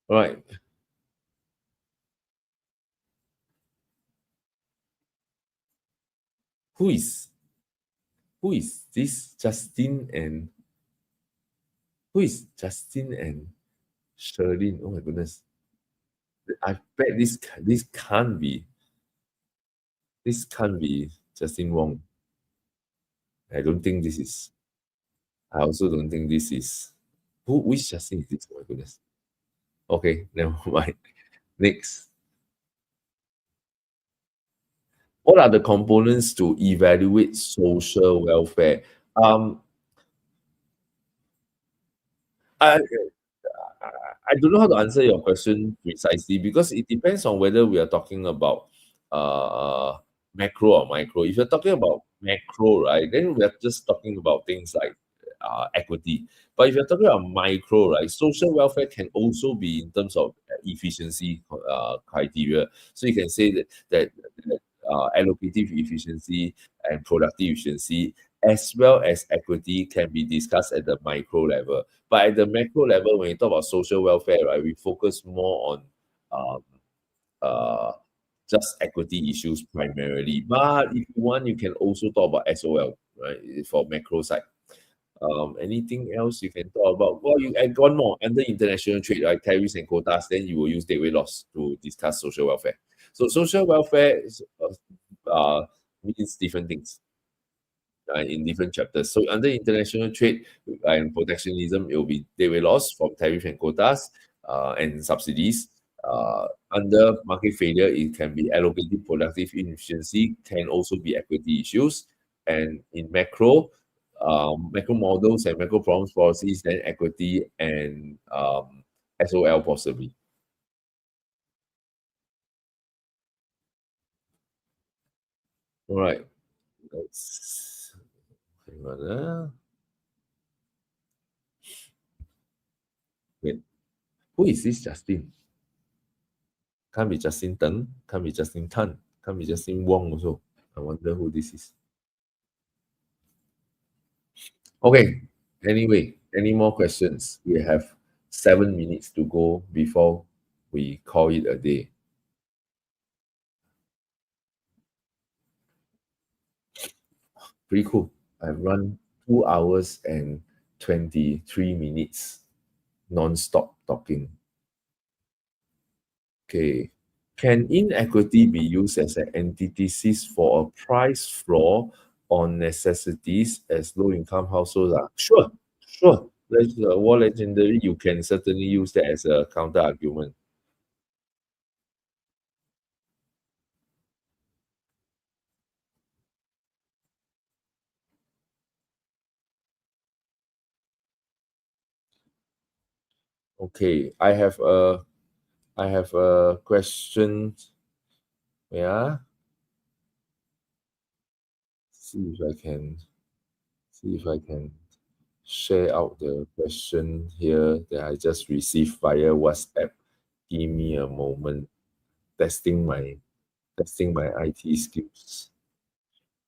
All right. Who is who is this Justin and Sherlyn? Oh my goodness. I bet this can't be Justin Wong. I don't think this is. I also don't think this is. Which Justin is this? Oh my goodness. Okay, never mind. Next. What are the components to evaluate social welfare? Um, I I don't know how to answer your question precisely because it depends on whether we are talking about uh, macro or micro. If you're talking about macro, right, then we're just talking about things like equity. But if you're talking about micro, right, social welfare can also be in terms of efficiency criteria. So you can say that allocative efficiency and productive efficiency, as well as equity, can be discussed at the micro level. But at the macro level, when you talk about social welfare, right, we focus more on um, uh, just equity issues primarily. But if you want, you can also talk about SOL, right, for macro side. Anything else you can talk about? Well, you add one more under international trade, right? Tariffs and quotas. Then you will use deadweight loss to discuss social welfare. So social welfare means different things in different chapters. So under international trade and protectionism, it will be deadweight loss from tariff and quotas and subsidies. Under market failure, it can be allocative productive inefficiency, can also be equity issues. And in macro models and macro problems policies, then equity and SOL possibly. All right. Let's hang on. Wait, who is this Justin? Can't be Justin Teng, can't be Justin Tan, can't be Justin Wong also. I wonder who this is. Okay. Anyway, any more questions? We have 7 minutes to go before we call it a day. Pretty cool. I've run 2 hours and 23 minutes non-stop talking. Okay. Can inequity be used as an antithesis for a price floor on necessities as low-income households are? Sure, sure. That's war legendary. You can certainly use that as a counter argument. Okay, I have a question. Yeah, see if I can see if I can share out the question here that I just received via WhatsApp. Give me a moment. Testing my testing my IT skills.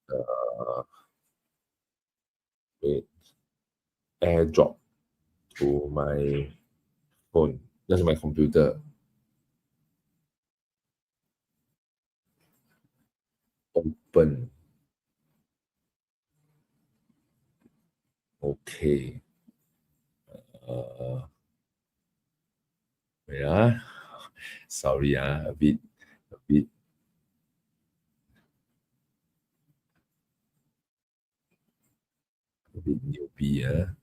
Uh, Wait, AirDrop to my phone. That's my computer. Open. Okay. Uh, yeah. Sorry, a bit, a bit newbie.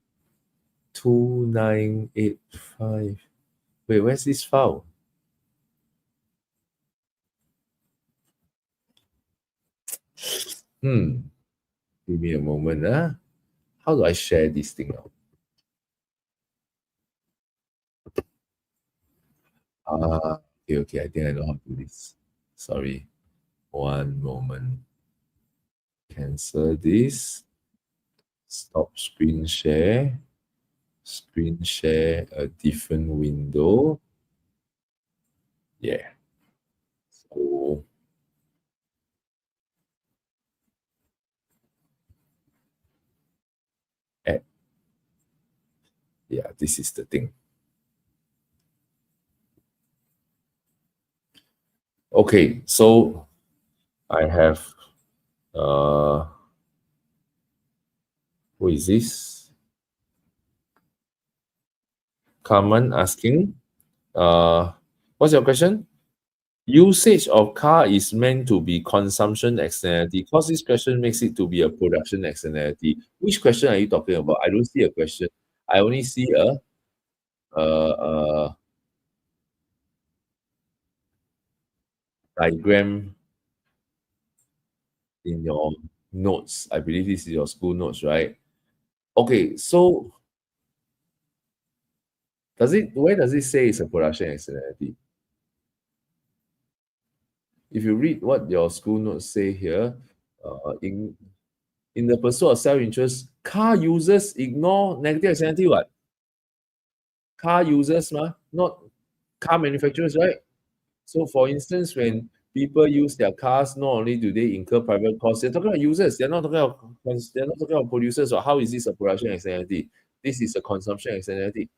2985. Wait, where's this file? Hmm. Give me a moment. How do I share this thing out? Okay. I think I know how to do this. Sorry. One moment. Cancel this. Stop screen share. Screen share a different window. Yeah. So add. Yeah, this is the thing. Okay, so I have uh who is this? Carmen asking, uh what's your question? Usage of car is meant to be consumption externality. Because this question makes it to be a production externality. Which question are you talking about? I don't see a question. I only see a diagram in your notes. I believe this is your school notes, right? Okay, so where does it say it's a production externality? If you read what your school notes say here, in the pursuit of self-interest, car users ignore negative externality. What? Car users, not car manufacturers, right? So, for instance, when people use their cars, not only do they incur private costs, they're talking about users. They're not talking about producers. Or how is this a production externality? This is a consumption externality.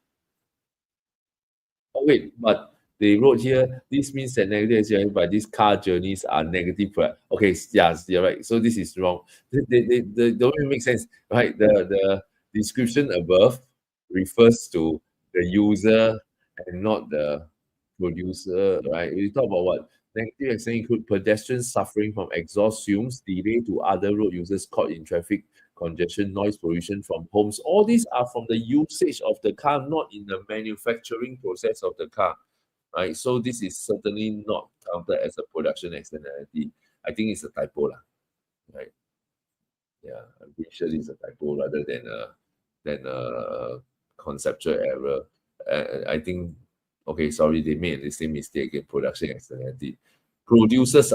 Oh, wait, but they wrote here, this means that negative externality by these car journeys are negative. Okay, yes, you're right. So this is wrong. They don't even make sense, right? The description above refers to the user and not the producer, right? We talk about what? Negative externality include pedestrians suffering from exhaust fumes, delay to other road users caught in traffic congestion, noise pollution from homes. All these are from the usage of the car, not in the manufacturing process of the car, right? So this is certainly not counted as a production externality. I think it's a typo, lah, right? Yeah, I'm pretty sure it's a typo rather than a conceptual error. I think, okay, sorry, they made the same mistake in production externality. Producers,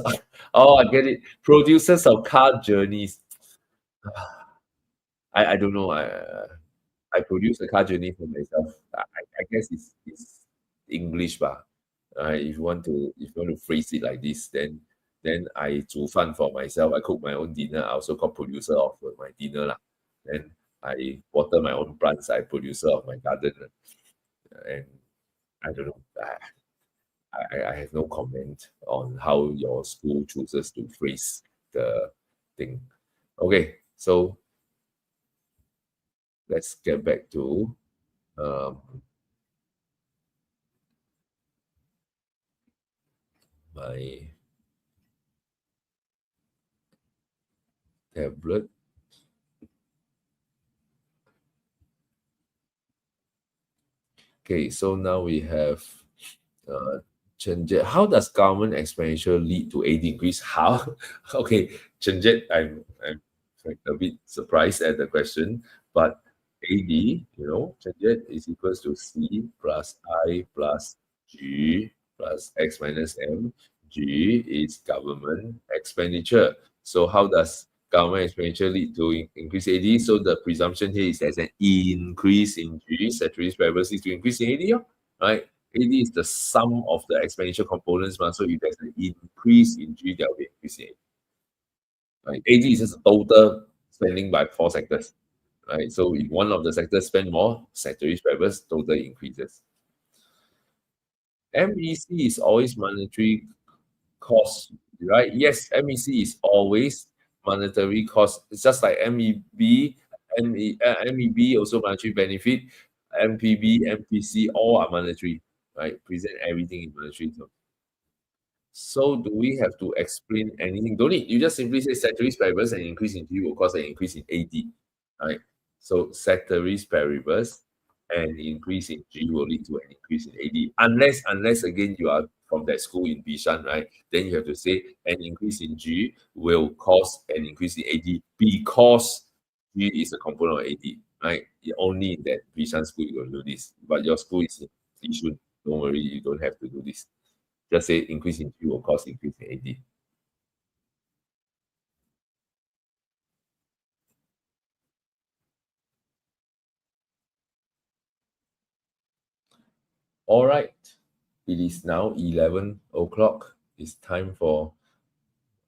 oh, I get it. Producers of car journeys. I don't know. I produce a car journey for myself. I guess it's English, bah. If you want to phrase it like this, then I 煮饭 for myself. I cook my own dinner. I also called producer of my dinner lah. Then I water my own plants. I producer of my garden. And I don't know. I have no comment on how your school chooses to phrase the thing. Okay, so let's get back to um, my tablet. Okay, so now we have uh, Chenjet. How does government expenditure lead to a decrease? How? Okay, Chenjet, I'm like a bit surprised at the question, but AD, change it, is equals to C plus I plus G plus X minus M. G is government expenditure. So how does government expenditure lead to increase AD? So the presumption here is there's an increase in G. Ceteris paribus leads to increase in AD, right? AD is the sum of the expenditure components, so if there's an increase in G, there will be increase in AD. Right? AD is just total spending by four sectors. Right? So if one of the sectors spend more, ceteris paribus total increases. MEC is always monetary cost, right? Yes, MEC is always monetary cost. It's just like MEB also monetary benefit, MPB, MPC, all are monetary, right? Present everything in monetary terms. So do we have to explain anything? Don't need. You just simply say ceteris paribus and increase in G will cause an increase in AD, right? So ceteris paribus and increase in G will lead to an increase in AD. Unless again you are from that school in Bishan, right? Then you have to say an increase in G will cause an increase in AD because G is a component of AD, right? Only in that Bishan school you're going to do this. But your school is in Yishun. Don't worry, you don't have to do this. Just say increase in G will cause increase in AD. All right. It is now 11 o'clock. It's time for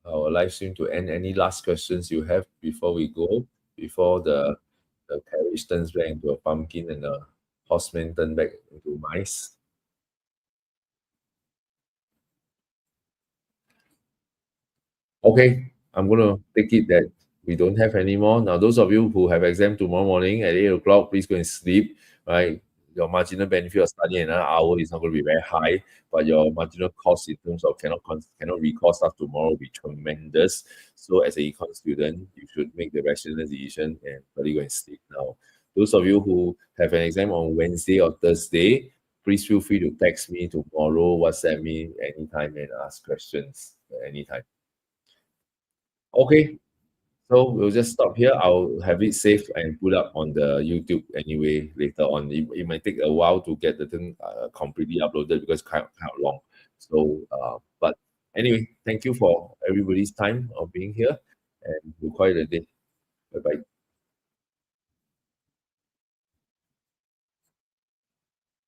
our live stream to end. Any last questions you have before we go? Before the carriage turns back into a pumpkin and the horseman turn back into mice? Okay, I'm going to take it that we don't have any more. Now, those of you who have exam tomorrow morning at 8 o'clock, please go and sleep, right? Your marginal benefit of studying another hour is not going to be very high, but your marginal cost in terms of cannot recall stuff tomorrow will be tremendous. So, as an econ student, you should make the rational decision and probably go and sleep now. Those of you who have an exam on Wednesday or Thursday, please feel free to text me tomorrow, WhatsApp me anytime and ask questions anytime. Okay, so we'll just stop here. I'll have it saved and put up on the YouTube anyway later on. It might take a while to get the thing completely uploaded because kind of long. So, but anyway, thank you for everybody's time of being here, and we'll call it a day. Bye bye.